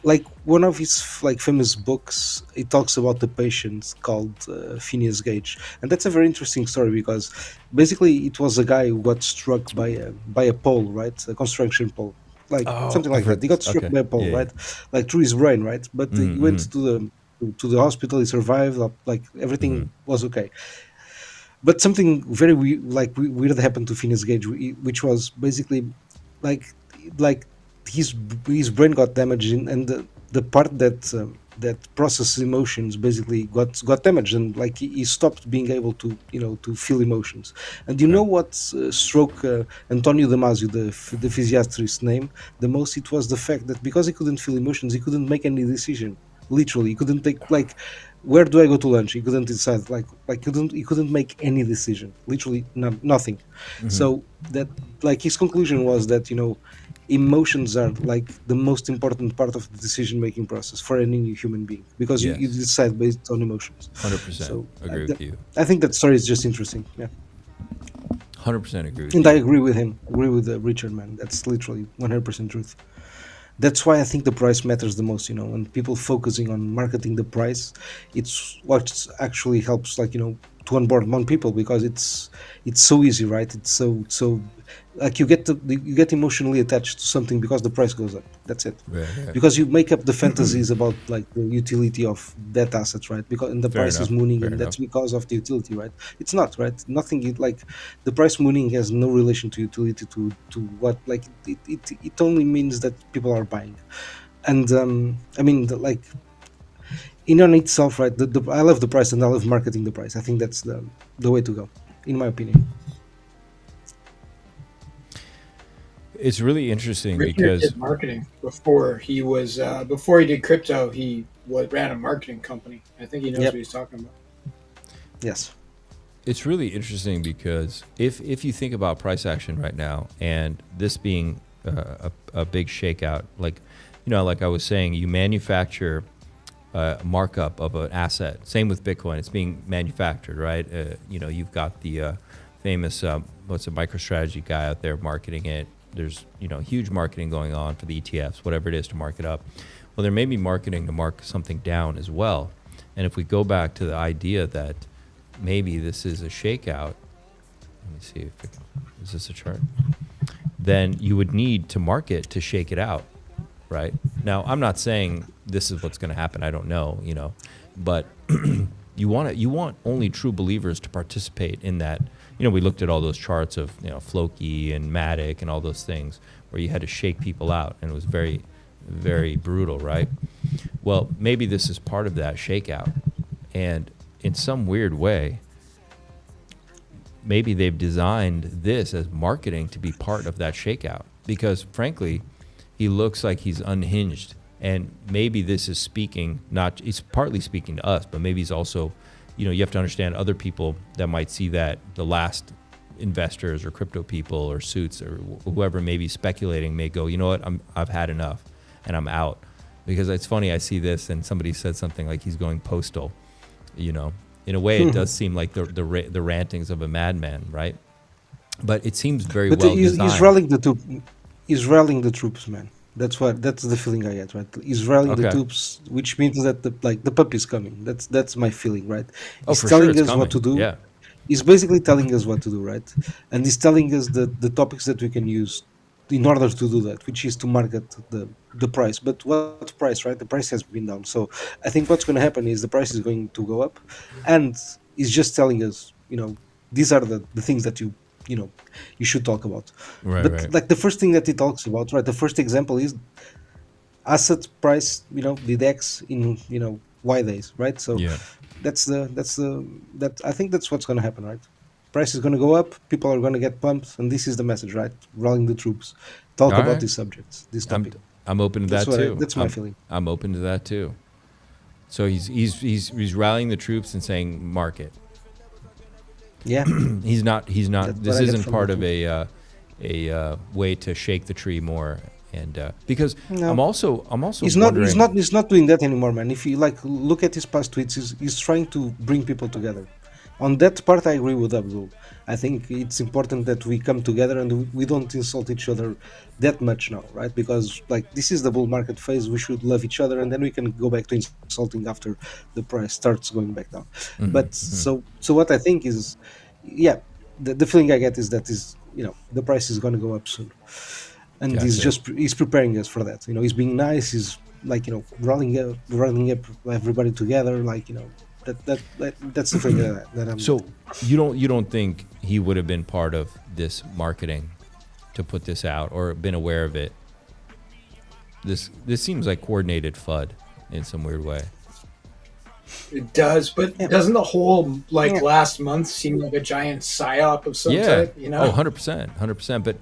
[SPEAKER 3] like one of his like famous books, it talks about the patient called Phineas Gage, and that's a very interesting story because basically it was a guy who got struck by a pole, right, a construction pole, like something like that. He got struck by a pole, right, like through his brain, right. But he went to the hospital. He survived. Like everything was okay. But something very weird happened to Phineas Gage, which was basically like his brain got damaged, and the part that processes emotions basically got damaged, and like he stopped being able to to feel emotions. And you know what struck Antonio Damasio, the physiatrist's name the most? It was the fact that because he couldn't feel emotions, he couldn't make any decision. Literally, he couldn't take, like, where do I go to lunch? He couldn't decide. He couldn't make any decision. Literally, nothing. So that, like, his conclusion was that emotions are like the most important part of the decision-making process for any human being, because you decide based on emotions.
[SPEAKER 1] 100%.
[SPEAKER 3] So
[SPEAKER 1] agree with you.
[SPEAKER 3] I think that story is just interesting. Yeah.
[SPEAKER 1] 100% agree with
[SPEAKER 3] And
[SPEAKER 1] you.
[SPEAKER 3] I agree with him. Agree with Richard, man. That's literally 100% truth. That's why I think the price matters the most. When people focusing on marketing the price, it's what actually helps, like, to onboard among people, because it's so easy, right? It's so like you get emotionally attached to something because the price goes up. That's it.
[SPEAKER 1] Right.
[SPEAKER 3] Because you make up the fantasies about, like, the utility of that asset, right? Because and the
[SPEAKER 1] Fair
[SPEAKER 3] price
[SPEAKER 1] enough.
[SPEAKER 3] is mooning,
[SPEAKER 1] Fair
[SPEAKER 3] and that's
[SPEAKER 1] enough.
[SPEAKER 3] because of the utility, right? It's not, right? Nothing. Like, the price mooning has no relation to utility, to what, like, it only means that people are buying. And I mean, like, in on itself, right? I love the price, and I love marketing the price. I think that's the way to go, in my opinion.
[SPEAKER 1] It's really interesting
[SPEAKER 2] Richard
[SPEAKER 1] because
[SPEAKER 2] did marketing before he was before he did crypto. He ran a marketing company. I think he knows what he's talking about.
[SPEAKER 3] Yes.
[SPEAKER 1] it's really interesting because if you think about price action right now, and this being a big shakeout, like I was saying, you manufacture a markup of an asset. Same with Bitcoin; it's being manufactured, right? You've got the famous MicroStrategy guy out there marketing it. There's huge marketing going on for the ETFs, whatever it is, to mark it up. Well, there may be marketing to mark something down as well. And if we go back to the idea that maybe this is a shakeout, let me see is this a chart? Then you would need to mark it to shake it out, right? Now, I'm not saying this is what's going to happen. I don't know, but you want only true believers to participate in that. We looked at all those charts of Floki and Matic and all those things where you had to shake people out, and it was very, very brutal, right? Well, maybe this is part of that shakeout, and in some weird way, maybe they've designed this as marketing to be part of that shakeout, because frankly, he looks like he's unhinged, and maybe this is he's partly speaking to us, but maybe he's also, you have to understand other people that might see that, the last investors or crypto people or suits or whoever may be speculating may go, you know what, I've had enough and I'm out. Because it's funny, I see this and somebody said something like he's going postal, In a way, it does seem like the rantings of a madman, right? But it seems very
[SPEAKER 3] But
[SPEAKER 1] well designed.
[SPEAKER 3] he's rallying the troops, man. That's the feeling I get, right? He's rallying the
[SPEAKER 1] Okay.
[SPEAKER 3] troops, which means that the pup is coming. That's my feeling, right?
[SPEAKER 1] Oh,
[SPEAKER 3] He's
[SPEAKER 1] for sure,
[SPEAKER 3] telling
[SPEAKER 1] it's
[SPEAKER 3] us
[SPEAKER 1] coming.
[SPEAKER 3] what to do.
[SPEAKER 1] Yeah.
[SPEAKER 3] He's basically telling us what to do, right? And he's telling us the topics that we can use in order to do that, which is to market the price. But what price, right? The price has been down. So I think what's going to happen is the price is going to go up, and he's just telling us, these are the things that you should talk about.
[SPEAKER 1] Right,
[SPEAKER 3] But
[SPEAKER 1] right.
[SPEAKER 3] like the first thing that he talks about, right? The first example is asset price, did X in Y days, right? So
[SPEAKER 1] Yeah.
[SPEAKER 3] that I think that's what's going to happen, right? Price is going to go up, people are going to get pumped, and this is the message, right? Rallying the troops, talk
[SPEAKER 1] All
[SPEAKER 3] about
[SPEAKER 1] right.
[SPEAKER 3] these subjects, this
[SPEAKER 1] I'm,
[SPEAKER 3] topic.
[SPEAKER 1] I'm open to
[SPEAKER 3] That's
[SPEAKER 1] that
[SPEAKER 3] what
[SPEAKER 1] too.
[SPEAKER 3] that's my
[SPEAKER 1] I'm,
[SPEAKER 3] feeling.
[SPEAKER 1] I'm open to that too. So he's rallying the troops and saying market.
[SPEAKER 3] Yeah,
[SPEAKER 1] He's not.
[SPEAKER 3] That's what
[SPEAKER 1] This
[SPEAKER 3] I get
[SPEAKER 1] isn't
[SPEAKER 3] from
[SPEAKER 1] part
[SPEAKER 3] the
[SPEAKER 1] of a way to shake the tree more. And because
[SPEAKER 3] No.
[SPEAKER 1] I'm also
[SPEAKER 3] he's
[SPEAKER 1] wondering.
[SPEAKER 3] not doing that anymore, man. If you like look at his past tweets, he's trying to bring people together. On that part, I agree with Abdul. I think it's important that we come together and we don't insult each other that much now, right? Because like this is the bull market phase, we should love each other, and then we can go back to insulting after the price starts going back down. But so what I think is, yeah, the feeling I get is that the price is going to go up soon, and
[SPEAKER 1] Gotcha.
[SPEAKER 3] he's preparing us for that. He's being nice. He's like rolling up everybody together, like that's the thing that I'm.
[SPEAKER 1] So you don't think he would have been part of this marketing to put this out or been aware of it? This seems like coordinated FUD in some weird way.
[SPEAKER 2] It does, but
[SPEAKER 3] Yeah.
[SPEAKER 2] doesn't the whole
[SPEAKER 3] Yeah.
[SPEAKER 2] last month seem like a giant psyop of some
[SPEAKER 1] Yeah.
[SPEAKER 2] type?
[SPEAKER 1] Oh, 100%, 100%. But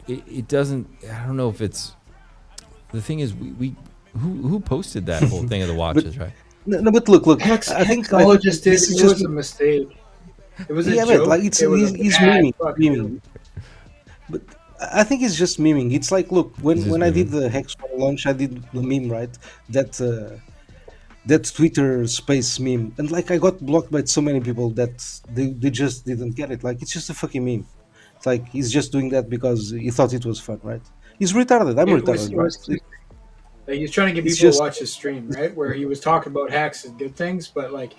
[SPEAKER 1] it doesn't. I don't know if it's. The thing is, who posted that whole thing of the watches, right?
[SPEAKER 3] No, but look. I think
[SPEAKER 2] Hexologist did.
[SPEAKER 3] this is
[SPEAKER 2] It
[SPEAKER 3] just
[SPEAKER 2] was a mistake. It was a
[SPEAKER 3] yeah,
[SPEAKER 2] joke.
[SPEAKER 3] but like he's
[SPEAKER 2] It was a bad fucking
[SPEAKER 3] miming.
[SPEAKER 2] joke.
[SPEAKER 3] But I think it's just miming. It's like, look,
[SPEAKER 1] Is this
[SPEAKER 3] when I did
[SPEAKER 1] miming?
[SPEAKER 3] the Hex One launch, I did the meme, right? That Twitter space meme, and like I got blocked by so many people that they just didn't get it. Like it's just a fucking meme. It's like he's just doing that because he thought it was fun, right? He's retarded. I'm
[SPEAKER 2] It
[SPEAKER 3] retarded,
[SPEAKER 2] was
[SPEAKER 3] right?
[SPEAKER 2] like he was trying to get
[SPEAKER 3] It's
[SPEAKER 2] people to
[SPEAKER 3] just
[SPEAKER 2] watch his stream, right? Where he was talking about hacks and good things, but like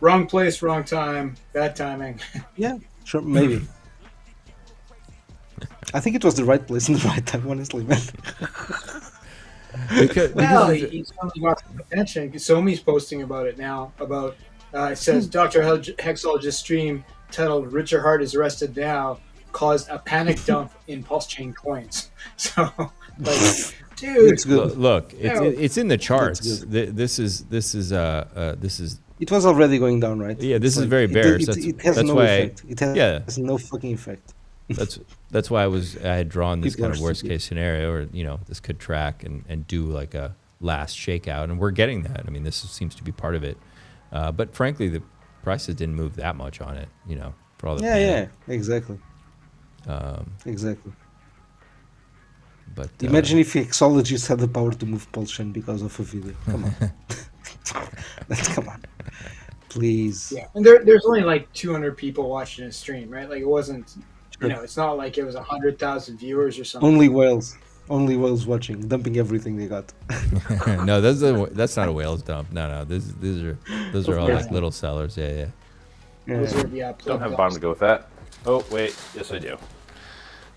[SPEAKER 2] wrong place, wrong time, bad timing.
[SPEAKER 3] yeah, sure, maybe. I think it was the right place and the right time, honestly, man.
[SPEAKER 2] Well,
[SPEAKER 1] Because
[SPEAKER 2] he's finally got some attention. Somi's posting about it now. About it says Dr. Hexologist stream titled "Richard Hart is arrested now" caused a panic dump in PulseChain coins. So, like, dude,
[SPEAKER 3] It's good.
[SPEAKER 1] look,
[SPEAKER 2] Yeah.
[SPEAKER 1] it's in the charts.
[SPEAKER 3] good.
[SPEAKER 1] This is
[SPEAKER 3] It was already going down, right?
[SPEAKER 1] Yeah, this
[SPEAKER 3] It's
[SPEAKER 1] is very bearish.
[SPEAKER 3] It has
[SPEAKER 1] That's
[SPEAKER 3] no
[SPEAKER 1] why-
[SPEAKER 3] effect. It has no fucking effect.
[SPEAKER 1] that's why I had drawn this
[SPEAKER 3] People
[SPEAKER 1] kind
[SPEAKER 3] are
[SPEAKER 1] of worst
[SPEAKER 3] stupid.
[SPEAKER 1] case scenario, or this could track and do like a last shakeout, and we're getting that. I mean, this seems to be part of it. But frankly, the prices didn't move that much on it. For all the panic.
[SPEAKER 3] Exactly. Exactly.
[SPEAKER 1] But
[SPEAKER 3] Imagine if Hexologists had the power to move PulseChain because of a video. Come on. Come on. Please.
[SPEAKER 2] yeah. And there's only like 200 people watching his stream, right? Like it wasn't,
[SPEAKER 3] Sure.
[SPEAKER 2] it's not like it was 100,000 viewers or something.
[SPEAKER 3] Only whales watching, dumping everything they got.
[SPEAKER 1] no, that's not a whales dump. No, those are all
[SPEAKER 2] course
[SPEAKER 1] like little sellers. Yeah.
[SPEAKER 2] Those
[SPEAKER 3] Yeah.
[SPEAKER 2] are,
[SPEAKER 4] Don't have a
[SPEAKER 2] plug
[SPEAKER 4] bottom to go with that. Oh, wait. Yes, I do.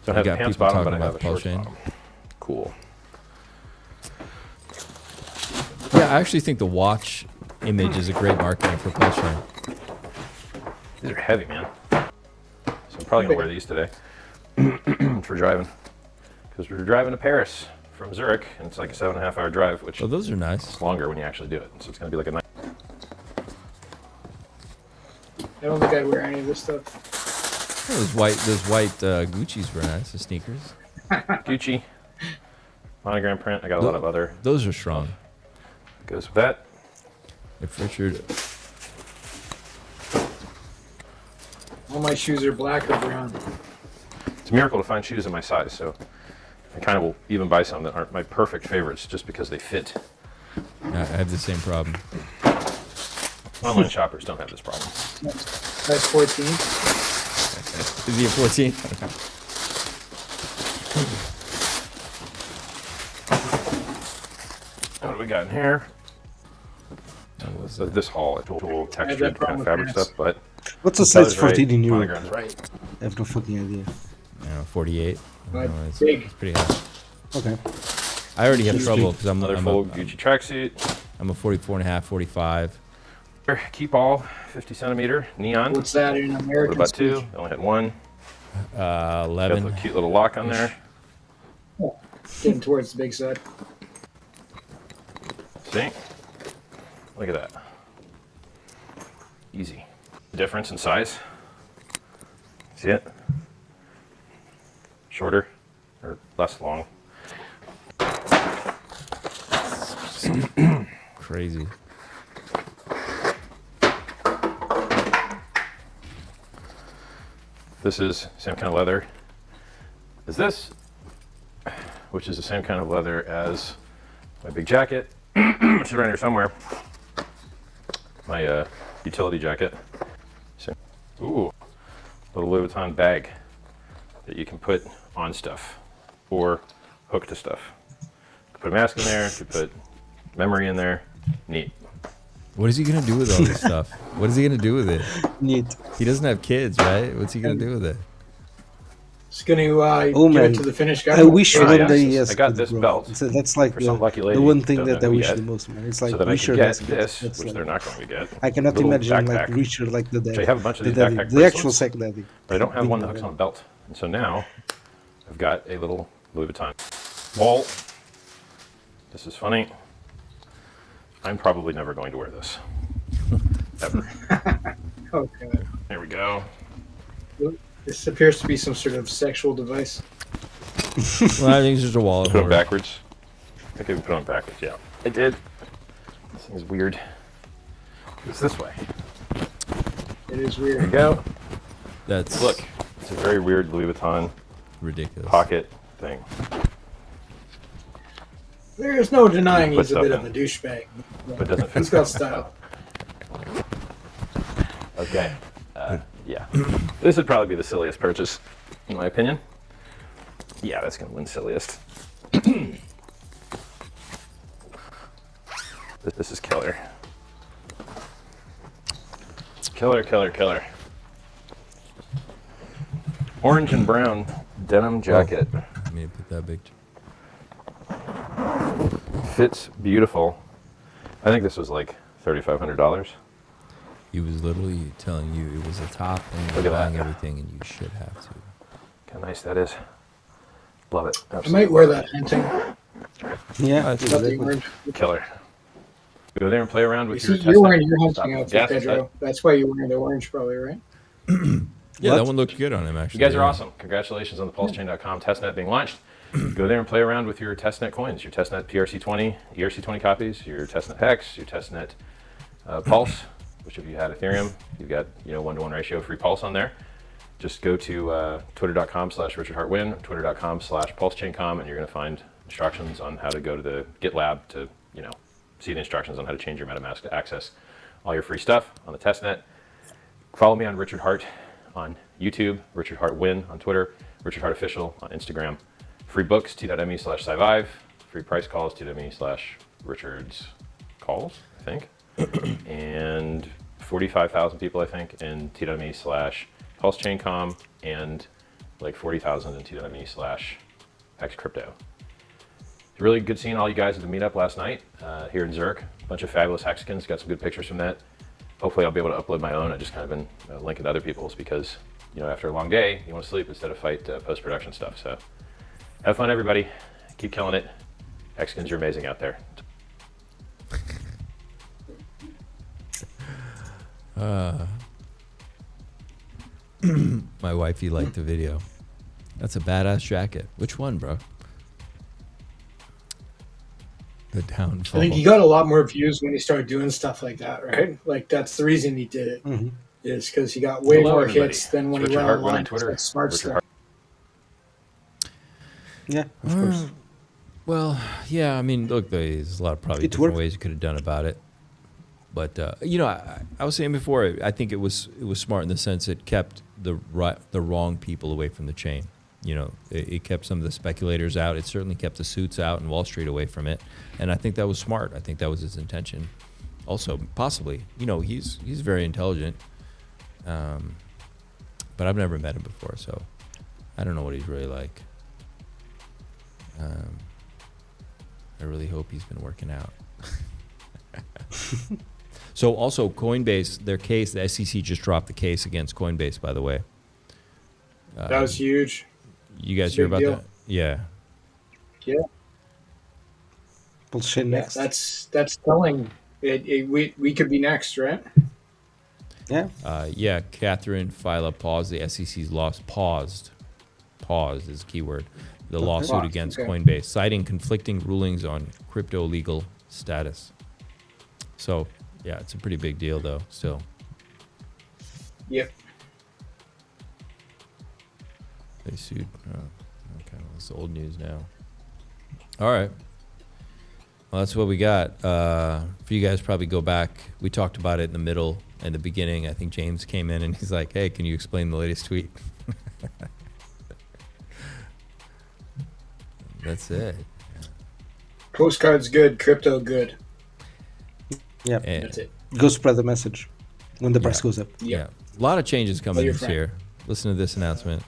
[SPEAKER 4] Don't have
[SPEAKER 1] got
[SPEAKER 4] a pants
[SPEAKER 1] people
[SPEAKER 4] bottom, but
[SPEAKER 1] talking
[SPEAKER 4] I have a
[SPEAKER 1] about
[SPEAKER 4] shorts
[SPEAKER 1] PulseChain.
[SPEAKER 4] bottom. Cool.
[SPEAKER 1] Yeah, I actually think the watch image is a great marketing for PulseChain.
[SPEAKER 4] These are heavy, man. So I'm probably going to wear these today for driving. Because we're driving to Paris from Zurich, and it's like a 7.5-hour drive, which
[SPEAKER 1] Oh, those are nice.
[SPEAKER 4] is longer when you actually do it. So it's going to be like a nice.
[SPEAKER 2] I don't think I'd wear any of this stuff.
[SPEAKER 1] Oh, those white Gucci's were nice. The sneakers.
[SPEAKER 4] Gucci monogram print. I got a lot of other
[SPEAKER 1] Those are strong.
[SPEAKER 4] goes with that.
[SPEAKER 1] If Richard,
[SPEAKER 2] All my shoes are black or brown.
[SPEAKER 4] It's a miracle to find shoes in my size, so I kind of will even buy some that aren't my perfect favorites just because they fit.
[SPEAKER 1] I have the same problem.
[SPEAKER 4] Online shoppers don't have this problem.
[SPEAKER 2] Size 14.
[SPEAKER 1] Is he a 14?
[SPEAKER 4] What do we got in here? So this haul, it's all textured kind of fabric stuff, but
[SPEAKER 3] What's the size
[SPEAKER 4] Tyler's
[SPEAKER 3] 14 in Europe?
[SPEAKER 4] Monogram's right.
[SPEAKER 3] I have no fucking idea.
[SPEAKER 1] 48.
[SPEAKER 2] But
[SPEAKER 1] It's
[SPEAKER 2] big.
[SPEAKER 1] pretty high.
[SPEAKER 3] Okay.
[SPEAKER 1] I already have trouble because
[SPEAKER 4] Another full Gucci tracksuit.
[SPEAKER 1] I'm a 44 and a half, 45.
[SPEAKER 4] Keep all 50 centimeter neon.
[SPEAKER 2] What's that in
[SPEAKER 4] What
[SPEAKER 2] American
[SPEAKER 4] about
[SPEAKER 2] speak?
[SPEAKER 4] two? I only had one. Got a
[SPEAKER 1] 11.
[SPEAKER 4] cute little lock on there.
[SPEAKER 2] Getting towards the big side.
[SPEAKER 4] See? Look at that. Easy. Difference in size. See it? Shorter or less long.
[SPEAKER 1] Crazy.
[SPEAKER 4] This is same kind of leather as this, which is the same kind of leather as my big jacket, which is around here somewhere. My utility jacket. So, ooh, little Louis Vuitton bag that you can put on stuff or hook to stuff. You can put a mask in there, you can put memory in there. Neat.
[SPEAKER 1] What is he going to do with all this stuff? What is he going to do with it?
[SPEAKER 3] Neat.
[SPEAKER 1] He doesn't have kids, right? What's he going to do with it?
[SPEAKER 2] It's going to
[SPEAKER 3] Oh,
[SPEAKER 2] give
[SPEAKER 3] man.
[SPEAKER 2] it to the Finnish guy.
[SPEAKER 3] I wish
[SPEAKER 4] Ah,
[SPEAKER 3] one
[SPEAKER 4] yes.
[SPEAKER 3] day yes.
[SPEAKER 4] I got
[SPEAKER 3] could,
[SPEAKER 4] this
[SPEAKER 3] bro.
[SPEAKER 4] belt
[SPEAKER 3] So that's like
[SPEAKER 4] for some lucky lady
[SPEAKER 3] the one
[SPEAKER 4] who
[SPEAKER 3] thing
[SPEAKER 4] don't
[SPEAKER 3] that
[SPEAKER 4] know
[SPEAKER 3] I
[SPEAKER 4] who
[SPEAKER 3] wish
[SPEAKER 4] yet.
[SPEAKER 3] the most, man. It's like
[SPEAKER 4] So that I
[SPEAKER 3] Richard
[SPEAKER 4] could get
[SPEAKER 3] has
[SPEAKER 4] this,
[SPEAKER 3] that's
[SPEAKER 4] which
[SPEAKER 3] like,
[SPEAKER 4] they're not going to get.
[SPEAKER 3] I cannot
[SPEAKER 4] Little
[SPEAKER 3] imagine like
[SPEAKER 4] backpack.
[SPEAKER 3] Richard like the daddy.
[SPEAKER 4] I have a bunch of
[SPEAKER 3] the
[SPEAKER 4] these
[SPEAKER 3] daddy,
[SPEAKER 4] backpack
[SPEAKER 3] the actual
[SPEAKER 4] bracelets.
[SPEAKER 3] second daddy.
[SPEAKER 4] But I don't have one that hooks on a belt. And so now I've got a little Louis Vuitton wall. This is funny. I'm probably never going to wear this. Ever.
[SPEAKER 2] Okay.
[SPEAKER 4] There we go.
[SPEAKER 2] This appears to be some sort of sexual device.
[SPEAKER 1] Well, I think it's just a wallet
[SPEAKER 4] Put it
[SPEAKER 1] holder.
[SPEAKER 4] backwards. I think I put it on backwards, yeah. I did. This thing's weird. It's this way.
[SPEAKER 2] It is
[SPEAKER 4] There we
[SPEAKER 2] weird.
[SPEAKER 4] go.
[SPEAKER 1] That's
[SPEAKER 4] Look, it's a very weird Louis Vuitton
[SPEAKER 1] ridiculous.
[SPEAKER 4] pocket thing.
[SPEAKER 2] There is no denying
[SPEAKER 4] Put
[SPEAKER 2] he's a
[SPEAKER 4] stuff
[SPEAKER 2] bit
[SPEAKER 4] in.
[SPEAKER 2] of a douchebag.
[SPEAKER 4] But it doesn't fit.
[SPEAKER 2] He's got style.
[SPEAKER 4] Okay. Yeah. This would probably be the silliest purchase, in my opinion. Yeah, that's going to win silliest. This is killer. Killer, killer, killer. Orange and brown denim jacket.
[SPEAKER 1] I mean, put that big.
[SPEAKER 4] Fits beautiful. I think this was like $3,500.
[SPEAKER 1] He was literally telling you it was a top and
[SPEAKER 4] Look
[SPEAKER 1] you're
[SPEAKER 4] at
[SPEAKER 1] buying
[SPEAKER 4] that.
[SPEAKER 1] everything and you should have to.
[SPEAKER 4] Look how nice that is. Love it.
[SPEAKER 2] I might wear that hunting.
[SPEAKER 3] Yeah.
[SPEAKER 1] That's
[SPEAKER 2] Got the
[SPEAKER 3] exactly.
[SPEAKER 2] orange.
[SPEAKER 4] Killer. Go there and play around
[SPEAKER 2] You
[SPEAKER 4] with
[SPEAKER 2] see,
[SPEAKER 4] your
[SPEAKER 2] you're wearing your
[SPEAKER 4] Stop.
[SPEAKER 2] hunting outfit,
[SPEAKER 4] Yes,
[SPEAKER 2] Pedro. That's why you're wearing the orange, probably, right?
[SPEAKER 1] Yeah,
[SPEAKER 3] What?
[SPEAKER 1] that one looked good on him, actually.
[SPEAKER 4] You guys are
[SPEAKER 1] yeah.
[SPEAKER 4] awesome. Congratulations on the PulseChain.com testnet being launched. Go there and play around with your testnet coins, your testnet PRC20, ERC20 copies, your testnet Hex, your testnet Pulse, which if you had Ethereum, you've got 1-to-1 ratio free Pulse on there. Just go to twitter.com/RichardHartWin, twitter.com/PulseChain.com, and you're going to find instructions on how to go to the GitLab to see the instructions on how to change your MetaMask to access all your free stuff on the testnet. Follow me on Richard Hart on YouTube, Richard Hart Win on Twitter, Richard Hart Official on Instagram. Free books, t.me/Scivive. Free price calls, t.me/Richard's calls, I think. And 45,000 people, I think, in t.me/PulseChain.com and like 40,000 in t.me/HexCrypto. It's really good seeing all you guys at the meetup last night here in Zurich. A bunch of fabulous Hexicans, got some good pictures from that. Hopefully I'll be able to upload my own. I've just kind of been linking to other people's because, after a long day, you want to sleep instead of fight post-production stuff. So have fun, everybody. Keep killing it. Hexicans, you're amazing out there.
[SPEAKER 1] My wifey liked the video. That's a badass jacket. Which one, bro? The downfall.
[SPEAKER 2] I think he got a lot more views when he started doing stuff like that, right? Like, that's the reason he did it.
[SPEAKER 3] Mhm.
[SPEAKER 2] Is because he got way
[SPEAKER 4] Hello,
[SPEAKER 2] more
[SPEAKER 4] everybody.
[SPEAKER 2] hits than when
[SPEAKER 4] It's
[SPEAKER 2] he
[SPEAKER 4] Richard
[SPEAKER 2] went
[SPEAKER 4] Hart Win
[SPEAKER 2] online.
[SPEAKER 4] on Twitter.
[SPEAKER 2] That's smart
[SPEAKER 4] Richard
[SPEAKER 2] stuff.
[SPEAKER 4] Hart.
[SPEAKER 3] Yeah, of course.
[SPEAKER 1] Well, yeah, I mean, look, there's a lot of probably
[SPEAKER 3] It
[SPEAKER 1] different
[SPEAKER 3] worked.
[SPEAKER 1] ways you could have done about it. But I was saying before, I think it was smart in the sense it kept the wrong people away from the chain. It kept some of the speculators out. It certainly kept the suits out and Wall Street away from it. And I think that was smart. I think that was his intention. Also, possibly, he's very intelligent. But I've never met him before, so I don't know what he's really like. I really hope he's been working out. So also Coinbase, their case, the SEC just dropped the case against Coinbase, by the way.
[SPEAKER 2] That was huge.
[SPEAKER 1] You guys
[SPEAKER 2] It's a
[SPEAKER 1] hear
[SPEAKER 2] big
[SPEAKER 1] about
[SPEAKER 2] deal.
[SPEAKER 1] that? Yeah.
[SPEAKER 2] Yeah.
[SPEAKER 3] PulseChain
[SPEAKER 2] Yeah,
[SPEAKER 3] next.
[SPEAKER 2] that's telling. We could be next, right?
[SPEAKER 3] Yeah.
[SPEAKER 1] Catherine Fila paused the SEC's loss. Paused is the key word. The lawsuit
[SPEAKER 2] Paused,
[SPEAKER 1] against
[SPEAKER 2] okay.
[SPEAKER 1] Coinbase, citing conflicting rulings on crypto legal status. So, yeah, it's a pretty big deal, though, still.
[SPEAKER 2] Yep.
[SPEAKER 1] They sued. Oh, okay, well, it's old news now. All right. Well, that's what we got. For you guys, probably go back. We talked about it in the middle and the beginning. I think James came in and he's like, hey, can you explain the latest tweet? That's it.
[SPEAKER 2] Postcards good, crypto good.
[SPEAKER 3] Yeah.
[SPEAKER 1] And,
[SPEAKER 2] That's it.
[SPEAKER 3] Go spread the message when the price
[SPEAKER 1] Yeah.
[SPEAKER 3] goes up.
[SPEAKER 1] yeah. A lot of changes coming
[SPEAKER 2] your
[SPEAKER 1] this
[SPEAKER 2] friend.
[SPEAKER 1] year. Listen to this announcement.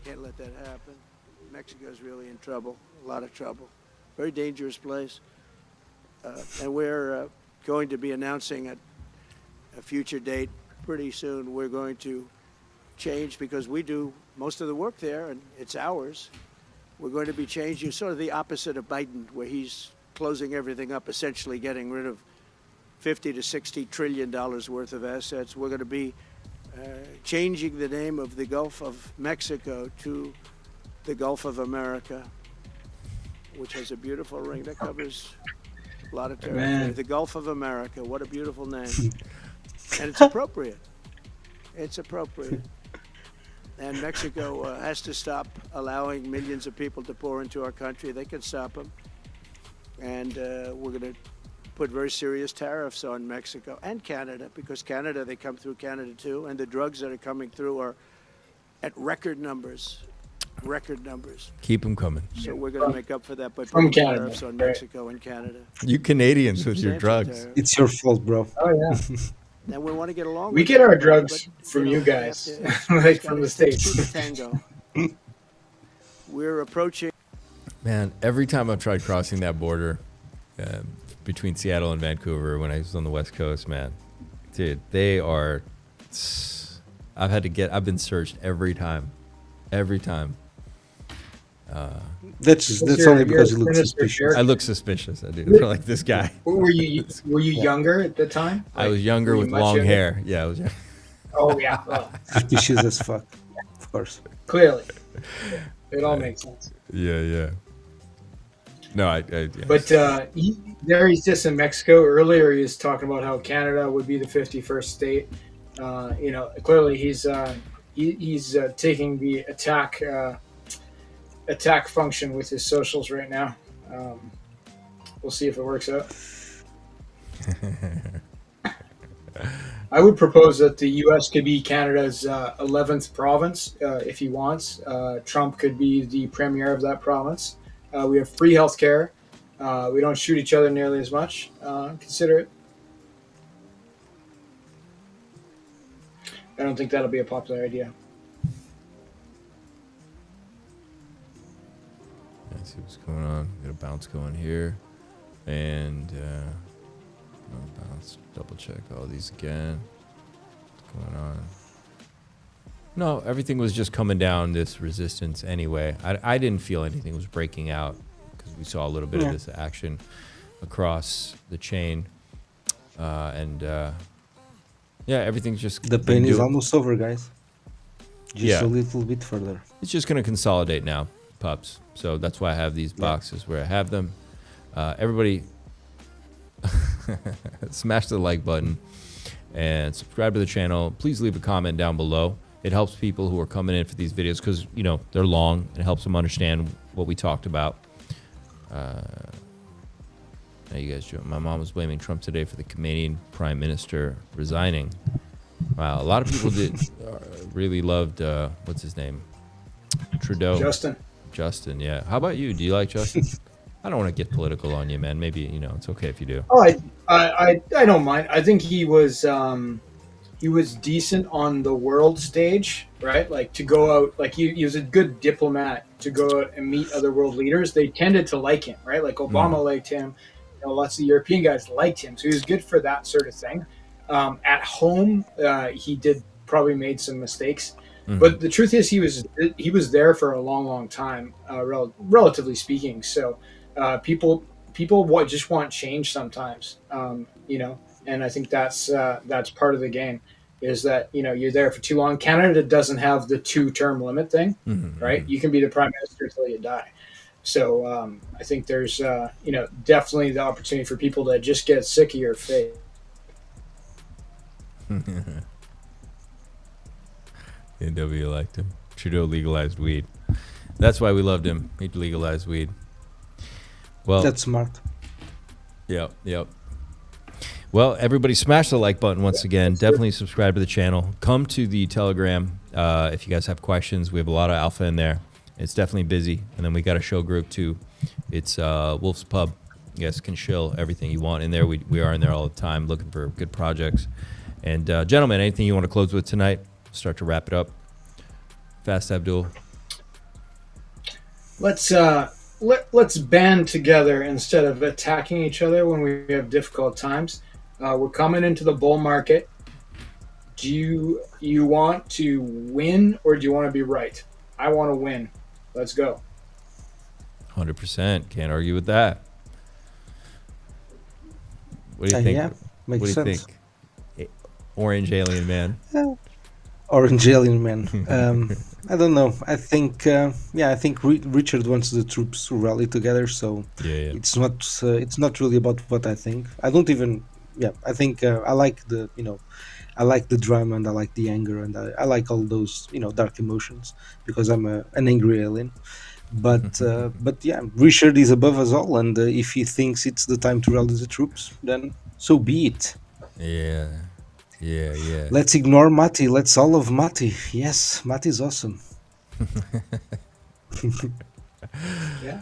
[SPEAKER 5] Can't let that happen. Mexico's really in trouble, a lot of trouble. Very dangerous place. And we're going to be announcing at a future date pretty soon. We're going to change because we do most of the work there and it's ours. We're going to be changing sort of the opposite of Biden, where he's closing everything up, essentially getting rid of 50 to 60 trillion dollars worth of assets. We're going to be changing the name of the Gulf of Mexico to the Gulf of America, which has a beautiful ring that covers a lot of territory.
[SPEAKER 2] Man.
[SPEAKER 5] The Gulf of America, what a beautiful name. And it's appropriate. It's appropriate. And Mexico has to stop allowing millions of people to pour into our country. They can stop them. And we're going to put very serious tariffs on Mexico and Canada, because Canada, they come through Canada too. And the drugs that are coming through are at record numbers. Record numbers.
[SPEAKER 1] Keep them coming.
[SPEAKER 5] So we're going to make up for that by
[SPEAKER 2] From
[SPEAKER 5] putting
[SPEAKER 2] Canada,
[SPEAKER 5] tariffs on
[SPEAKER 2] right.
[SPEAKER 5] Mexico and Canada.
[SPEAKER 1] You Canadians with your
[SPEAKER 5] Substantial
[SPEAKER 1] drugs.
[SPEAKER 5] tariffs.
[SPEAKER 3] It's your fault, bro.
[SPEAKER 2] Oh yeah.
[SPEAKER 5] And we want to get along.
[SPEAKER 2] We
[SPEAKER 5] with
[SPEAKER 2] get our
[SPEAKER 5] everybody,
[SPEAKER 2] drugs
[SPEAKER 5] but,
[SPEAKER 2] from
[SPEAKER 5] know,
[SPEAKER 2] you
[SPEAKER 5] we
[SPEAKER 2] guys,
[SPEAKER 5] have
[SPEAKER 2] like
[SPEAKER 5] it's
[SPEAKER 2] from
[SPEAKER 5] gotta
[SPEAKER 2] the States.
[SPEAKER 5] keep the tango. We're approaching.
[SPEAKER 1] Man, every time I've tried crossing that border between Seattle and Vancouver when I was on the West Coast, man, dude, they are. I've been searched every time. Every time.
[SPEAKER 3] That's
[SPEAKER 2] You're-
[SPEAKER 3] only because you
[SPEAKER 2] you're
[SPEAKER 3] look
[SPEAKER 2] sinister,
[SPEAKER 3] suspicious.
[SPEAKER 2] sure.
[SPEAKER 1] I look suspicious. I do. They're like this guy.
[SPEAKER 2] Were you younger at the time?
[SPEAKER 1] I was younger
[SPEAKER 2] were you
[SPEAKER 1] with
[SPEAKER 2] much
[SPEAKER 1] long
[SPEAKER 2] younger?
[SPEAKER 1] hair. Yeah, I was.
[SPEAKER 2] Oh yeah. Well,
[SPEAKER 3] Suspicious as fuck. Of course.
[SPEAKER 2] clearly, it all makes sense.
[SPEAKER 1] Yeah. No, I yeah.
[SPEAKER 2] But he's just in Mexico. Earlier, he was talking about how Canada would be the 51st state. Clearly he's taking the attack function with his socials right now. We'll see if it works out. I would propose that the U.S. could be Canada's 11th province if he wants. Trump could be the premier of that province. We have free health care. We don't shoot each other nearly as much. Consider it. I don't think that'll be a popular idea.
[SPEAKER 1] Let's see what's going on. Got a bounce going here, and no bounce. Double check all these again. What's going on? No, everything was just coming down this resistance anyway. I didn't feel anything was breaking out because we saw a little bit of this action across the chain, everything's just
[SPEAKER 3] The pain
[SPEAKER 1] been
[SPEAKER 3] is
[SPEAKER 1] doing-
[SPEAKER 3] almost over, guys. Just
[SPEAKER 1] Yeah.
[SPEAKER 3] a little bit further.
[SPEAKER 1] It's just going to consolidate now, pups. So that's why I have these boxes where I have them. Everybody, smash the like button and subscribe to the channel. Please leave a comment down below. It helps people who are coming in for these videos because, they're long. It helps them understand what we talked about. How you guys doing? My mom was blaming Trump today for the Canadian Prime Minister resigning. Wow, a lot of people really loved what's his name, Trudeau. Justin, yeah. How about you? Do you like Justin? I don't want to get political on you, man. Maybe it's okay if you do.
[SPEAKER 2] Oh, I don't mind. I think he was decent on the world stage, right? Like to go out, like he was a good diplomat to go out and meet other world leaders. They tended to like him, right? Like Obama liked him. Lots of European guys liked him, so he was good for that sort of thing. At home, he probably made some mistakes, but the truth is he was there for a long time, relatively speaking. So people just want change sometimes, and I think that's part of the game. Is that you're there for too long. Canada doesn't have the 2-term limit thing, right? You can be the prime minister until you die. So I think there's definitely the opportunity for people to just get sick of your face.
[SPEAKER 1] NW liked him. Trudeau legalized weed. That's why we loved him. He legalized weed. Well,
[SPEAKER 3] That's smart.
[SPEAKER 1] Yep. Well, everybody smash the like button once again. Definitely subscribe to the channel. Come to the Telegram if you guys have questions. We have a lot of alpha in there. It's definitely busy. And then we got a show group too. It's Wolf's Pub. You guys can shill everything you want in there. We are in there all the time looking for good projects. And gentlemen, anything you want to close with tonight? Start to wrap it up. Fast Abdoul.
[SPEAKER 2] Let's band together instead of attacking each other when we have difficult times. We're coming into the bull market. Do you want to win or do you want to be right? I want to win. Let's go.
[SPEAKER 1] 100%. Can't argue with that. What do you think?
[SPEAKER 3] Yeah, makes sense.
[SPEAKER 1] What do you think? Orange Alien Man.
[SPEAKER 3] Orange Alien Man. I don't know. I think Richard wants the troops to rally together. So
[SPEAKER 1] Yeah.
[SPEAKER 3] it's not really about what I think. I don't even. Yeah, I think I like the I like the drama and I like the anger and I like all those dark emotions because I'm an angry alien. But yeah, Richard is above us all, and if he thinks it's the time to rally the troops, then so be it.
[SPEAKER 1] Yeah.
[SPEAKER 3] Let's ignore Mati. Let's all love Mati. Yes, Mati's awesome.
[SPEAKER 2] Yeah,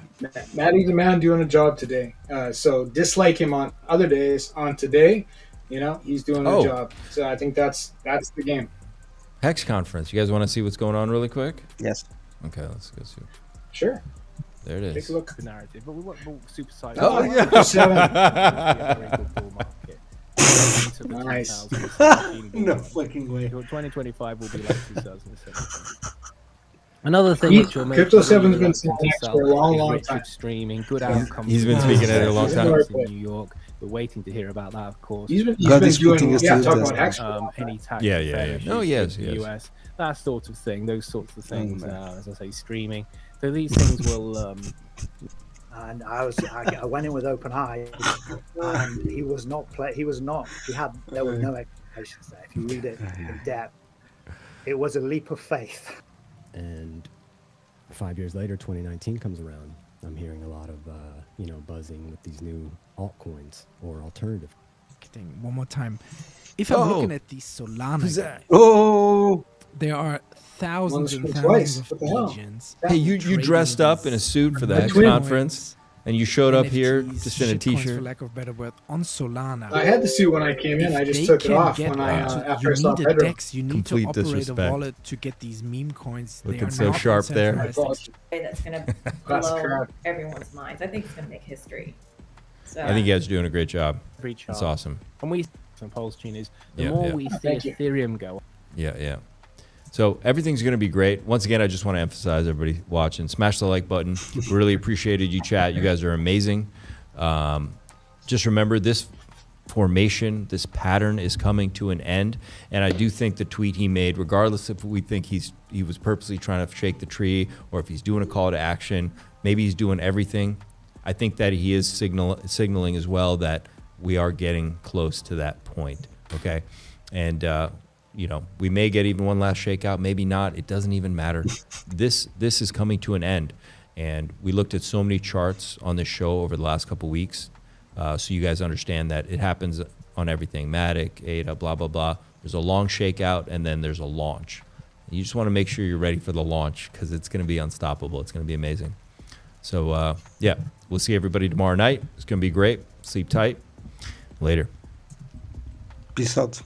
[SPEAKER 2] Maddie's a man doing a job today. So dislike him on other days. On today, he's doing a job. So I think that's the game.
[SPEAKER 1] Hex conference. You guys want to see what's going on really quick?
[SPEAKER 3] Yes.
[SPEAKER 1] Okay, let's go see.
[SPEAKER 2] Sure.
[SPEAKER 1] There it is.
[SPEAKER 2] Take a look.
[SPEAKER 6] The narrative, but we want more super size.
[SPEAKER 1] Oh, yeah.
[SPEAKER 2] Nice.
[SPEAKER 3] No fucking way.
[SPEAKER 6] 2025 will be like 2017. Another thing which will make
[SPEAKER 2] Crypto
[SPEAKER 6] really
[SPEAKER 2] 7's been
[SPEAKER 6] reluctant
[SPEAKER 2] saying
[SPEAKER 6] to
[SPEAKER 2] that
[SPEAKER 6] sell
[SPEAKER 2] for a long,
[SPEAKER 6] is
[SPEAKER 2] long
[SPEAKER 6] Richard
[SPEAKER 2] time.
[SPEAKER 6] streaming, good outcomes.
[SPEAKER 1] He's been speaking at it a long time.
[SPEAKER 6] In New York, we're waiting to hear about that, of course.
[SPEAKER 2] He's been
[SPEAKER 3] is
[SPEAKER 2] doing
[SPEAKER 3] putting his
[SPEAKER 2] talking
[SPEAKER 3] teeth
[SPEAKER 2] about
[SPEAKER 3] down.
[SPEAKER 2] Hex.
[SPEAKER 6] Any tax
[SPEAKER 1] Yeah.
[SPEAKER 6] issues
[SPEAKER 1] Oh, yes,
[SPEAKER 6] with the
[SPEAKER 1] yes.
[SPEAKER 6] US, that sort of thing, those sorts of things.
[SPEAKER 3] man.
[SPEAKER 6] As I say, streaming. So these things will.
[SPEAKER 7] And I went in with open eyes, and he was not. There were no explanations there. If you read it in depth, it was a leap of faith.
[SPEAKER 8] And 5 years later, 2019 comes around. I'm hearing a lot of buzzing with these new altcoins or alternative.
[SPEAKER 9] One more time. If I'm looking at the Solana,
[SPEAKER 3] Oh,
[SPEAKER 9] there are thousands and
[SPEAKER 2] Twice.
[SPEAKER 9] thousands
[SPEAKER 2] What the
[SPEAKER 9] of
[SPEAKER 2] hell?
[SPEAKER 9] agents.
[SPEAKER 1] Hey, you
[SPEAKER 9] trading
[SPEAKER 1] dressed up in a
[SPEAKER 9] these
[SPEAKER 1] suit for the Hex
[SPEAKER 2] Twin.
[SPEAKER 1] conference, and you showed up here
[SPEAKER 9] NFTs,
[SPEAKER 1] just in a
[SPEAKER 9] shitcoins,
[SPEAKER 1] t-shirt.
[SPEAKER 9] for lack of better word, on Solana.
[SPEAKER 2] I had the suit when I came in. I just
[SPEAKER 9] They
[SPEAKER 2] took it
[SPEAKER 9] can
[SPEAKER 2] off
[SPEAKER 9] get
[SPEAKER 2] when I
[SPEAKER 9] onto-
[SPEAKER 2] after I
[SPEAKER 9] you
[SPEAKER 2] saw
[SPEAKER 9] need a
[SPEAKER 2] Pedro.
[SPEAKER 9] DEX, you need
[SPEAKER 1] Complete
[SPEAKER 9] to operate
[SPEAKER 1] disrespect.
[SPEAKER 9] a wallet to get these meme coins. They
[SPEAKER 1] Looking
[SPEAKER 9] are
[SPEAKER 1] so
[SPEAKER 9] not
[SPEAKER 1] sharp there.
[SPEAKER 9] decentralized
[SPEAKER 10] That's going to
[SPEAKER 2] That's
[SPEAKER 10] blow
[SPEAKER 2] correct.
[SPEAKER 10] everyone's minds. I think it's going to make history. So
[SPEAKER 1] I think you guys are doing a great job.
[SPEAKER 6] Reach
[SPEAKER 1] It's
[SPEAKER 6] out.
[SPEAKER 1] awesome.
[SPEAKER 6] And we from PulseChain is the
[SPEAKER 1] Yeah,
[SPEAKER 6] more
[SPEAKER 1] yeah.
[SPEAKER 6] we see
[SPEAKER 2] Thank you.
[SPEAKER 6] Ethereum go.
[SPEAKER 1] Yeah. So everything's going to be great. Once again, I just want to emphasize everybody watching, smash the like button. Really appreciated you, chat. You guys are amazing. Just remember this formation, this pattern is coming to an end. And I do think the tweet he made, regardless if we think he was purposely trying to shake the tree or if he's doing a call to action, maybe he's doing everything. I think that he is signaling as well that we are getting close to that point. Okay. And, we may get even one last shakeout, maybe not. It doesn't even matter. This is coming to an end. And we looked at so many charts on this show over the last couple weeks. So you guys understand that it happens on everything, Matic, ADA, blah, blah, blah. There's a long shakeout, and then there's a launch. You just want to make sure you're ready for the launch because it's going to be unstoppable. It's going to be amazing. So, yeah, we'll see everybody tomorrow night. It's going to be great. Sleep tight. Later.
[SPEAKER 3] Peace out.